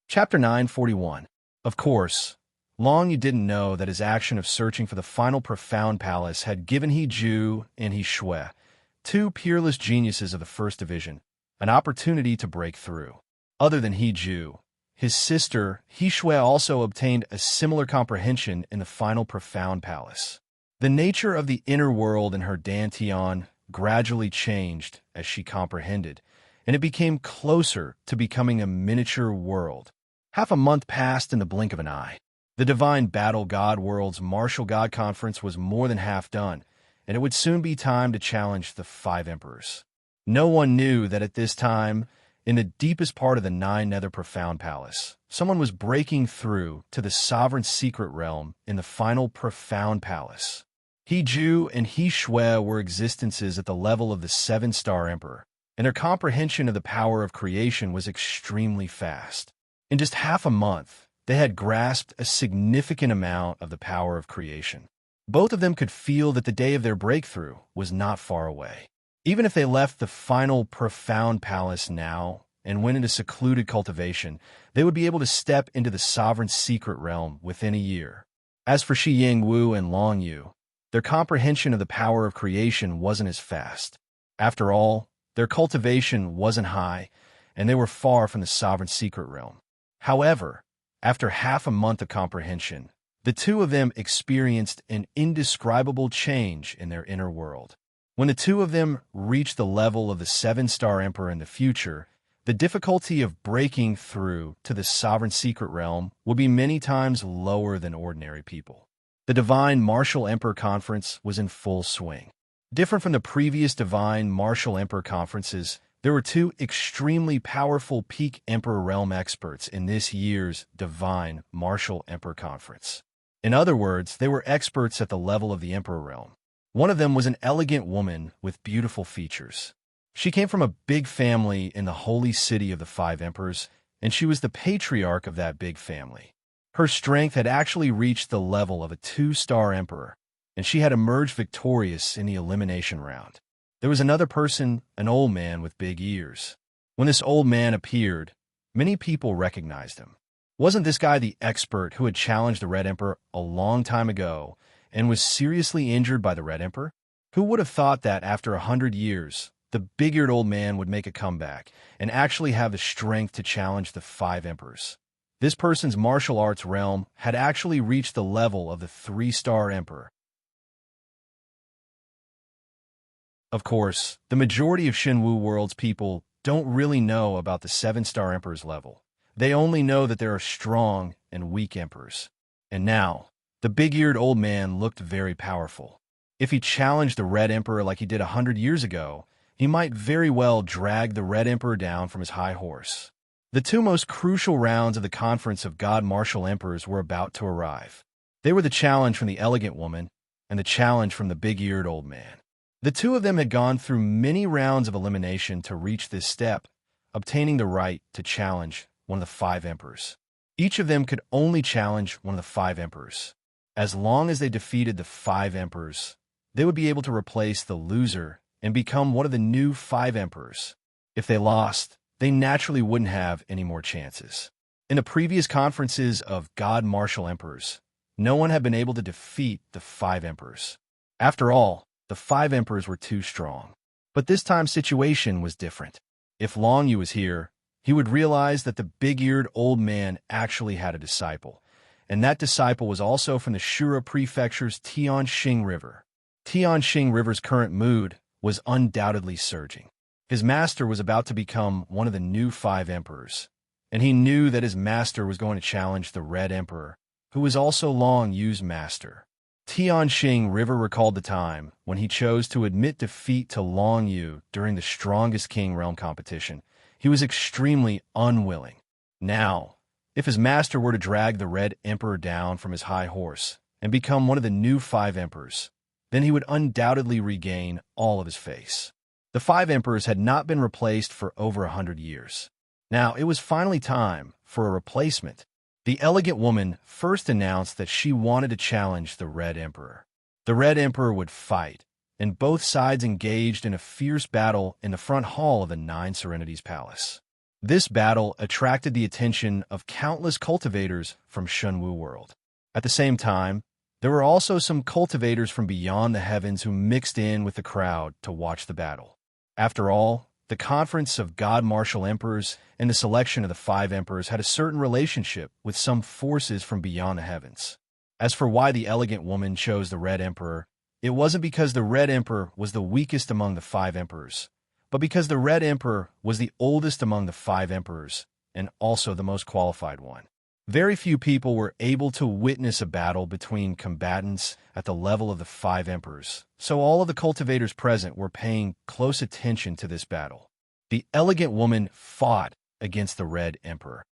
S1: Chapter 941. Of course, Long Yu didn't know that his action of searching for the final profound palace had given Ju and Shui, two peerless geniuses of the First Division, an opportunity to break through. Other than Ju, his sister, Shui, also obtained a similar comprehension in the final profound palace. The nature of the inner world in her Dantian gradually changed as she comprehended, and it became closer to becoming a miniature world. Half a month passed in the blink of an eye. The Divine Battle God World's Martial God Conference was more than half done, and it would soon be time to challenge the 5 emperors. No one knew that at this time, in the deepest part of the 9 Nether Profound Palace, someone was breaking through to the sovereign secret realm in the final Profound Palace. Ju and Shui were existences at the level of the 7-star Emperor, and their comprehension of the power of creation was extremely fast. In just half a month, they had grasped a significant amount of the power of creation. Both of them could feel that the day of their breakthrough was not far away. Even if they left the final profound palace now and went into secluded cultivation, they would be able to step into the sovereign secret realm within a year. As for Shi Yingwu and Long Yu, their comprehension of the power of creation wasn't as fast. After all, their cultivation wasn't high, and they were far from the sovereign secret realm. However, after half a month of comprehension, the two of them experienced an indescribable change in their inner world. When the two of them reached the level of the 7-star Emperor in the future, the difficulty of breaking through to the sovereign secret realm would be many times lower than ordinary people. The Divine Martial Emperor Conference was in full swing. Different from the previous Divine Martial Emperor Conferences, there were 2 extremely powerful peak Emperor realm experts in this year's Divine Martial Emperor Conference. In other words, they were experts at the level of the Emperor realm. One of them was an elegant woman with beautiful features. She came from a big family in the holy city of the five emperors, and she was the patriarch of that big family. Her strength had actually reached the level of a two-star emperor, and she had emerged victorious in the elimination round. There was another person, an old man with big ears. When this old man appeared, many people recognized him. Wasn't this guy the expert who had challenged the Red Emperor a long time ago and was seriously injured by the Red Emperor? Who would have thought that after 100 years, the big-eared old man would make a comeback and actually have the strength to challenge the five emperors? This person's martial arts realm had actually reached the level of the three-star emperor. Of course, the majority of Shenwu World's people don't really know about the seven-star emperor's level. They only know that there are strong and weak emperors. And now, the big-eared old man looked very powerful. If he challenged the Red Emperor like he did 100 years ago, he might very well drag the Red Emperor down from his high horse. The two most crucial rounds of the Conference of God Martial Emperors were about to arrive. They were the challenge from the elegant woman and the challenge from the big-eared old man. The two of them had gone through many rounds of elimination to reach this step, obtaining the right to challenge one of the five emperors. Each of them could only challenge one of the five emperors. As long as they defeated the five emperors, they would be able to replace the loser and become one of the new five emperors. If they lost, they naturally wouldn't have any more chances. In the previous conferences of God Martial Emperors, no one had been able to defeat the five emperors. After all, the five emperors were too strong. But this time's situation was different. If Long Yu was here, he would realize that the big-eared old man actually had a disciple, and that disciple was also from the Shura Prefecture's Tianxing River. Tianxing River's current mood was undoubtedly surging. His master was about to become one of the new five emperors, and he knew that his master was going to challenge the Red Emperor, who was also Long Yu's master. Tianxing River recalled the time when he chose to admit defeat to Long Yu during the Strongest King Realm competition. He was extremely unwilling. Now, if his master were to drag the Red Emperor down from his high horse and become one of the new five emperors, then he would undoubtedly regain all of his face. The five emperors had not been replaced for over 100 years. Now, it was finally time for a replacement. The elegant woman first announced that she wanted to challenge the Red Emperor. The Red Emperor would fight, and both sides engaged in a fierce battle in the front hall of the Nine Serenities Palace. This battle attracted the attention of countless cultivators from Shenwu World. At the same time, there were also some cultivators from beyond the heavens who mixed in with the crowd to watch the battle. After all, the Conference of God Martial Emperors and the selection of the five emperors had a certain relationship with some forces from beyond the heavens. As for why the elegant woman chose the Red Emperor, it wasn't because the Red Emperor was the weakest among the five emperors, but because the Red Emperor was the oldest among the five emperors and also the most qualified one. Very few people were able to witness a battle between combatants at the level of the five emperors, so all of the cultivators present were paying close attention to this battle. The elegant woman fought against the Red Emperor.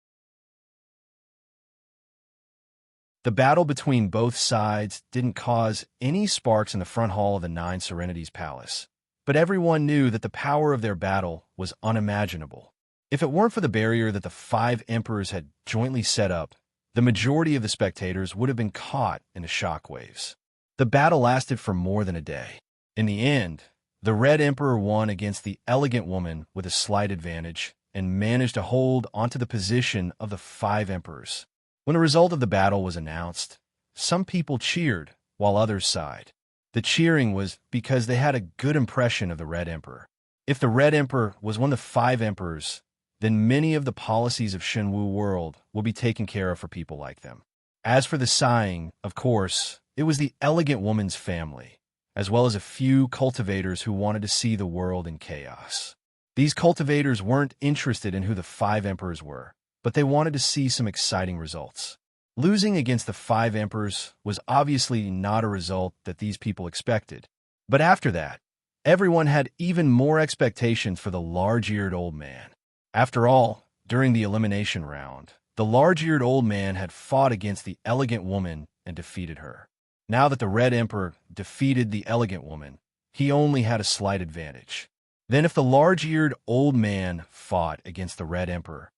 S1: The battle between both sides didn't cause any sparks in the front hall of the Nine Serenities Palace, but everyone knew that the power of their battle was unimaginable. If it weren't for the barrier that the five emperors had jointly set up, the majority of the spectators would have been caught in the shockwaves. The battle lasted for more than a day. In the end, the Red Emperor won against the elegant woman with a slight advantage and managed to hold onto the position of the five emperors. When the result of the battle was announced, some people cheered while others sighed. The cheering was because they had a good impression of the Red Emperor. If the Red Emperor was one of the five emperors, then many of the policies of Shenwu World will be taken care of for people like them. As for the sighing, of course, it was the elegant woman's family, as well as a few cultivators who wanted to see the world in chaos. These cultivators weren't interested in who the five emperors were, but they wanted to see some exciting results. Losing against the five emperors was obviously not a result that these people expected. But after that, everyone had even more expectations for the large-eared old man. After all, during the elimination round, the large-eared old man had fought against the elegant woman and defeated her. Now that the Red Emperor defeated the elegant woman, he only had a slight advantage. Then if the large-eared old man fought against the Red Emperor,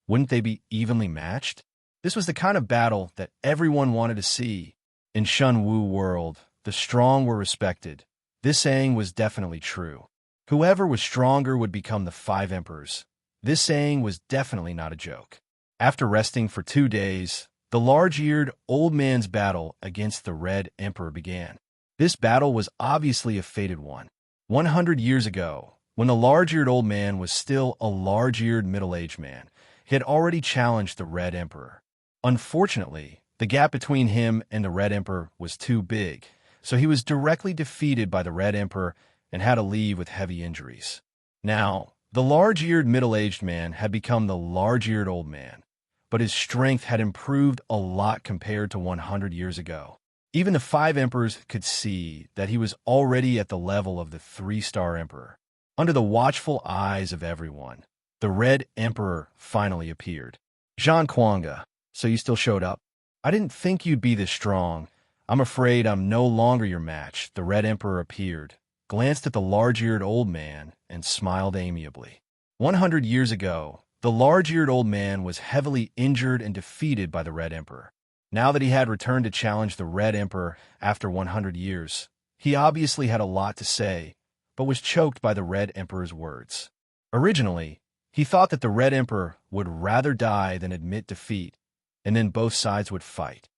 S1: wouldn't they be evenly matched? This was the kind of battle that everyone wanted to see. In Shun Wu world, the strong were respected. This saying was definitely true. Whoever was stronger would become the 5 emperors. This saying was definitely not a joke. After resting for 2 days, the large-eared old man's battle against the Red Emperor began. This battle was obviously a fated one. 100 years ago, when the large-eared old man was still a large-eared middle-aged man, he had already challenged the Red Emperor. Unfortunately, the gap between him and the Red Emperor was too big, so he was directly defeated by the Red Emperor and had to leave with heavy injuries. Now, the large-eared middle-aged man had become the large-eared old man, but his strength had improved a lot compared to 100 years ago. Even the 5 emperors could see that he was already at the level of the 3-star emperor. Under the watchful eyes of everyone, the Red Emperor finally appeared. Zhang Kuanga, so you still showed up? I didn't think you'd be this strong. I'm afraid I'm no longer your match. The Red Emperor appeared, glanced at the large-eared old man, and smiled amiably. 100 years ago, the large-eared old man was heavily injured and defeated by the Red Emperor. Now that he had returned to challenge the Red Emperor after 100 years, he obviously had a lot to say, but was choked by the Red Emperor's words. Originally, he thought that the Red Emperor would rather die than admit defeat, and then both sides would fight.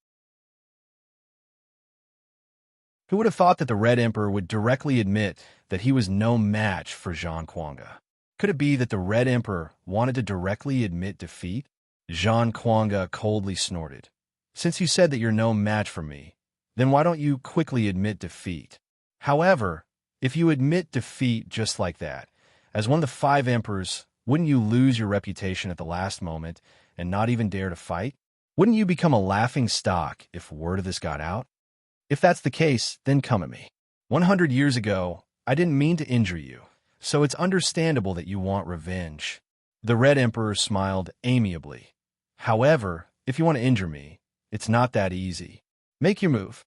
S1: Who would have thought that the Red Emperor would directly admit that he was no match for Zhang Kuanga? Could it be that the Red Emperor wanted to directly admit defeat? Zhang Kuanga coldly snorted. Since you said that you're no match for me, then why don't you quickly admit defeat? However, if you admit defeat just like that, as one of the 5 emperors, wouldn't you lose your reputation at the last moment and not even dare to fight? Wouldn't you become a laughing stock if word of this got out? If that's the case, then come at me. 100 years ago, I didn't mean to injure you, so it's understandable that you want revenge. The Red Emperor smiled amiably. However, if you want to injure me, it's not that easy. Make your move.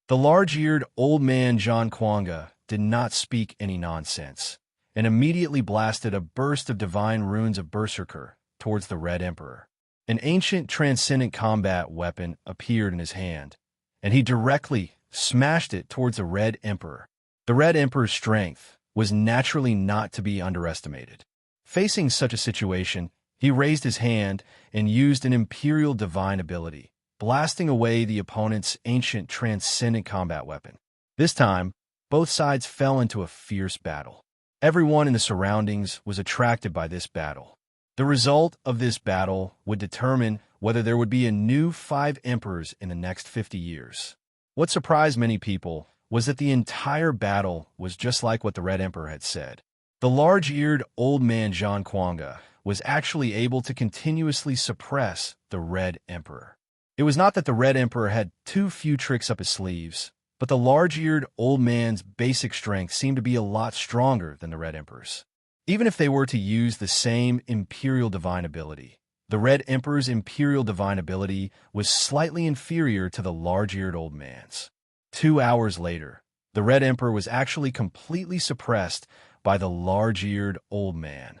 S1: The large-eared old man Zhang Kuanga did not speak any nonsense, and immediately blasted a burst of divine runes of Berserker towards the Red Emperor. An ancient transcendent combat weapon appeared in his hand, and he directly smashed it towards the Red Emperor. The Red Emperor's strength was naturally not to be underestimated. Facing such a situation, he raised his hand and used an imperial divine ability, blasting away the opponent's ancient transcendent combat weapon. This time, both sides fell into a fierce battle. Everyone in the surroundings was attracted by this battle. The result of this battle would determine whether there would be a new 5 emperors in the next 50 years. What surprised many people was that the entire battle was just like what the Red Emperor had said. The large-eared old man Zhang Kuanga was actually able to continuously suppress the Red Emperor. It was not that the Red Emperor had too few tricks up his sleeves, but the large-eared old man's basic strength seemed to be a lot stronger than the Red Emperor's. Even if they were to use the same Imperial Divine ability, the Red Emperor's Imperial Divine ability was slightly inferior to the large-eared old man's. 2 hours later, the Red Emperor was actually completely suppressed by the large-eared old man.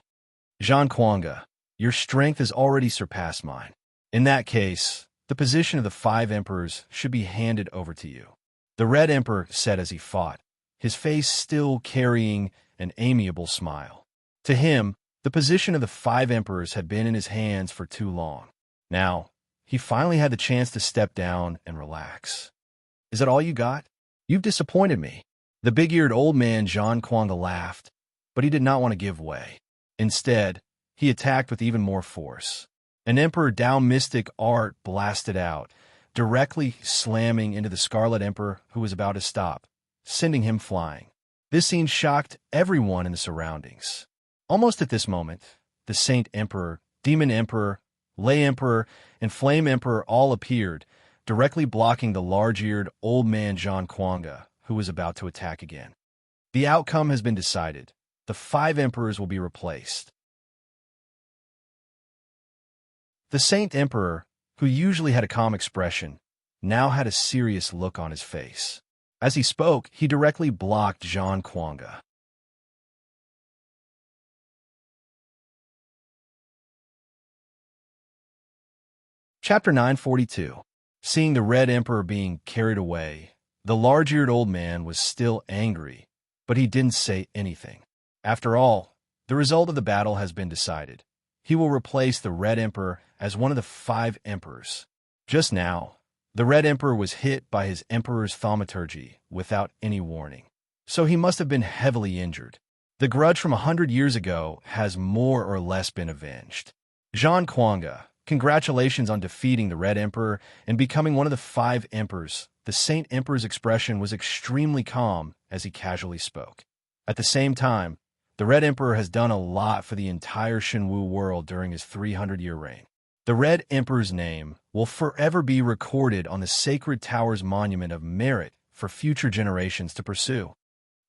S1: Zhang Kuanga, your strength has already surpassed mine. In that case, the position of the 5 emperors should be handed over to you. The Red Emperor said as he fought, his face still carrying an amiable smile. To him, the position of the 5 emperors had been in his hands for too long. Now, he finally had the chance to step down and relax. Is that all you got? You've disappointed me. The big-eared old man Zhang Kuanga laughed, but he did not want to give way. Instead, he attacked with even more force. An Emperor Dao mystic art blasted out, directly slamming into the Scarlet Emperor who was about to stop, sending him flying. This scene shocked everyone in the surroundings. Almost at this moment, the Saint Emperor, Demon Emperor, Lay Emperor, and Flame Emperor all appeared, directly blocking the large-eared old man Zhang Kuanga, who was about to attack again. The outcome has been decided. The 5 emperors will be replaced. The Saint Emperor, who usually had a calm expression, now had a serious look on his face. As he spoke, he directly blocked Zhang Kuanga. Chapter 942. Seeing the Red Emperor being carried away, the large-eared old man was still angry, but he didn't say anything. After all, the result of the battle has been decided. He will replace the Red Emperor as one of the 5 emperors. Just now, the Red Emperor was hit by his Emperor's thaumaturgy without any warning, so he must have been heavily injured. The grudge from 100 years ago has more or less been avenged. Zhang Kuanga, congratulations on defeating the Red Emperor and becoming one of the 5 emperors. The Saint Emperor's expression was extremely calm as he casually spoke. At the same time, the Red Emperor has done a lot for the entire Shenwu world during his 300-year reign. The Red Emperor's name will forever be recorded on the Sacred Tower's monument of merit for future generations to pursue.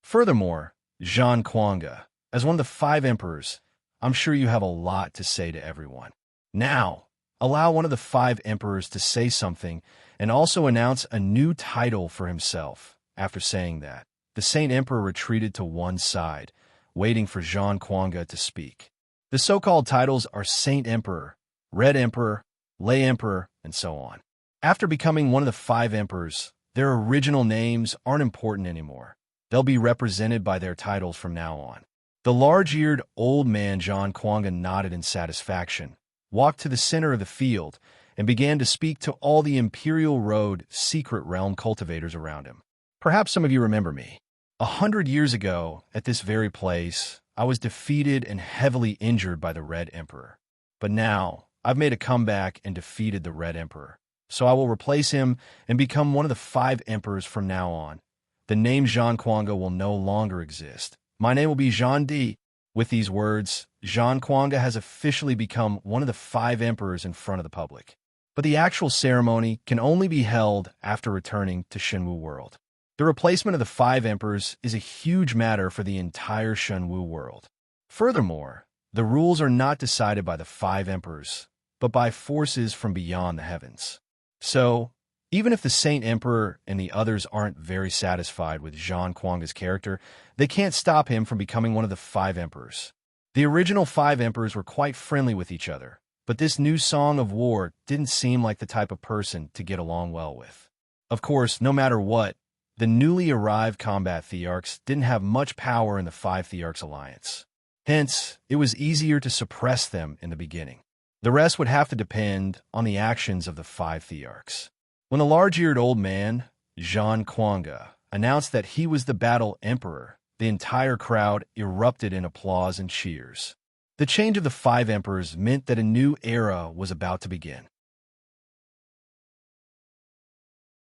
S1: Furthermore, Zhang Kuanga, as one of the 5 emperors, I'm sure you have a lot to say to everyone. Now, allow one of the 5 emperors to say something and also announce a new title for himself. After saying that, the Saint Emperor retreated to one side, waiting for Zhang Kuanga to speak. The so-called titles are Saint Emperor, Red Emperor, Lay Emperor, and so on. After becoming one of the 5 emperors, their original names aren't important anymore. They'll be represented by their titles from now on. The large-eared old man Zhang Kuanga nodded in satisfaction, walked to the center of the field, and began to speak to all the Imperial Road secret realm cultivators around him. Perhaps some of you remember me. 100 years ago, at this very place, I was defeated and heavily injured by the Red Emperor. But now, I've made a comeback and defeated the Red Emperor. So I will replace him and become one of the 5 emperors from now on. The name Zhang Kuanga will no longer exist. My name will be Zhang Di. With these words, Zhang Kuanga has officially become one of the 5 emperors in front of the public. But the actual ceremony can only be held after returning to Shenwu world. The replacement of the 5 emperors is a huge matter for the entire Shenwu world. Furthermore, the rules are not decided by the 5 emperors, but by forces from beyond the heavens. So, even if the Saint Emperor and the others aren't very satisfied with Zhang Kuanga's character, they can't stop him from becoming one of the 5 emperors. The original 5 emperors were quite friendly with each other, but this new Song of War didn't seem like the type of person to get along well with. Of course, no matter what, the newly arrived combat thearchs didn't have much power in the 5 thearchs alliance. Hence, it was easier to suppress them in the beginning. The rest would have to depend on the actions of the 5 thearchs. When the large-eared old man, Zhang Kuanga, announced that he was the battle emperor, the entire crowd erupted in applause and cheers. The change of the 5 emperors meant that a new era was about to begin.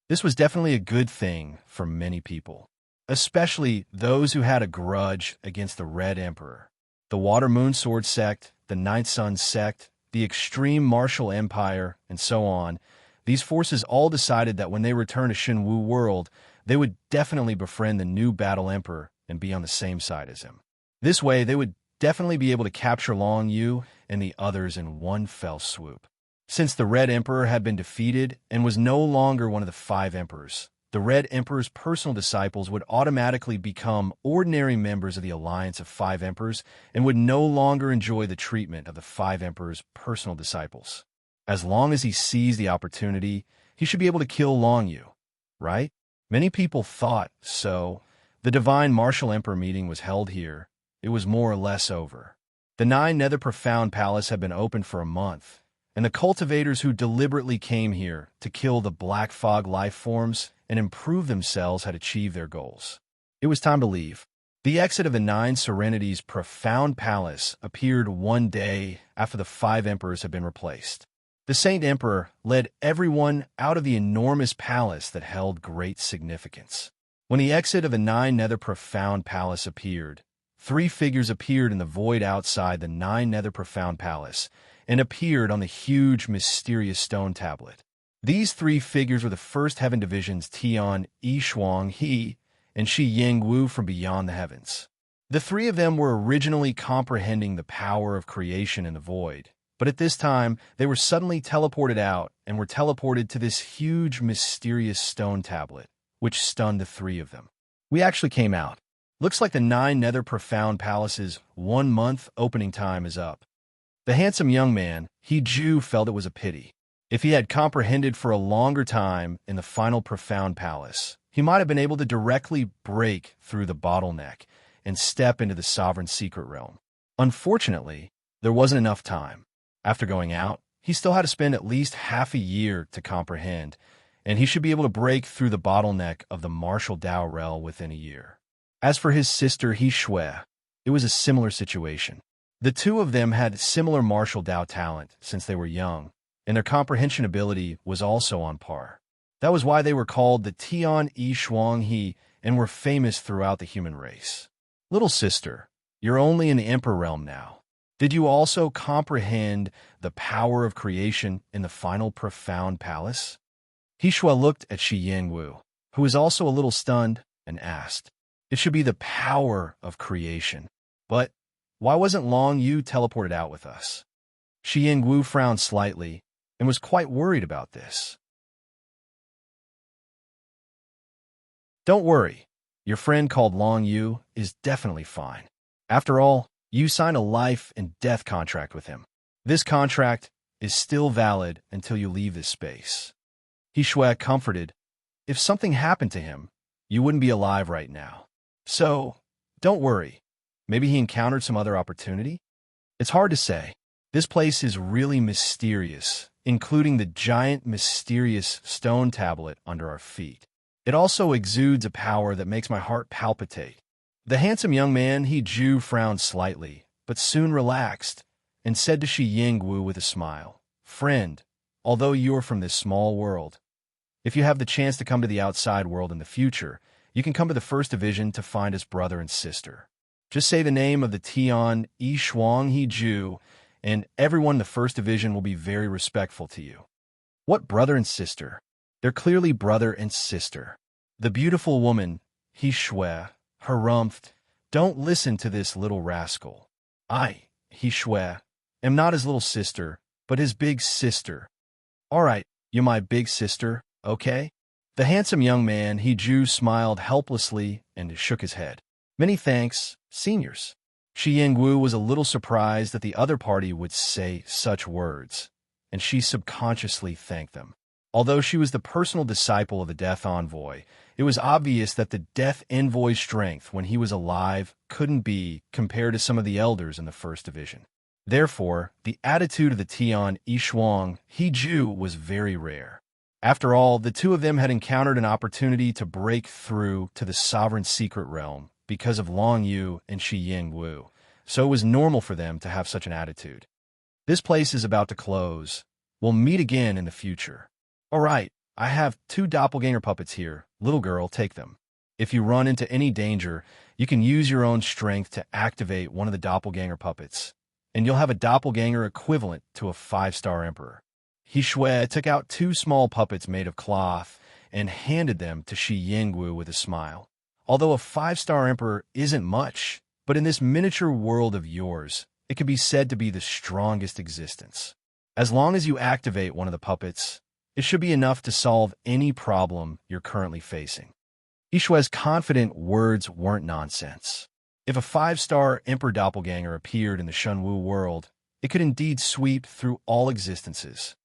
S1: This was definitely a good thing for many people, especially those who had a grudge against the Red Emperor. The Water Moon Sword sect, the Ninth Sun sect, the Extreme Martial Empire, and so on. These forces all decided that when they return to Shenwu world, they would definitely befriend the new battle emperor and be on the same side as him. This way, they would definitely be able to capture Long Yu and the others in one fell swoop. Since the Red Emperor had been defeated and was no longer one of the 5 emperors, the Red Emperor's personal disciples would automatically become ordinary members of the alliance of 5 emperors and would no longer enjoy the treatment of the 5 emperors' personal disciples. As long as he sees the opportunity, he should be able to kill Long Yu, right? Many people thought so. The Divine Martial Emperor meeting was held here. It was more or less over. The 9 Nether Profound Palace had been open for a month, and the cultivators who deliberately came here to kill the Black Fog life forms and improve themselves had achieved their goals. It was time to leave. The exit of the 9 Serenity's Profound Palace appeared one day after the 5 emperors had been replaced. The Saint Emperor led everyone out of the enormous palace that held great significance. When the exit of the 9 Nether Profound Palace appeared, 3 figures appeared in the void outside the 9 Nether Profound Palace and appeared on the huge, mysterious stone tablet. These 3 figures were the first Heaven Division's Tian Yi Shuang He and Shi Ying Wu from beyond the heavens. The 3 of them were originally comprehending the power of creation in the void, But at this time, they were suddenly teleported out and were teleported to this huge, mysterious stone tablet, which stunned the three of them. We actually came out. Looks like the 9 Nether Profound Palaces' 1-month opening time is up. The handsome young man, Jew, felt it was a pity. If he had comprehended for a longer time in the final Profound Palace, he might have been able to directly break through the bottleneck and step into the sovereign secret realm. Unfortunately, there wasn't enough time. After going out, he still had to spend at least half a year to comprehend, and he should be able to break through the bottleneck of the martial Dao realm within a year. As for his sister, Shui, it was a similar situation. The two of them had similar martial Dao talent since they were young, and their comprehension ability was also on par. That was why they were called the Tian Yi Shuang He and were famous throughout the human race. Little sister, you're only in the Emperor realm now. Did you also comprehend the power of creation in the final Profound Palace? Shui looked at Shi Yingwu, who was also a little stunned, and asked, "It should be the power of creation. But why wasn't Long Yu teleported out with us?" Shi Yingwu frowned slightly and was quite worried about this. Don't worry, your friend called Long Yu is definitely fine. After all, you signed a life and death contract with him. This contract is still valid until you leave this space. Shui comforted, if something happened to him, you wouldn't be alive right now. So, don't worry. Maybe he encountered some other opportunity? It's hard to say. This place is really mysterious, including the giant mysterious stone tablet under our feet. It also exudes a power that makes my heart palpitate. The handsome young man, Jew, frowned slightly, but soon relaxed, and said to Shi Yingwu with a smile, "Friend, although you are from this small world, if you have the chance to come to the outside world in the future, you can come to the First Division to find us brother and sister. Just say the name of the Tian Yi Shuang He Jew, and everyone in the First Division will be very respectful to you." What brother and sister? They're clearly brother and sister. The beautiful woman, Shui, harumphed, "Don't listen to this little rascal. I, Shui, am not his little sister, but his big sister. All right, you're my big sister, okay?" The handsome young man, Jew, smiled helplessly and shook his head. "Many thanks, seniors." Shi Yingwu was a little surprised that the other party would say such words, and she subconsciously thanked them. Although she was the personal disciple of the Death Envoy, it was obvious that the Death Envoy's strength when he was alive couldn't be compared to some of the elders in the First Division. Therefore, the attitude of the Tian Yi Shuang He Jew was very rare. After all, the two of them had encountered an opportunity to break through to the sovereign secret realm because of Long Yu and Shi Yingwu, so it was normal for them to have such an attitude. This place is about to close. We'll meet again in the future. All right, I have 2 doppelganger puppets here. Little girl, take them. If you run into any danger, you can use your own strength to activate one of the doppelganger puppets, and you'll have a doppelganger equivalent to a 5-star emperor. Shui took out 2 small puppets made of cloth and handed them to Shi Yingwu with a smile. Although a 5-star emperor isn't much, but in this miniature world of yours, it can be said to be the strongest existence. As long as you activate one of the puppets, it should be enough to solve any problem you're currently facing. Shui's confident words weren't nonsense. If a 5-star Emperor Doppelganger appeared in the Shunwu world, it could indeed sweep through all existences.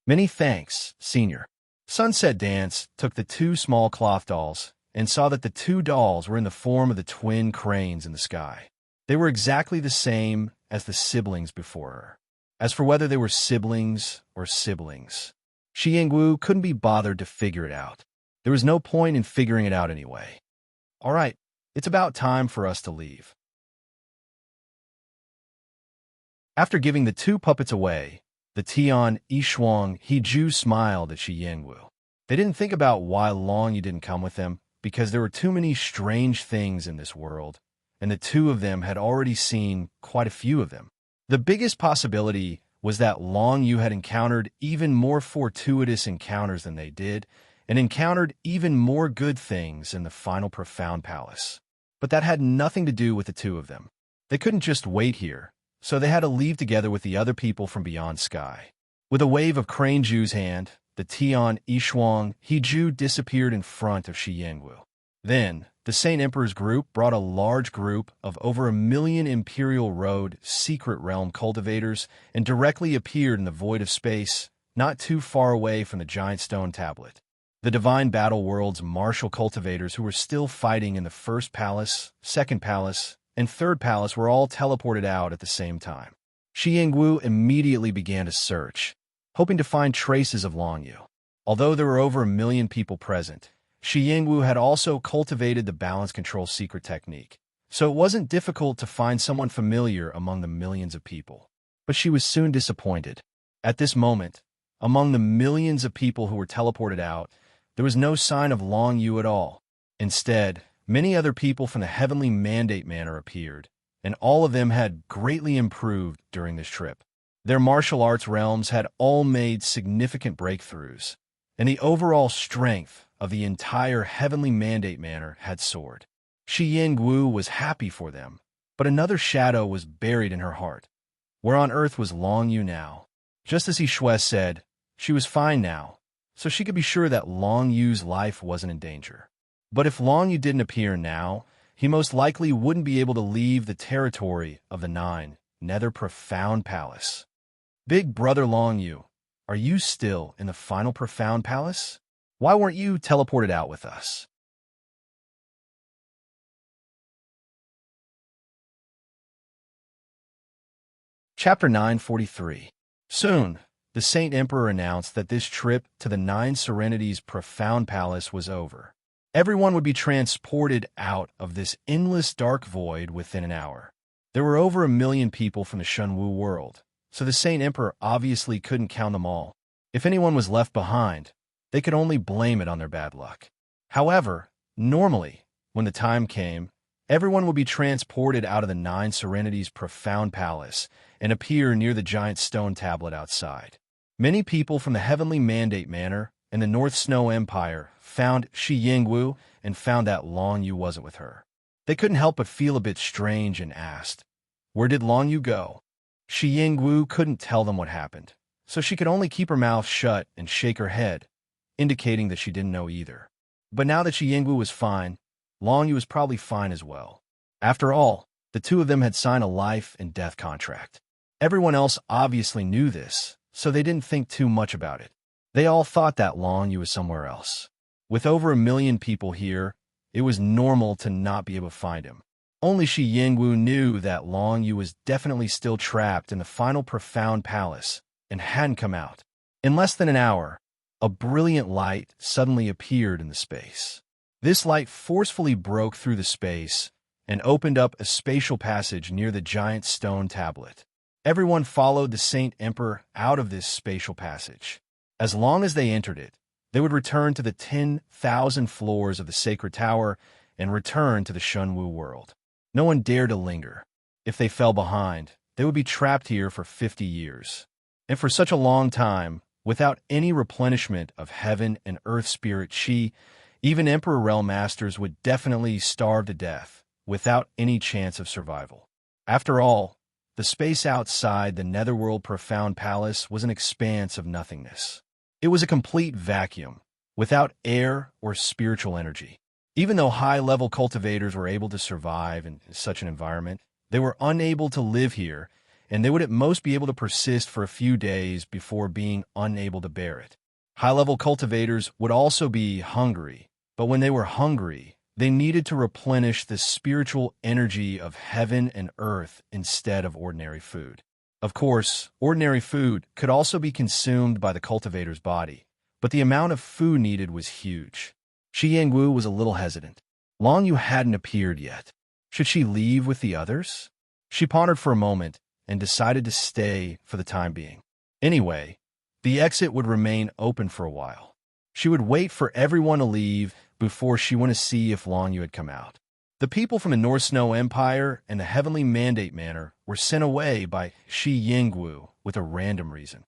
S1: Many thanks, Senior. Sunset Dance took the 2 small cloth dolls and saw that the 2 dolls were in the form of the twin cranes in the sky. They were exactly the same as the siblings before her. As for whether they were siblings or siblings, Shi Yingwu couldn't be bothered to figure it out. There was no point in figuring it out anyway. All right, it's about time for us to leave. After giving the 2 puppets away, the Tian Yi Shuang He Ju smiled at Shi Yingwu. They didn't think about why Long Yu didn't come with them, because there were too many strange things in this world, and the 2 of them had already seen quite a few of them. The biggest possibility was that Long Yu had encountered even more fortuitous encounters than they did, and encountered even more good things in the final Profound Palace. But that had nothing to do with the 2 of them. They couldn't just wait here, so they had to leave together with the other people from beyond sky. With a wave of Crane Ju's hand, the Tian Yishuang Hiju disappeared in front of Shi Yingwu. Then, the Saint Emperor's group brought a large group of over 1,000,000 Imperial Road secret realm cultivators and directly appeared in the void of space, not too far away from the giant stone tablet. The Divine Battle World's martial cultivators who were still fighting in the first palace, second palace, and third palace were all teleported out at the same time. Shi Yingwu immediately began to search, hoping to find traces of Long Yu. Although there were over 1,000,000 people present, Shi Yingwu had also cultivated the balance control secret technique, so it wasn't difficult to find someone familiar among the millions of people. But she was soon disappointed. At this moment, among the millions of people who were teleported out, there was no sign of Long Yu at all. Instead, many other people from the Heavenly Mandate Manor appeared, and all of them had greatly improved during this trip. Their martial arts realms had all made significant breakthroughs, and the overall strength of the entire Heavenly Mandate Manor had soared. Shi Yingwu was happy for them, but another shadow was buried in her heart. Where on earth was Long Yu now? Just as Yishui said, she was fine now, so she could be sure that Long Yu's life wasn't in danger. But if Long Yu didn't appear now, he most likely wouldn't be able to leave the territory of the Nether Profound Palace. Big brother Long Yu, are you still in the final Profound Palace? Why weren't you teleported out with us? Chapter 943. Soon, the Saint Emperor announced that this trip to the Nine Serenities Profound Palace was over. Everyone would be transported out of this endless dark void within an hour. There were over 1,000,000 people from the Shunwu world, so the Saint Emperor obviously couldn't count them all. If anyone was left behind, they could only blame it on their bad luck. However, normally, when the time came, everyone would be transported out of the Nine Serenities Profound Palace and appear near the giant stone tablet outside. Many people from the Heavenly Mandate Manor and the North Snow Empire found Shi Yingwu and found that Long Yu wasn't with her. They couldn't help but feel a bit strange and asked, "Where did Long Yu go?" Shi Yingwu couldn't tell them what happened, so she could only keep her mouth shut and shake her head, indicating that she didn't know either. But now that Shi Yingwu was fine, Long Yu was probably fine as well. After all, the two of them had signed a life and death contract. Everyone else obviously knew this, so they didn't think too much about it. They all thought that Long Yu was somewhere else. With over 1,000,000 people here, it was normal to not be able to find him. Only Shi Yingwu knew that Long Yu was definitely still trapped in the final Profound Palace and hadn't come out. In less than an hour, a brilliant light suddenly appeared in the space. This light forcefully broke through the space and opened up a spatial passage near the giant stone tablet. Everyone followed the Saint Emperor out of this spatial passage. As long as they entered it, they would return to the 10,000 floors of the Sacred Tower and return to the Shunwu world. No one dared to linger. If they fell behind, they would be trapped here for 50 years. And for such a long time, without any replenishment of heaven and earth spirit chi, even Emperor Realm Masters would definitely starve to death, without any chance of survival. After all, the space outside the Netherworld Profound Palace was an expanse of nothingness. It was a complete vacuum, without air or spiritual energy. Even though high-level cultivators were able to survive in such an environment, they were unable to live here, and they would at most be able to persist for a few days before being unable to bear it. High-level cultivators would also be hungry, but when they were hungry, they needed to replenish the spiritual energy of heaven and earth instead of ordinary food. Of course, ordinary food could also be consumed by the cultivator's body, but the amount of food needed was huge. Shi Yingwu was a little hesitant. Long Yu hadn't appeared yet. Should she leave with the others? She pondered for a moment and decided to stay for the time being. Anyway, the exit would remain open for a while. She would wait for everyone to leave before she went to see if Long Yu had come out. The people from the North Snow Empire and the Heavenly Mandate Manor were sent away by Shi Yingwu with a random reason.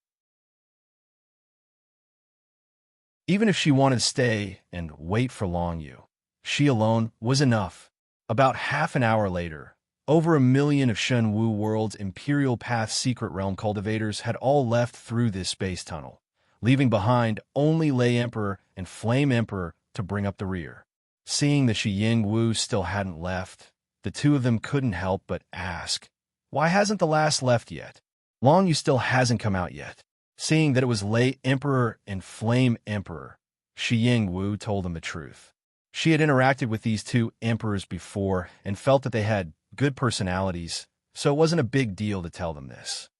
S1: Even if she wanted to stay and wait for Long Yu, she alone was enough. About half an hour later, Over 1 million of Shenwu World's Imperial Path secret realm cultivators had all left through this space tunnel, leaving behind only Lei Emperor and Flame Emperor to bring up the rear. Seeing that Shi Yingwu still hadn't left, the two of them couldn't help but ask, "Why hasn't the last left yet? Long Yu still hasn't come out yet." Seeing that it was Lei Emperor and Flame Emperor, Shi Yingwu told them the truth. She had interacted with these two emperors before and felt that they had good personalities, so it wasn't a big deal to tell them this.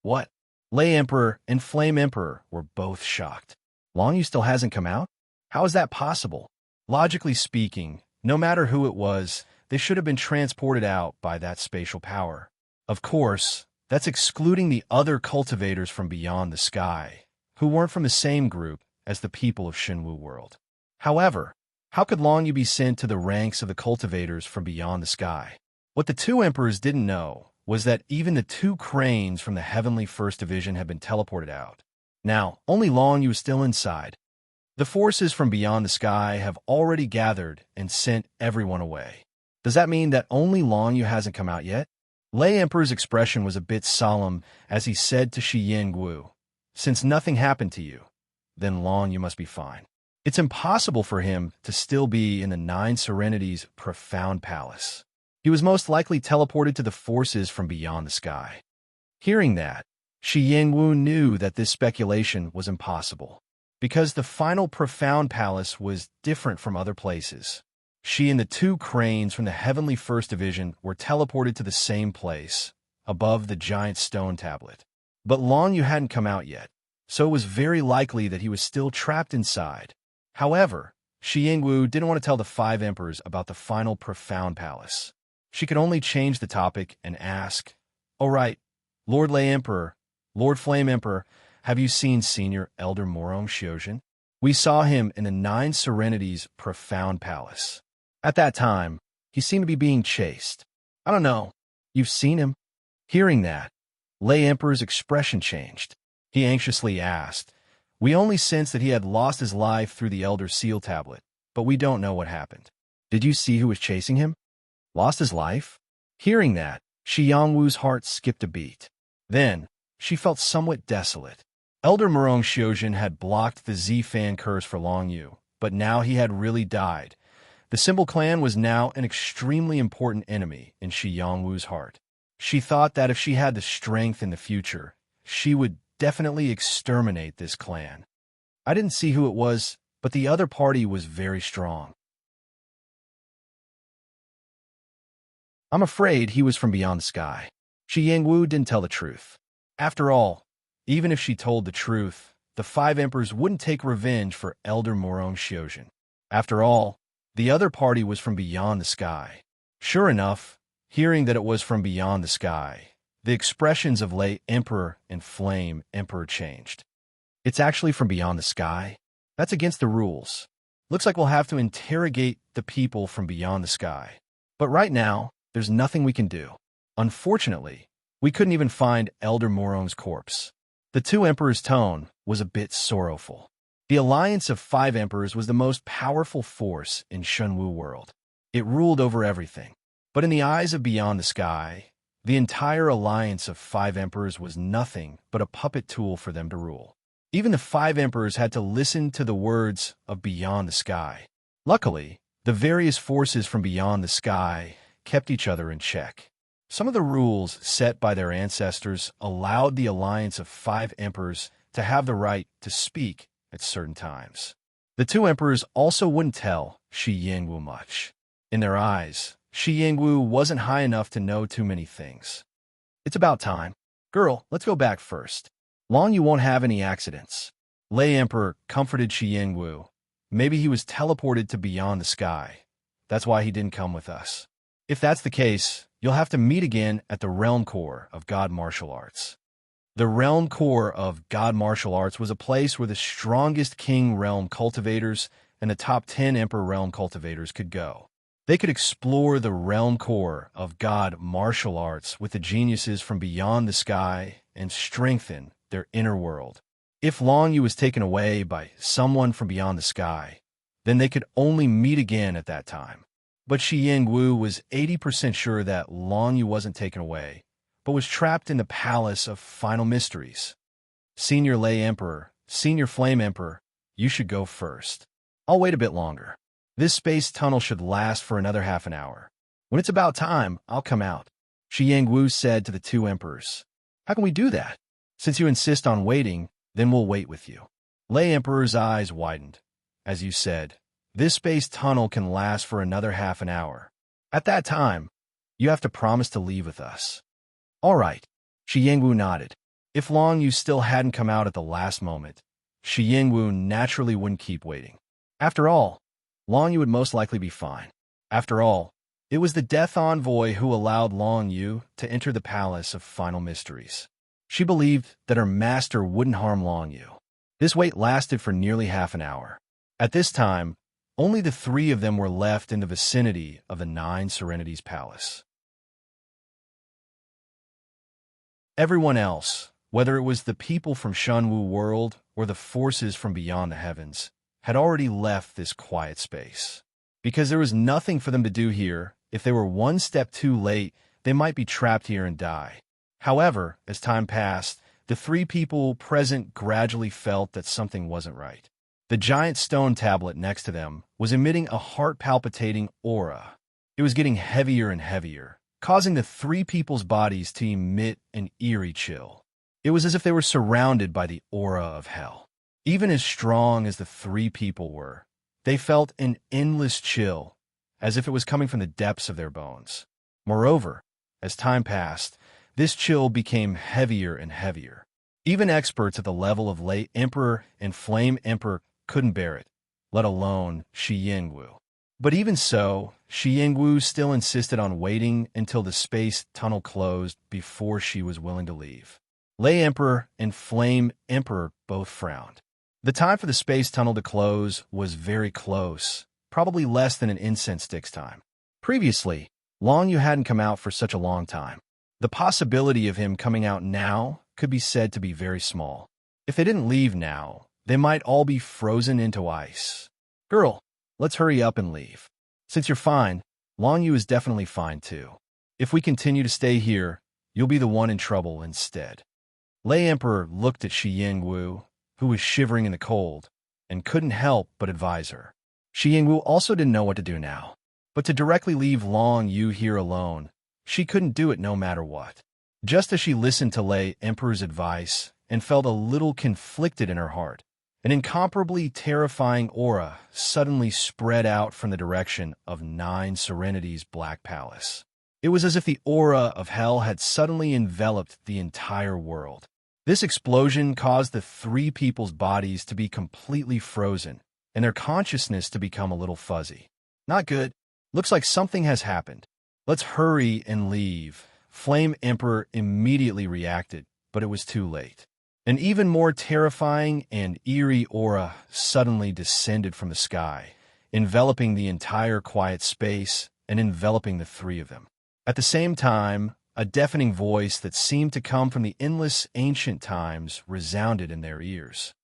S1: What? Lei Emperor and Flame Emperor were both shocked. Long Yu still hasn't come out? How is that possible? Logically speaking, no matter who it was, they should have been transported out by that spatial power. Of course, that's excluding the other cultivators from beyond the sky, who weren't from the same group as the people of Shenwu World. However, how could Long Yu be sent to the ranks of the cultivators from beyond the sky? What the two emperors didn't know was that even the two cranes from the Heavenly First Division had been teleported out. Now, only Long Yu was still inside. The forces from beyond the sky have already gathered and sent everyone away. Does that mean that only Long Yu hasn't come out yet? Lei Emperor's expression was a bit solemn as he said to Shi Yingwu, "Since nothing happened to you, then Long Yu must be fine." It's impossible for him to still be in the Nine Serenities' profound palace. He was most likely teleported to the forces from beyond the sky. Hearing that, Shi Yingwu knew that this speculation was impossible, because the final profound palace was different from other places. She and the two cranes from the Heavenly First Division were teleported to the same place, above the giant stone tablet. But Long Yu hadn't come out yet, so it was very likely that he was still trapped inside. However, Shi Yingwu didn't want to tell the five emperors about the final profound palace. She could only change the topic and ask, "Oh right, Lord Lei Emperor, Lord Flame Emperor, have you seen Senior Elder Morong Xiuzhen? We saw him in the Nine Serenities' profound palace. At that time, he seemed to be being chased. I don't know. You've seen him?" Hearing that, Lei Emperor's expression changed. He anxiously asked, "We only sensed that he had lost his life through the Elder Seal Tablet, but we don't know what happened. Did you see who was chasing him? Lost his life?" Hearing that, Shi Yangwu's heart skipped a beat. Then, she felt somewhat desolate. Elder Morong Xiuzhen had blocked the Z-Fan curse for Long Yu, but now he had really died. The Symbol Clan was now an extremely important enemy in Shi Yangwu's heart. She thought that if she had the strength in the future, she would definitely exterminate this clan. I didn't see who it was, but the other party was very strong. I'm afraid he was from beyond the sky. Shi Yingwu didn't tell the truth. After all, even if she told the truth, the five emperors wouldn't take revenge for Elder Morong Xiuzhen. After all, the other party was from beyond the sky. Sure enough, hearing that it was from beyond the sky, the expressions of Lei Emperor and Flame Emperor changed. It's actually from beyond the sky? That's against the rules. Looks like we'll have to interrogate the people from beyond the sky. But right now, there's nothing we can do. Unfortunately, we couldn't even find Elder Morong's corpse. The two emperors' tone was a bit sorrowful. The alliance of five emperors was the most powerful force in Shenwu World. It ruled over everything. But in the eyes of Beyond the Sky, the entire alliance of five emperors was nothing but a puppet tool for them to rule. Even the five emperors had to listen to the words of Beyond the Sky. Luckily, the various forces from Beyond the Sky kept each other in check. Some of the rules set by their ancestors allowed the alliance of five emperors to have the right to speak at certain times. The two emperors also wouldn't tell Shi Yingwu much. In their eyes, Shi Yingwu wasn't high enough to know too many things. It's about time. Girl, let's go back first. Long Yu won't have any accidents. Lei Emperor comforted Shi Yingwu. Maybe he was teleported to Beyond the Sky. That's why he didn't come with us. If that's the case, you'll have to meet again at the Realm Core of God Martial Arts. The Realm Core of God Martial Arts was a place where the strongest King Realm cultivators and the top 10 Emperor Realm cultivators could go. They could explore the Realm Core of God Martial Arts with the geniuses from Beyond the Sky and strengthen their inner world. If Long Yu was taken away by someone from Beyond the Sky, then they could only meet again at that time. But Shi Yingwu was 80% sure that Long Yu wasn't taken away, but was trapped in the Palace of Final Mysteries. Senior Lay Emperor, Senior Flame Emperor, you should go first. I'll wait a bit longer. This space tunnel should last for another half an hour. When it's about time, I'll come out. Shi Yingwu said to the two emperors. How can we do that? Since you insist on waiting, then we'll wait with you. Lay Emperor's eyes widened. As you said, this space tunnel can last for another half an hour. At that time, you have to promise to leave with us. All right. Shi Yingwu nodded. If Long Yu still hadn't come out at the last moment, Shi Yingwu naturally wouldn't keep waiting. After all, Long Yu would most likely be fine. After all, it was the Death Envoy who allowed Long Yu to enter the Palace of Final Mysteries. She believed that her master wouldn't harm Long Yu. This wait lasted for nearly half an hour. At this time, only the three of them were left in the vicinity of the Nine Serenities Palace. Everyone else, whether it was the people from Shenwu world or the forces from beyond the heavens, had already left this quiet space. Because there was nothing for them to do here, if they were one step too late, they might be trapped here and die. However, as time passed, the three people present gradually felt that something wasn't right. The giant stone tablet next to them was emitting a heart-palpitating aura. It was getting heavier and heavier, causing the three people's bodies to emit an eerie chill. It was as if they were surrounded by the aura of hell. Even as strong as the three people were, they felt an endless chill, as if it was coming from the depths of their bones. Moreover, as time passed, this chill became heavier and heavier. Even experts at the level of Lay Emperor and Flame Emperor couldn't bear it, let alone Shi Yingwu. But even so, Shi Yingwu still insisted on waiting until the space tunnel closed before she was willing to leave. Lay Emperor and Flame Emperor both frowned. The time for the space tunnel to close was very close, probably less than an incense stick's time. Previously, Long Yu hadn't come out for such a long time. The possibility of him coming out now could be said to be very small. If they didn't leave now, they might all be frozen into ice. Girl, let's hurry up and leave. Since you're fine, Long Yu is definitely fine too. If we continue to stay here, you'll be the one in trouble instead. Lay Emperor looked at Shi Yingwu, who was shivering in the cold, and couldn't help but advise her. Shi Yingwu also didn't know what to do now. But to directly leave Long Yu here alone, she couldn't do it no matter what. Just as she listened to Lay Emperor's advice and felt a little conflicted in her heart, an incomparably terrifying aura suddenly spread out from the direction of Nine Serenities' Black Palace. It was as if the aura of hell had suddenly enveloped the entire world. This explosion caused the three people's bodies to be completely frozen, and their consciousness to become a little fuzzy. Not good. Looks like something has happened. Let's hurry and leave. Flame Emperor immediately reacted, but it was too late. An even more terrifying and eerie aura suddenly descended from the sky, enveloping the entire quiet space and enveloping the three of them. At the same time, a deafening voice that seemed to come from the endless ancient times resounded in their ears.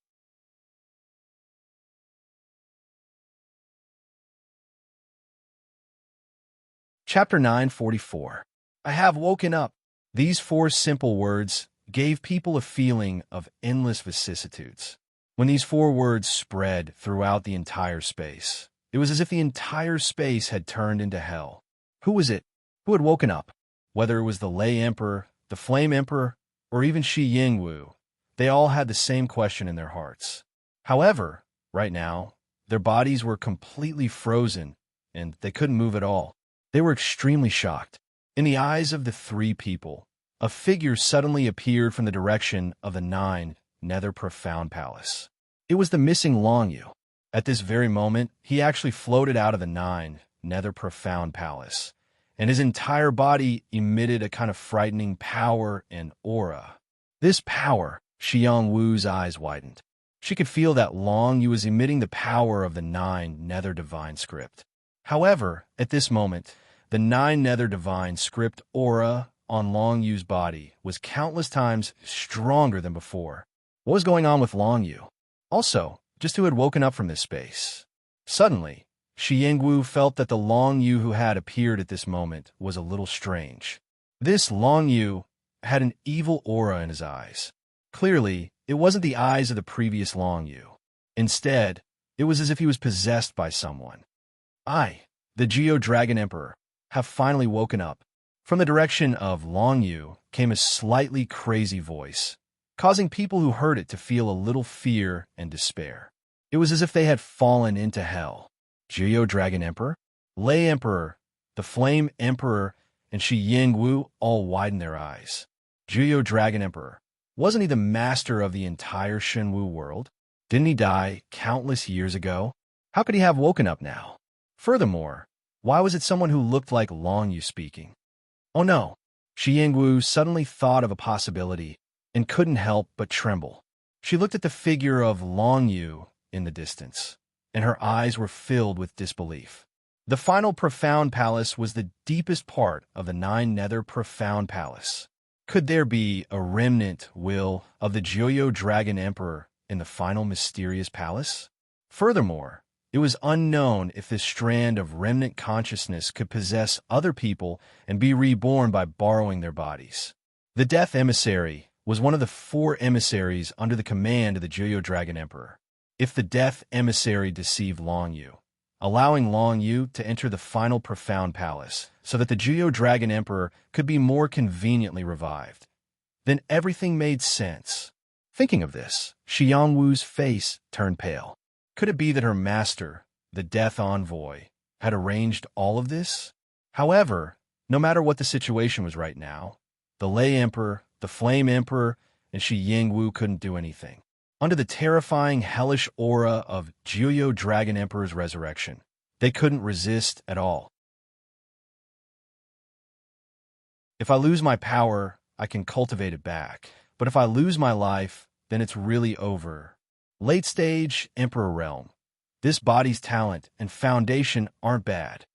S1: Chapter 944. I have woken up. These four simple words gave people a feeling of endless vicissitudes. When these four words spread throughout the entire space, it was as if the entire space had turned into hell. Who was it? Who had woken up? Whether it was the Lay Emperor, the Flame Emperor, or even Shi Yingwu, they all had the same question in their hearts. However, right now, their bodies were completely frozen, and they couldn't move at all. They were extremely shocked. In the eyes of the three people, a figure suddenly appeared from the direction of the Nine Nether Profound Palace. It was the missing Long Yu. At this very moment, he actually floated out of the Nine Nether Profound Palace, and his entire body emitted a kind of frightening power and aura. This power, Shi Yingwu's eyes widened. She could feel that Long Yu was emitting the power of the Nine Nether Divine Script. However, at this moment, the Nine Nether Divine Script aura on Long Yu's body was countless times stronger than before. What was going on with Long Yu? Also, just who had woken up from this space? Suddenly, Shi Yingwu felt that the Long Yu who had appeared at this moment was a little strange. This Long Yu had an evil aura in his eyes. Clearly, it wasn't the eyes of the previous Long Yu. Instead, it was as if he was possessed by someone. I, the Geo Dragon Emperor, have finally woken up. From the direction of Long Yu came a slightly crazy voice, causing people who heard it to feel a little fear and despair. It was as if they had fallen into hell. Geo Dragon Emperor, Lei Emperor, the Flame Emperor, and Shi Yingwu all widened their eyes. Geo Dragon Emperor, wasn't he the master of the entire Shenwu world? Didn't he die countless years ago? How could he have woken up now? Furthermore, why was it someone who looked like Long Yu speaking? Oh no! Shi Yingwu suddenly thought of a possibility and couldn't help but tremble. She looked at the figure of Long Yu in the distance, and her eyes were filled with disbelief. The final Profound Palace was the deepest part of the 9 Nether Profound Palace. Could there be a remnant will of the Joyo Dragon Emperor in the final mysterious palace? Furthermore, it was unknown if this strand of remnant consciousness could possess other people and be reborn by borrowing their bodies. The Death Emissary was one of the 4 emissaries under the command of the Joyo Dragon Emperor. If the Death Emissary deceived Long Yu, allowing Long Yu to enter the final Profound Palace so that the Joyo Dragon Emperor could be more conveniently revived, then everything made sense. Thinking of this, Shi Yingwu's face turned pale. Could it be that her master, the Death Envoy, had arranged all of this? However, no matter what the situation was right now, the Lei Emperor, the Flame Emperor, and Shi Yingwu couldn't do anything. Under the terrifying, hellish aura of Joyo Dragon Emperor's resurrection, they couldn't resist at all. If I lose my power, I can cultivate it back. But if I lose my life, then it's really over. Late stage Emperor Realm. This body's talent and foundation aren't bad.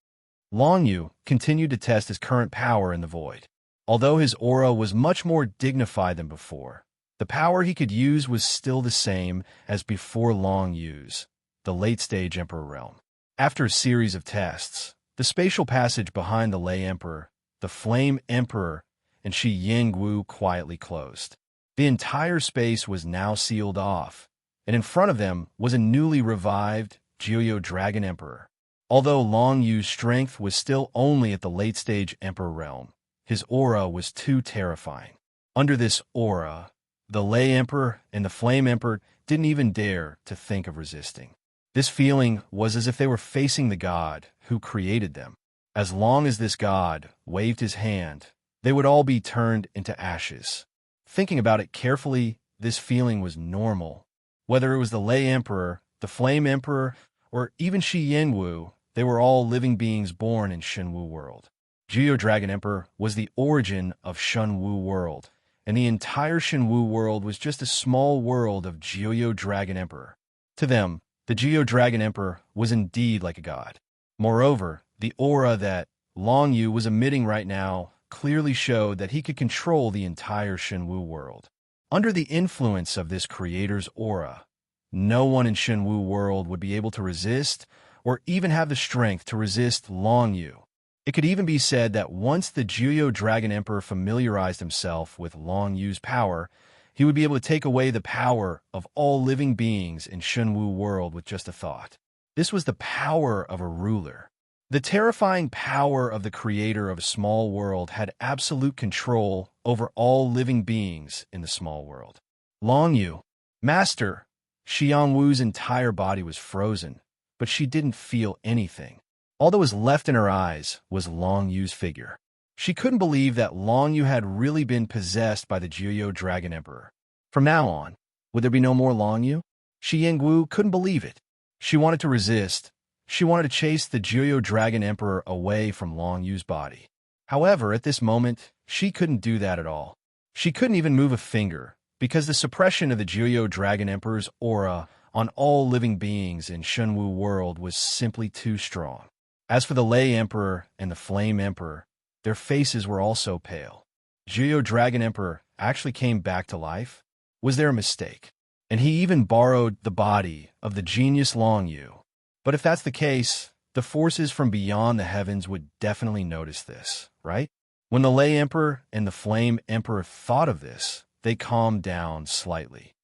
S1: Long Yu continued to test his current power in the void. Although his aura was much more dignified than before, the power he could use was still the same as before Long Yu's, the late stage Emperor Realm. After a series of tests, the spatial passage behind the Lei Emperor, the Flame Emperor, and Shi Yingwu quietly closed. The entire space was now sealed off, and in front of them was a newly revived Joyo Dragon Emperor. Although Long Yu's strength was still only at the late-stage Emperor realm, his aura was too terrifying. Under this aura, the Lei Emperor and the Flame Emperor didn't even dare to think of resisting. This feeling was as if they were facing the god who created them. As long as this god waved his hand, they would all be turned into ashes. Thinking about it carefully, this feeling was normal. Whether it was the Lei Emperor, the Flame Emperor, or even Shi Yingwu, they were all living beings born in Shenwu World. Joyo Dragon Emperor was the origin of Shenwu World, and the entire Shenwu World was just a small world of Joyo Dragon Emperor. To them, the Joyo Dragon Emperor was indeed like a god. Moreover, the aura that Long Yu was emitting right now clearly showed that he could control the entire Shenwu World. Under the influence of this creator's aura, no one in Shenwu World would be able to resist or even have the strength to resist Long Yu. It could even be said that once the Joyo Dragon Emperor familiarized himself with Long Yu's power, he would be able to take away the power of all living beings in Shenwu World with just a thought. This was the power of a ruler. The terrifying power of the creator of a small world had absolute control over all living beings in the small world. Long Yu, Master, Shi Yingwu's entire body was frozen, but she didn't feel anything. All that was left in her eyes was Long Yu's figure. She couldn't believe that Long Yu had really been possessed by the Joyo Dragon Emperor. From now on, would there be no more Long Yu? Shi Yingwu couldn't believe it. She wanted to resist. She wanted to chase the Joyo Dragon Emperor away from Long Yu's body. However, at this moment, she couldn't do that at all. She couldn't even move a finger, because the suppression of the Joyo Dragon Emperor's aura on all living beings in Shenwu World was simply too strong. As for the Lei Emperor and the Flame Emperor, their faces were also pale. Joyo Dragon Emperor actually came back to life? Was there a mistake? And he even borrowed the body of the genius Long Yu. But if that's the case, the forces from beyond the heavens would definitely notice this, right? When the Lay Emperor and the Flame Emperor thought of this, they calmed down slightly.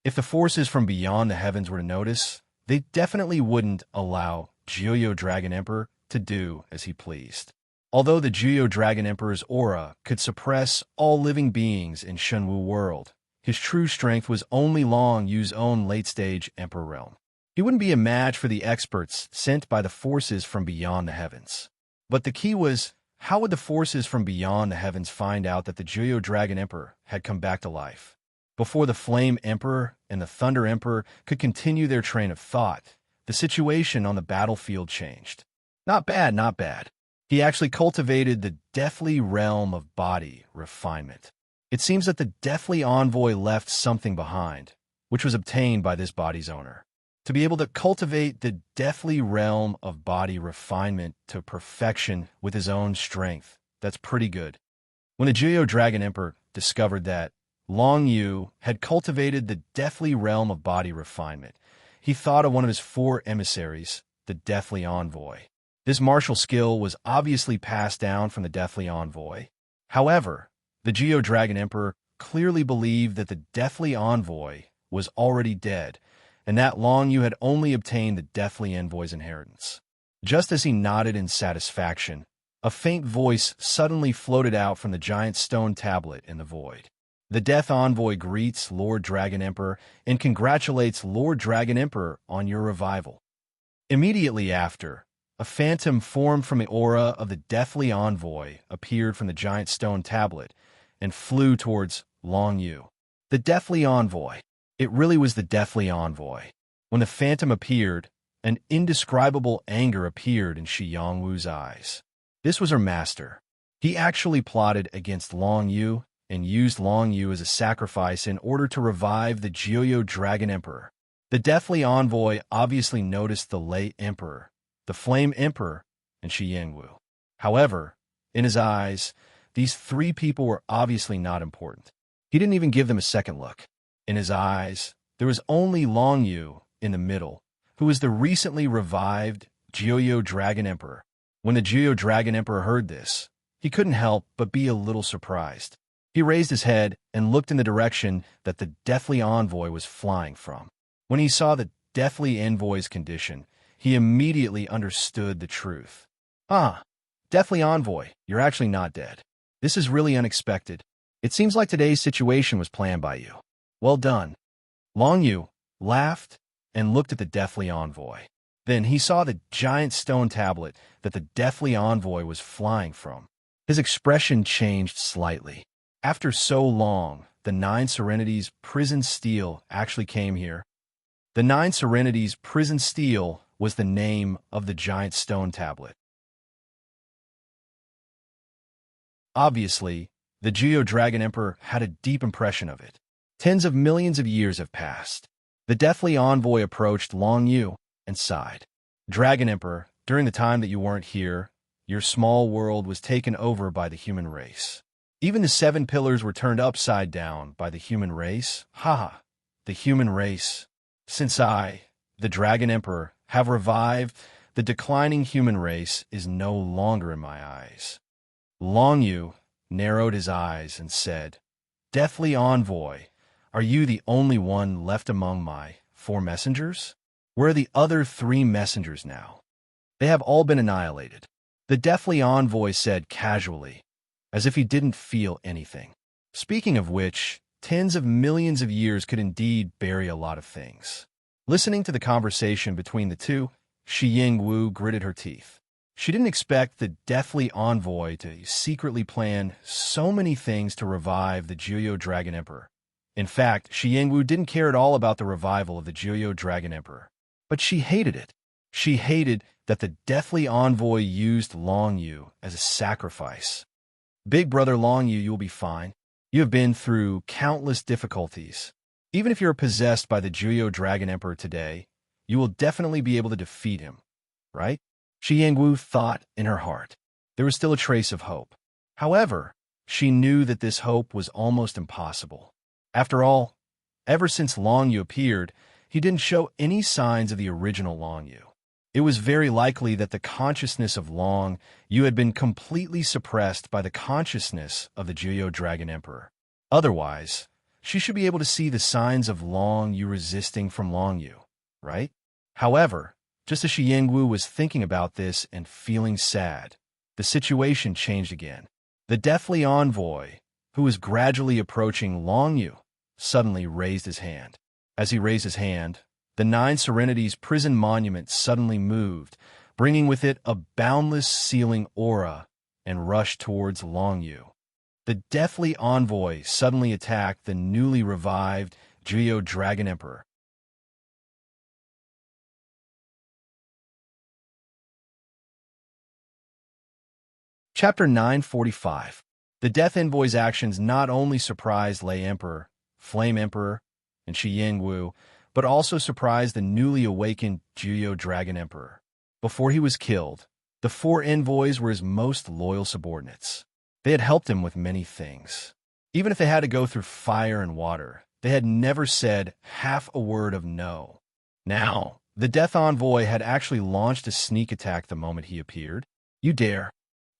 S1: If the forces from beyond the heavens were to notice, they definitely wouldn't allow Jiuyo Dragon Emperor to do as he pleased. Although the Jiuyo Dragon Emperor's aura could suppress all living beings in Shenwu world, his true strength was only Long Yu's own late-stage Emperor realm. He wouldn't be a match for the experts sent by the forces from beyond the heavens. But the key was, how would the forces from beyond the heavens find out that the Jiuyo Dragon Emperor had come back to life? Before the Flame Emperor and the Thunder Emperor could continue their train of thought, the situation on the battlefield changed. Not bad, not bad. He actually cultivated the deathly realm of body refinement. It seems that the deathly envoy left something behind, which was obtained by this body's owner. To be able to cultivate the deathly realm of body refinement to perfection with his own strength, that's pretty good. When the Jiuyo Dragon Emperor discovered that Long Yu had cultivated the deathly realm of body refinement, he thought of one of his 4 emissaries, the Deathly Envoy. This martial skill was obviously passed down from the Deathly Envoy. However, the Jiuyo Dragon Emperor clearly believed that the Deathly Envoy was already dead, and that Long Yu had only obtained the Deathly Envoy's inheritance. Just as he nodded in satisfaction, a faint voice suddenly floated out from the giant stone tablet in the void. The Death Envoy greets Lord Dragon Emperor and congratulates Lord Dragon Emperor on your revival. Immediately after, a phantom formed from the aura of the Deathly Envoy appeared from the giant stone tablet and flew towards Long Yu. The Deathly Envoy. It really was the Deathly Envoy. When the phantom appeared, an indescribable anger appeared in Shi Yongwu's eyes. This was her master. He actually plotted against Long Yu and used Long Yu as a sacrifice in order to revive the Jiuyo Dragon Emperor. The Deathly Envoy obviously noticed the Lay Emperor, the Flame Emperor, and Shi Yongwu. However, in his eyes, these 3 people were obviously not important. He didn't even give them a second look. In his eyes, there was only Long Yu in the middle, who was the recently revived Jiuyo Dragon Emperor. When the Jiuyo Dragon Emperor heard this, he couldn't help but be a little surprised. He raised his head and looked in the direction that the Deathly Envoy was flying from. When he saw the Deathly Envoy's condition, he immediately understood the truth. Ah, Deathly Envoy, you're actually not dead. This is really unexpected. It seems like today's situation was planned by you. Well done. Long Yu laughed and looked at the Deathly Envoy. Then he saw the giant stone tablet that the Deathly Envoy was flying from. His expression changed slightly. After so long, the 9 Serenities prison steel actually came here. The 9 Serenities prison steel was the name of the giant stone tablet. Obviously, the Jiuyo Dragon Emperor had a deep impression of it. Tens of millions of years have passed. The Deathly Envoy approached Long Yu and sighed. Dragon Emperor, during the time that you weren't here, your small world was taken over by the human race. Even the 7 pillars were turned upside down by the human race. Haha, the human race. Since I, the Dragon Emperor, have revived, the declining human race is no longer in my eyes. Long Yu narrowed his eyes and said, Deathly Envoy, are you the only one left among my 4 messengers? Where are the other 3 messengers now? They have all been annihilated. The Deathly Envoy said casually, as if he didn't feel anything. Speaking of which, tens of millions of years could indeed bury a lot of things. Listening to the conversation between the two, Shi Yongwu gritted her teeth. She didn't expect the Deathly Envoy to secretly plan so many things to revive the Jiuyo Dragon Emperor. In fact, Shi Yongwu didn't care at all about the revival of the Jiuyo Dragon Emperor. But she hated it. She hated that the Deathly Envoy used Long Yu as a sacrifice. Big brother Long Yu, you'll be fine. You have been through countless difficulties. Even if you're possessed by the Jiuyo Dragon Emperor today, you will definitely be able to defeat him, right? Shi Yongwu thought in her heart. There was still a trace of hope. However, she knew that this hope was almost impossible. After all, ever since Long Yu appeared, he didn't show any signs of the original Long Yu. It was very likely that the consciousness of Long Yu had been completely suppressed by the consciousness of the Jiuyou Dragon Emperor. Otherwise, she should be able to see the signs of Long Yu resisting from Long Yu, right? However, just as Shi Yingwu was thinking about this and feeling sad, the situation changed again. The deathly envoy, who was gradually approaching Long Yu, suddenly raised his hand. As he raised his hand, the Nine Serenities prison monument suddenly moved, bringing with it a boundless sealing aura, and rushed towards Long Yu. The deathly envoy suddenly attacked the newly revived Jiuyou Dragon Emperor. Chapter 945. The Death Envoy's actions not only surprised Lei Emperor, Flame Emperor, and Shi Yingwu, but also surprised the newly awakened Jiuyou Dragon Emperor. Before he was killed, the four envoys were his most loyal subordinates. They had helped him with many things. Even if they had to go through fire and water, they had never said half a word of no. Now, the Death Envoy had actually launched a sneak attack the moment he appeared. You dare!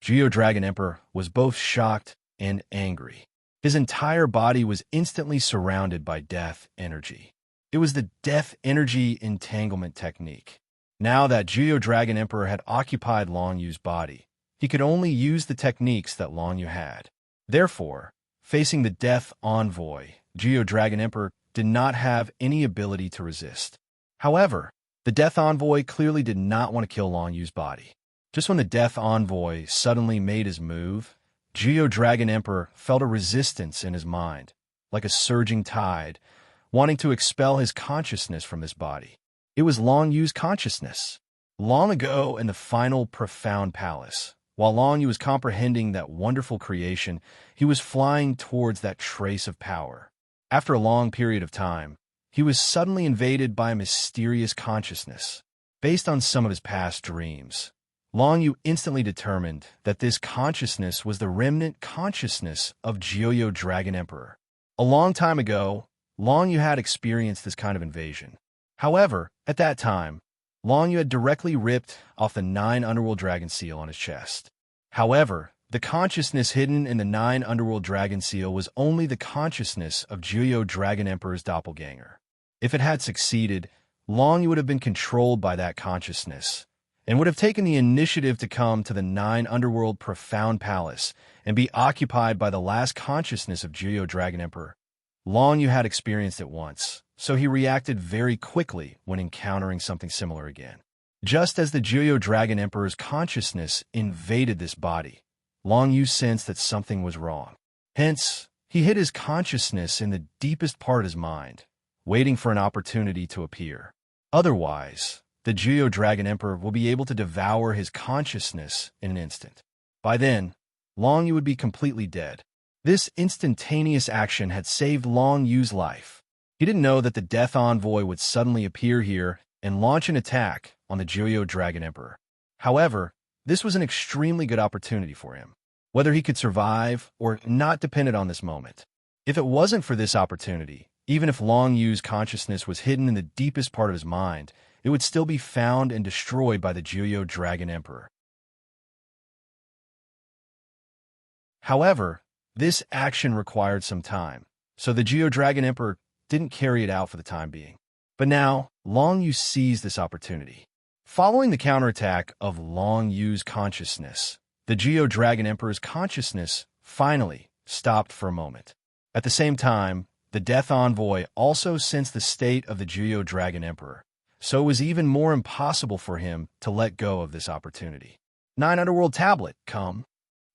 S1: Jiuyou Dragon Emperor was both shocked and angry. His entire body was instantly surrounded by death energy. It was the death energy entanglement technique. Now that Jiuyou Dragon Emperor had occupied Long Yu's body, he could only use the techniques that Long Yu had. Therefore, facing the Death Envoy, Jiuyou Dragon Emperor did not have any ability to resist. However, the Death Envoy clearly did not want to kill Long Yu's body. Just when the Death Envoy suddenly made his move, Jiuyou Dragon Emperor felt a resistance in his mind, like a surging tide, wanting to expel his consciousness from his body. It was Long Yu's consciousness. Long ago in the final profound palace, while Long Yu was comprehending that wonderful creation, he was flying towards that trace of power. After a long period of time, he was suddenly invaded by a mysterious consciousness. Based on some of his past dreams, Long Yu instantly determined that this consciousness was the remnant consciousness of Jiuyou Dragon Emperor. A long time ago, Long Yu had experienced this kind of invasion. However, at that time, Long Yu had directly ripped off the 9 Underworld Dragon Seal on his chest. However, the consciousness hidden in the 9 Underworld Dragon Seal was only the consciousness of Jiuyou Dragon Emperor's doppelganger. If it had succeeded, Long Yu would have been controlled by that consciousness, and would have taken the initiative to come to the 9 Underworld Profound Palace and be occupied by the last consciousness of Jiuyou Dragon Emperor. Long Yu had experienced it once, so he reacted very quickly when encountering something similar again. Just as the Jiuyou Dragon Emperor's consciousness invaded this body, Long Yu sensed that something was wrong. Hence, he hid his consciousness in the deepest part of his mind, waiting for an opportunity to appear. Otherwise, the Jiuyou Dragon Emperor will be able to devour his consciousness in an instant. By then, Long Yu would be completely dead. This instantaneous action had saved Long Yu's life. He didn't know that the Death Envoy would suddenly appear here and launch an attack on the Jiuyou Dragon Emperor. However, this was an extremely good opportunity for him. Whether he could survive or not depended on this moment. If it wasn't for this opportunity, even if Long Yu's consciousness was hidden in the deepest part of his mind, it would still be found and destroyed by the Jiuyou Dragon Emperor. However, this action required some time, so the Jiuyou Dragon Emperor didn't carry it out for the time being. But now, Long Yu seized this opportunity. Following the counterattack of Long Yu's consciousness, the Jiuyou Dragon Emperor's consciousness finally stopped for a moment. At the same time, the Death Envoy also sensed the state of the Jiuyou Dragon Emperor, so it was even more impossible for him to let go of this opportunity. 9 Underworld Tablet, come.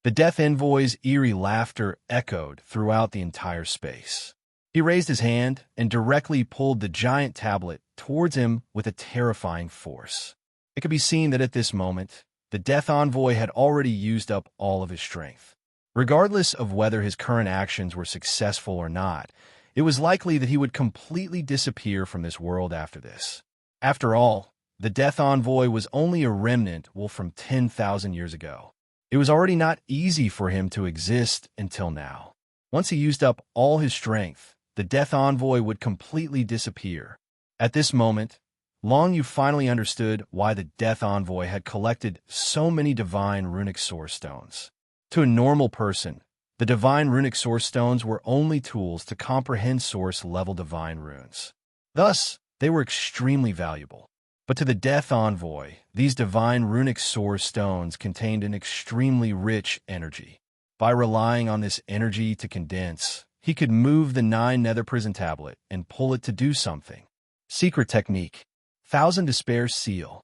S1: The Death Envoy's eerie laughter echoed throughout the entire space. He raised his hand and directly pulled the giant tablet towards him with a terrifying force. It could be seen that at this moment, the Death Envoy had already used up all of his strength. Regardless of whether his current actions were successful or not, it was likely that he would completely disappear from this world after this. After all, the Death Envoy was only a remnant wolf from 10,000 years ago. It was already not easy for him to exist until now. Once he used up all his strength, the Death Envoy would completely disappear. At this moment, Long Yu finally understood why the Death Envoy had collected so many divine runic source stones. To a normal person, the divine runic source stones were only tools to comprehend source-level divine runes. Thus, they were extremely valuable. But to the Death Envoy, these divine runic source stones contained an extremely rich energy. By relying on this energy to condense, he could move the 9 nether prison tablet and pull it to do something. Secret technique. Thousand Despair Seal.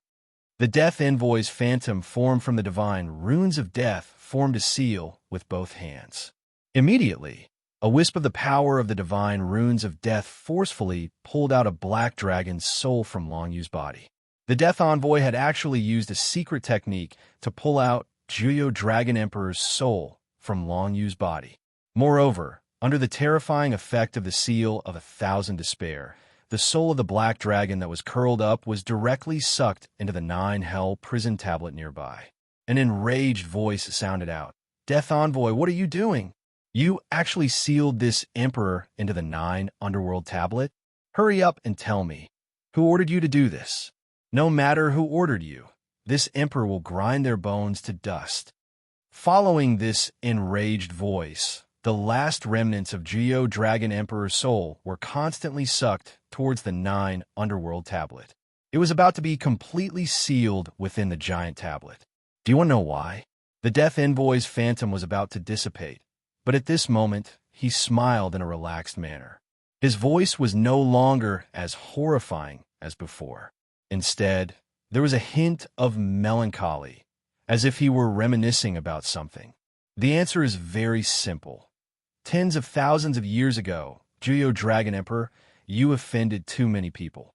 S1: The Death Envoy's phantom formed from the divine runes of death formed a seal with both hands. Immediately, a wisp of the power of the divine runes of death forcefully pulled out a black dragon's soul from Long Yu's body. The Death Envoy had actually used a secret technique to pull out Juyo Dragon Emperor's soul from Long Yu's body. Moreover, under the terrifying effect of the seal of 1,000 Despair, the soul of the black dragon that was curled up was directly sucked into the 9 hell prison tablet nearby. An enraged voice sounded out, "Death Envoy, what are you doing? You actually sealed this emperor into the 9 underworld tablet? Hurry up and tell me. Who ordered you to do this? No matter who ordered you, this emperor will grind their bones to dust." Following this enraged voice, the last remnants of Juyo Dragon Emperor's soul were constantly sucked towards the 9 underworld tablet. It was about to be completely sealed within the giant tablet. Do you want to know why? The Death Envoy's phantom was about to dissipate, but at this moment, he smiled in a relaxed manner. His voice was no longer as horrifying as before. Instead, there was a hint of melancholy, as if he were reminiscing about something. The answer is very simple. Tens of thousands of years ago, Juyo Dragon Emperor, you offended too many people.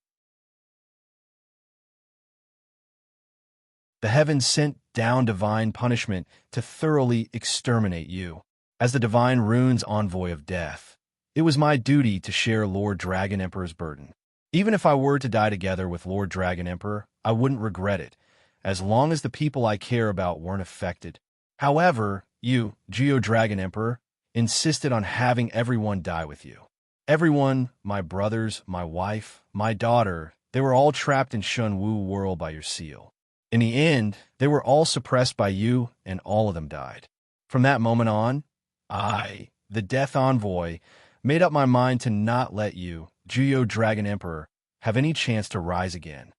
S1: The heavens sent down divine punishment to thoroughly exterminate you. As the divine runes envoy of death, it was my duty to share Lord Dragon Emperor's burden. Even if I were to die together with Lord Dragon Emperor, I wouldn't regret it, as long as the people I care about weren't affected. However, you, Juyo Dragon Emperor, insisted on having everyone die with you. Everyone, my brothers, my wife, my daughter, they were all trapped in Shunwu world by your seal. In the end, they were all suppressed by you, and all of them died. From that moment on, I, the Death Envoy, made up my mind to not let you, Juyo Dragon Emperor, have any chance to rise again.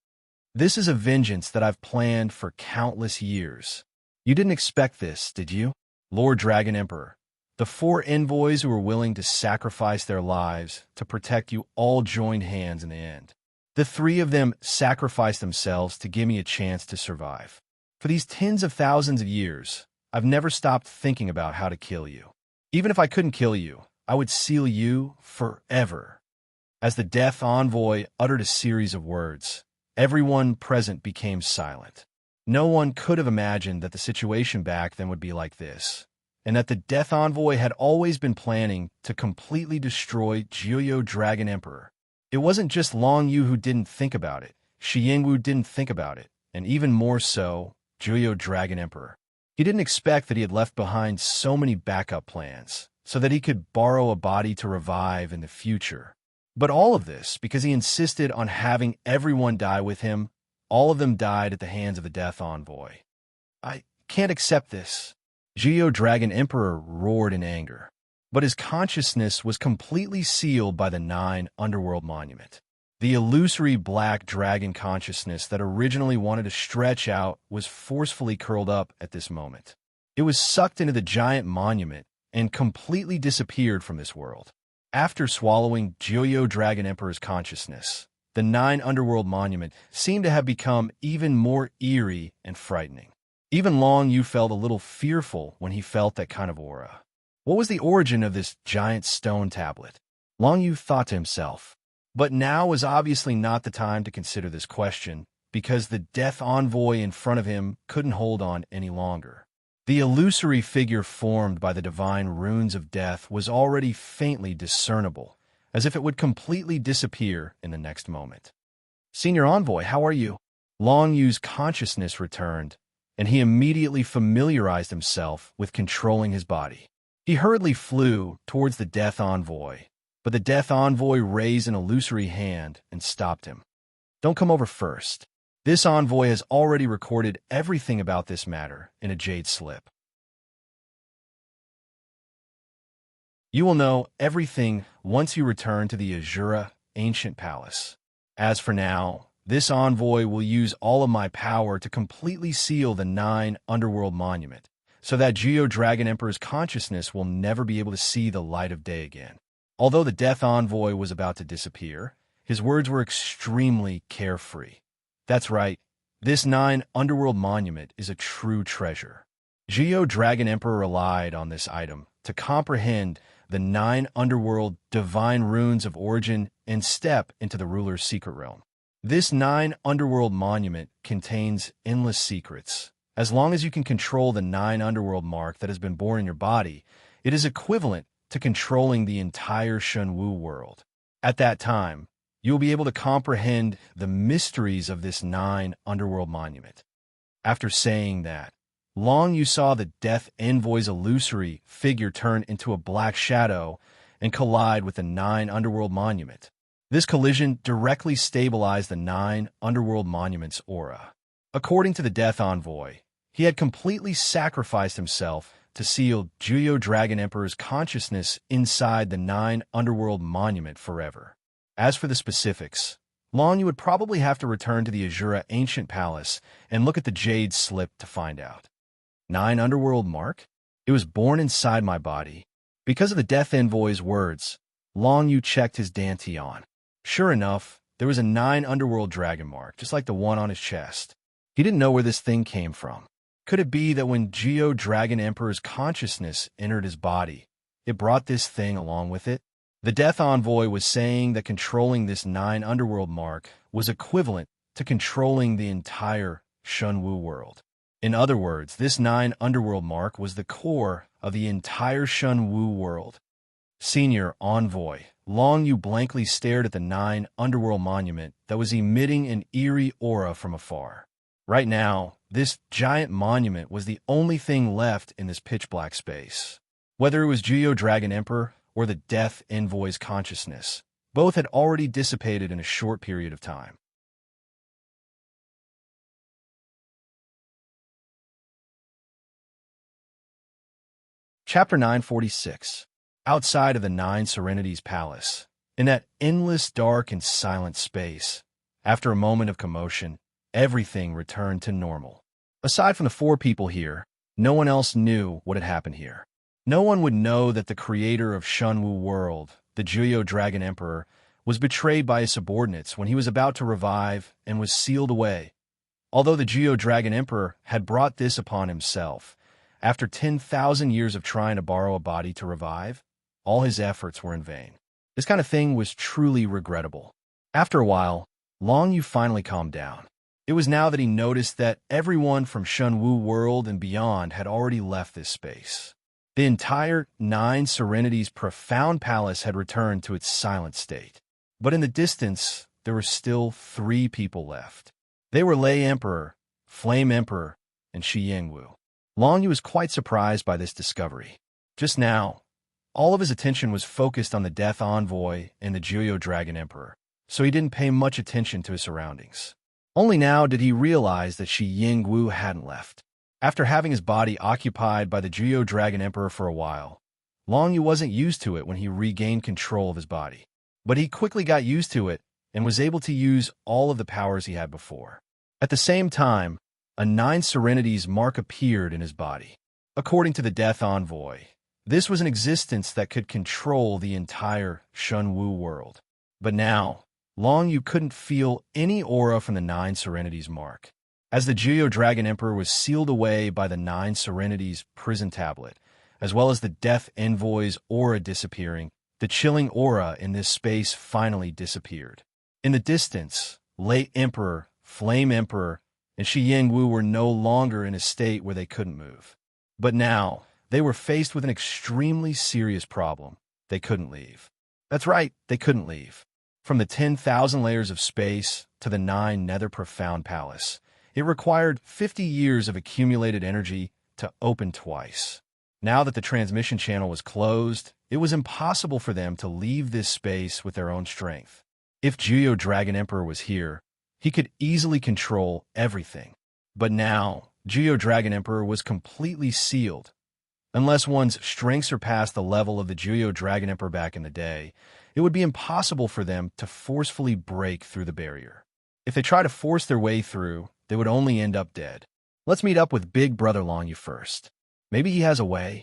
S1: This is a vengeance that I've planned for countless years. You didn't expect this, did you? Lord Dragon Emperor, the 4 envoys who were willing to sacrifice their lives to protect you all joined hands in the end. The 3 of them sacrificed themselves to give me a chance to survive. For these tens of thousands of years, I've never stopped thinking about how to kill you. Even if I couldn't kill you, I would seal you forever. As the Death Envoy uttered a series of words, everyone present became silent. No one could have imagined that the situation back then would be like this, and that the Death Envoy had always been planning to completely destroy Juyo Dragon Emperor. It wasn't just Long Yu who didn't think about it, Shi Yingwu didn't think about it, and even more so, Juyo Dragon Emperor. He didn't expect that he had left behind so many backup plans, so that he could borrow a body to revive in the future. But all of this because he insisted on having everyone die with him. All of them died at the hands of the Death Envoy. I can't accept this. Juyo Dragon Emperor roared in anger. But his consciousness was completely sealed by the 9 underworld monument. The illusory black dragon consciousness that originally wanted to stretch out was forcefully curled up at this moment. It was sucked into the giant monument and completely disappeared from this world. After swallowing Juyo Dragon Emperor's consciousness, the 9 underworld monument seemed to have become even more eerie and frightening. Even Long Yu felt a little fearful when he felt that kind of aura. What was the origin of this giant stone tablet? Long Yu thought to himself. But now was obviously not the time to consider this question, because the Death Envoy in front of him couldn't hold on any longer. The illusory figure formed by the divine runes of death was already faintly discernible, as if it would completely disappear in the next moment. "Senior Envoy, how are you?" Long Yu's consciousness returned, and he immediately familiarized himself with controlling his body. He hurriedly flew towards the Death Envoy, but the Death Envoy raised an illusory hand and stopped him. Don't come over first. This envoy has already recorded everything about this matter in a jade slip. You will know everything once you return to the Azura ancient palace. As for now, this envoy will use all of my power to completely seal the 9 Underworld Monument, so that Geo-Dragon Emperor's consciousness will never be able to see the light of day again. Although the Death Envoy was about to disappear, his words were extremely carefree. That's right, this 9 Underworld Monument is a true treasure. Geo-Dragon Emperor relied on this item to comprehend the 9 Underworld divine runes of origin and step into the ruler's secret realm. This 9 Underworld Monument contains endless secrets. As long as you can control the 9 Underworld mark that has been born in your body, it is equivalent to controlling the entire Shenwu world. At that time, you will be able to comprehend the mysteries of this 9 Underworld Monument. After saying that, Long Yu saw the Death Envoy's illusory figure turn into a black shadow and collide with the 9 Underworld Monument. This collision directly stabilized the 9 Underworld Monument's aura. According to the Death Envoy, he had completely sacrificed himself to seal Geo-Dragon Emperor's consciousness inside the 9 Underworld Monument forever. As for the specifics, Long Yu would probably have to return to the Azura Ancient Palace and look at the Jade Slip to find out. 9 Underworld Mark? It was born inside my body. Because of the Death Envoy's words, Long Yu checked his Dantian. Sure enough, there was a 9 Underworld Dragon Mark, just like the one on his chest. He didn't know where this thing came from. Could it be that when Geo-Dragon Emperor's consciousness entered his body, it brought this thing along with it? The Death Envoy was saying that controlling this 9 Underworld Mark was equivalent to controlling the entire Shenwu world. In other words, this 9 Underworld Mark was the core of the entire Shenwu world. Senior Envoy, Long Yu blankly stared at the 9 Underworld Monument that was emitting an eerie aura from afar. Right now, this giant monument was the only thing left in this pitch-black space. Whether it was Geo-Dragon Emperor or the Death Envoy's consciousness, both had already dissipated in a short period of time. Chapter 946. Outside of the 9 Serenities Palace, in that endless, dark, and silent space, after a moment of commotion, everything returned to normal. Aside from the 4 people here, no one else knew what had happened here. No one would know that the creator of Shenwu World, the Geo-Dragon Emperor, was betrayed by his subordinates when he was about to revive and was sealed away. Although the Geo-Dragon Emperor had brought this upon himself, after 10,000 years of trying to borrow a body to revive, all his efforts were in vain. This kind of thing was truly regrettable. After a while, Long Yu finally calmed down. It was now that he noticed that everyone from Shenwu World and beyond had already left this space. The entire 9 Serenities profound palace had returned to its silent state. But in the distance, there were still 3 people left. They were Lei Emperor, Flame Emperor, and Shi Yingwu. Long Yu was quite surprised by this discovery. Just now, all of his attention was focused on the Death Envoy and the Geo-Dragon Emperor, so he didn't pay much attention to his surroundings. Only now did he realize that Shi Yingwu hadn't left. After having his body occupied by the Geo-Dragon Emperor for a while, Long Yu wasn't used to it when he regained control of his body. But he quickly got used to it and was able to use all of the powers he had before. At the same time, a 9 Serenities mark appeared in his body. According to the Death Envoy, this was an existence that could control the entire Shenwu world. But now, Long Yu couldn't feel any aura from the 9 Serenities mark. As the Geo-Dragon Emperor was sealed away by the 9 Serenities prison tablet, as well as the Death Envoy's aura disappearing, the chilling aura in this space finally disappeared. In the distance, Lei Emperor, Flame Emperor, and Shi Yingwu were no longer in a state where they couldn't move. But now, they were faced with an extremely serious problem. They couldn't leave. That's right, they couldn't leave. From the 10,000 layers of space to the 9 Nether Profound Palace, it required 50 years of accumulated energy to open twice. Now that the transmission channel was closed, it was impossible for them to leave this space with their own strength. If Juyo Dragon Emperor was here, he could easily control everything. But now, Juyo Dragon Emperor was completely sealed. Unless one's strength surpassed the level of the Juyo Dragon Emperor back in the day, it would be impossible for them to forcefully break through the barrier. If they try to force their way through, they would only end up dead. Let's meet up with Big Brother Longyu first. Maybe he has a way,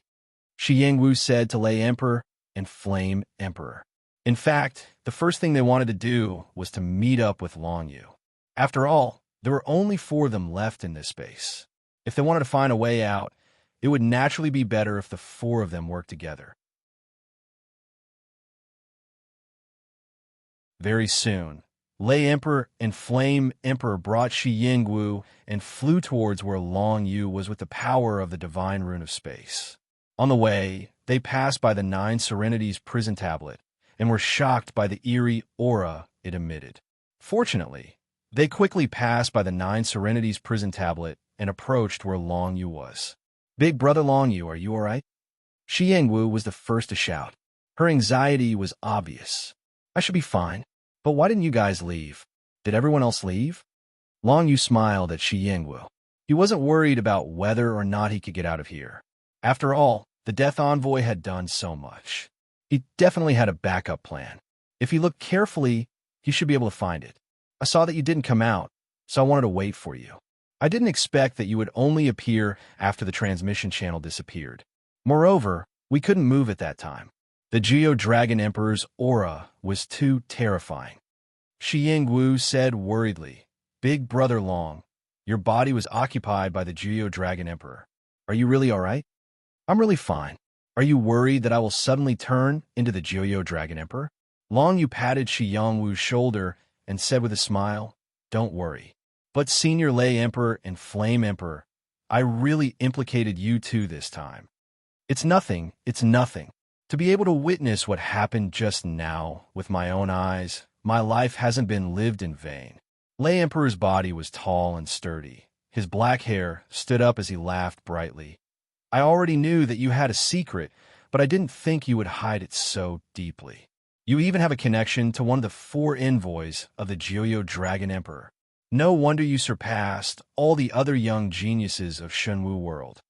S1: Shi Yingwu said to Lei Emperor and Flame Emperor. In fact, the first thing they wanted to do was to meet up with Longyu. After all, there were only 4 of them left in this space. If they wanted to find a way out, it would naturally be better if the 4 of them worked together. Very soon, Lei Emperor and Flame Emperor brought Shi Yingwu and flew towards where Longyu was with the power of the divine rune of space. On the way, they passed by the 9 Serenity's prison tablet and were shocked by the eerie aura it emitted. Fortunately, they quickly passed by the 9 Serenity's prison tablet and approached where Longyu was. Big Brother Longyu, are you all right? Shi Yingwu was the first to shout. Her anxiety was obvious. I should be fine. But why didn't you guys leave? Did everyone else leave? Longyu smiled at Shi Yingwu. He wasn't worried about whether or not he could get out of here. After all, the Death Envoy had done so much. He definitely had a backup plan. If he looked carefully, he should be able to find it. I saw that you didn't come out, so I wanted to wait for you. I didn't expect that you would only appear after the transmission channel disappeared. Moreover, we couldn't move at that time. The Juyo Dragon Emperor's aura was too terrifying. Shi Yingwu said worriedly, Big Brother Long, your body was occupied by the Juyo Dragon Emperor. Are you really all right? I'm really fine. Are you worried that I will suddenly turn into the Juyo Dragon Emperor? Longyu patted Shi Yingwu's shoulder and said with a smile, Don't worry. But Senior Lei Emperor and Flame Emperor, I really implicated you two this time. It's nothing. To be able to witness what happened just now with my own eyes, my life hasn't been lived in vain. Lei Emperor's body was tall and sturdy. His black hair stood up as he laughed brightly. I already knew that you had a secret, but I didn't think you would hide it so deeply. You even have a connection to one of the 4 envoys of the Juyo Dragon Emperor. No wonder you surpassed all the other young geniuses of Shunwu World.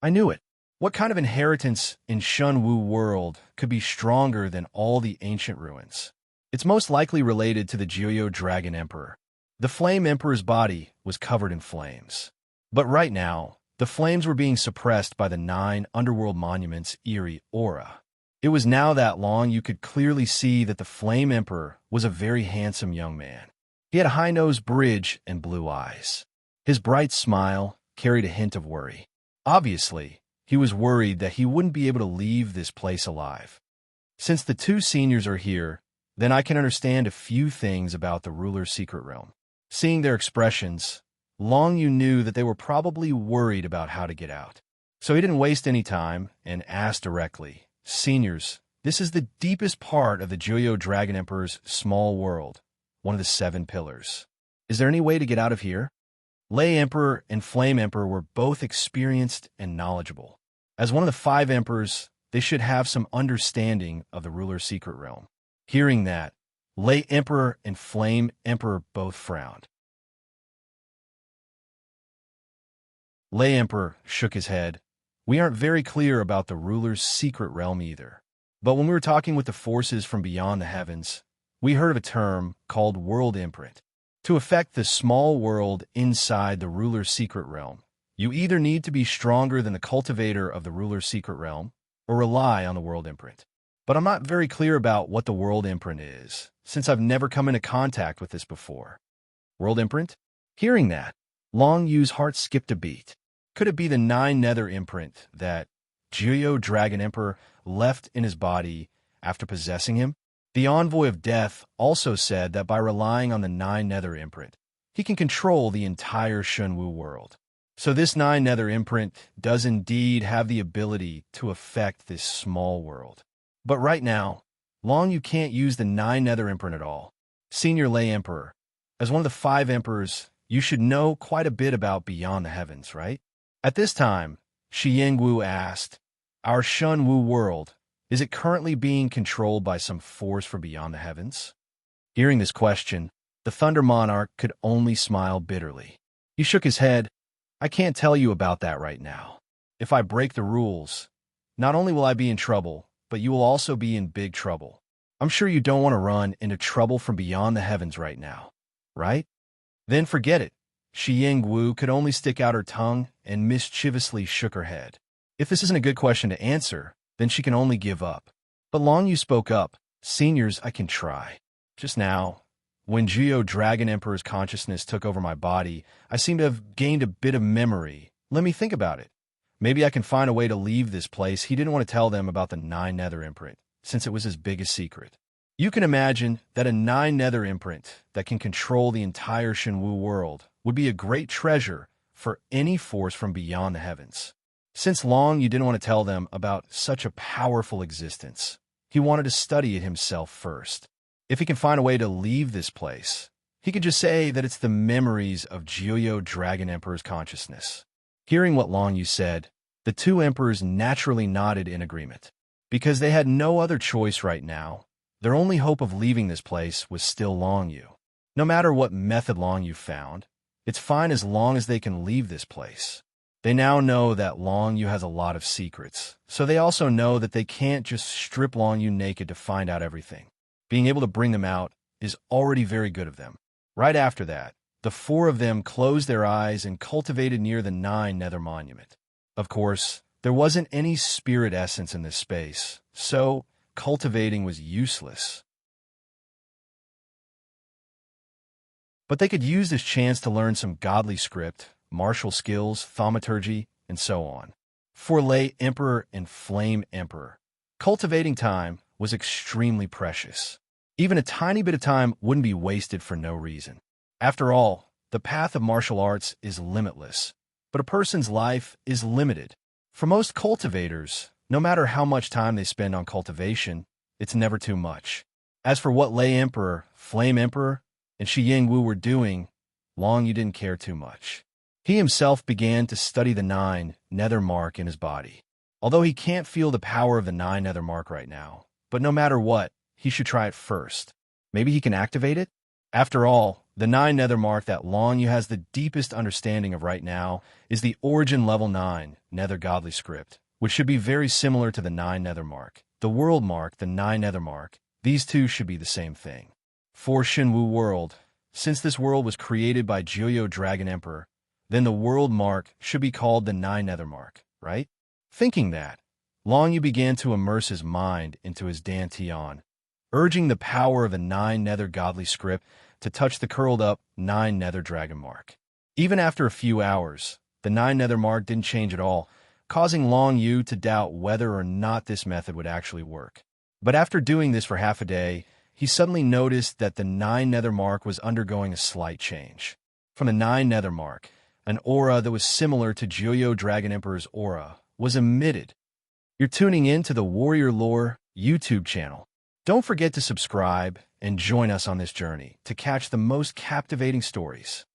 S1: I knew it. What kind of inheritance in Shunwu World could be stronger than all the ancient ruins? It's most likely related to the Juyo Dragon Emperor. The Flame Emperor's body was covered in flames. But right now, the flames were being suppressed by the 9 Underworld Monuments' eerie aura. It was now that long you could clearly see that the Flame Emperor was a very handsome young man. He had a high-nosed bridge and blue eyes. His bright smile carried a hint of worry. Obviously, he was worried that he wouldn't be able to leave this place alive. Since the 2 seniors are here, then I can understand a few things about the ruler's secret realm. Seeing their expressions, Longyu knew that they were probably worried about how to get out. So he didn't waste any time and asked directly, Seniors, this is the deepest part of the Juyo Dragon Emperor's small world, one of the 7 pillars. Is there any way to get out of here? Lei Emperor and Flame Emperor were both experienced and knowledgeable. As one of the 5 emperors, they should have some understanding of the ruler's secret realm. Hearing that, Lei Emperor and Flame Emperor both frowned. Lei Emperor shook his head. We aren't very clear about the ruler's secret realm either. But when we were talking with the forces from beyond the heavens, we heard of a term called world imprint. To affect the small world inside the ruler's secret realm, you either need to be stronger than the cultivator of the ruler's secret realm or rely on the world imprint. But I'm not very clear about what the world imprint is, since I've never come into contact with this before. World imprint? Hearing that, Longyu's heart skipped a beat. Could it be the 9 nether imprint that Juyo Dragon Emperor left in his body after possessing him? The Envoy of Death also said that by relying on the 9 nether imprint, he can control the entire Shunwu world. So this 9 nether imprint does indeed have the ability to affect this small world. But right now, Longyu can't use the 9 nether imprint at all. Senior Lei Emperor, as one of the 5 emperors, you should know quite a bit about beyond the heavens, right? At this time, Shi Yingwu asked, Our Shun Wu world, is it currently being controlled by some force from beyond the heavens? Hearing this question, the Thunder Monarch could only smile bitterly. He shook his head. I can't tell you about that right now. If I break the rules, not only will I be in trouble, but you will also be in big trouble. I'm sure you don't want to run into trouble from beyond the heavens right now, right? Then forget it. Shi Yingwu could only stick out her tongue and mischievously shook her head. If this isn't a good question to answer, then she can only give up. But Long Yu spoke up. Seniors, I can try. Just now, when Jiyo Dragon Emperor's consciousness took over my body, I seem to have gained a bit of memory. Let me think about it. Maybe I can find a way to leave this place. He didn't want to tell them about the 9 Nether imprint, since it was his biggest secret. You can imagine that a 9 Nether imprint that can control the entire Shenwu world would be a great treasure for any force from beyond the heavens. Since Long Yu didn't want to tell them about such a powerful existence, he wanted to study it himself first. If he can find a way to leave this place, he could just say that it's the memories of Jiyo Dragon Emperor's consciousness. Hearing what Long Yu said, the two emperors naturally nodded in agreement. Because they had no other choice right now, their only hope of leaving this place was still Long Yu. No matter what method Long Yu found, it's fine as long as they can leave this place. They now know that Long Yu has a lot of secrets, so they also know that they can't just strip Long Yu naked to find out everything. Being able to bring them out is already very good of them. Right after that, the 4 of them closed their eyes and cultivated near the 9 Nether monument. Of course, there wasn't any spirit essence in this space, so cultivating was useless. But they could use this chance to learn some godly script, martial skills, thaumaturgy, and so on. For Lei Emperor and Flame Emperor, cultivating time was extremely precious. Even a tiny bit of time wouldn't be wasted for no reason. After all, the path of martial arts is limitless, but a person's life is limited. For most cultivators, no matter how much time they spend on cultivation, it's never too much. As for what Lei Emperor, Flame Emperor, and Shi Yingwu were doing, Long Yu didn't care too much. He himself began to study the 9 Nether mark in his body. Although he can't feel the power of the 9 Nether mark right now, but no matter what, he should try it first. Maybe he can activate it? After all, the 9 Nether mark that Long Yu has the deepest understanding of right now is the Origin Level 9 Nether Godly Script, which should be very similar to the 9 Nether mark. The World mark, the 9 Nether mark, these two should be the same thing. For Shenwu world, since this world was created by Jiyo Dragon Emperor, then the World mark should be called the 9 Nether mark, right? Thinking that, Long Yu began to immerse his mind into his Dantian, urging the power of the 9 Nether Godly Script to touch the curled-up 9 Nether Dragon mark. Even after a few hours, the 9 Nether mark didn't change at all, causing Long Yu to doubt whether or not this method would actually work. But after doing this for half a day, he suddenly noticed that the 9 Nether mark was undergoing a slight change. From the 9 Nether mark, an aura that was similar to Jiyo Dragon Emperor's aura was emitted. You're tuning in to the Warrior Lore YouTube channel. Don't forget to subscribe and join us on this journey to catch the most captivating stories.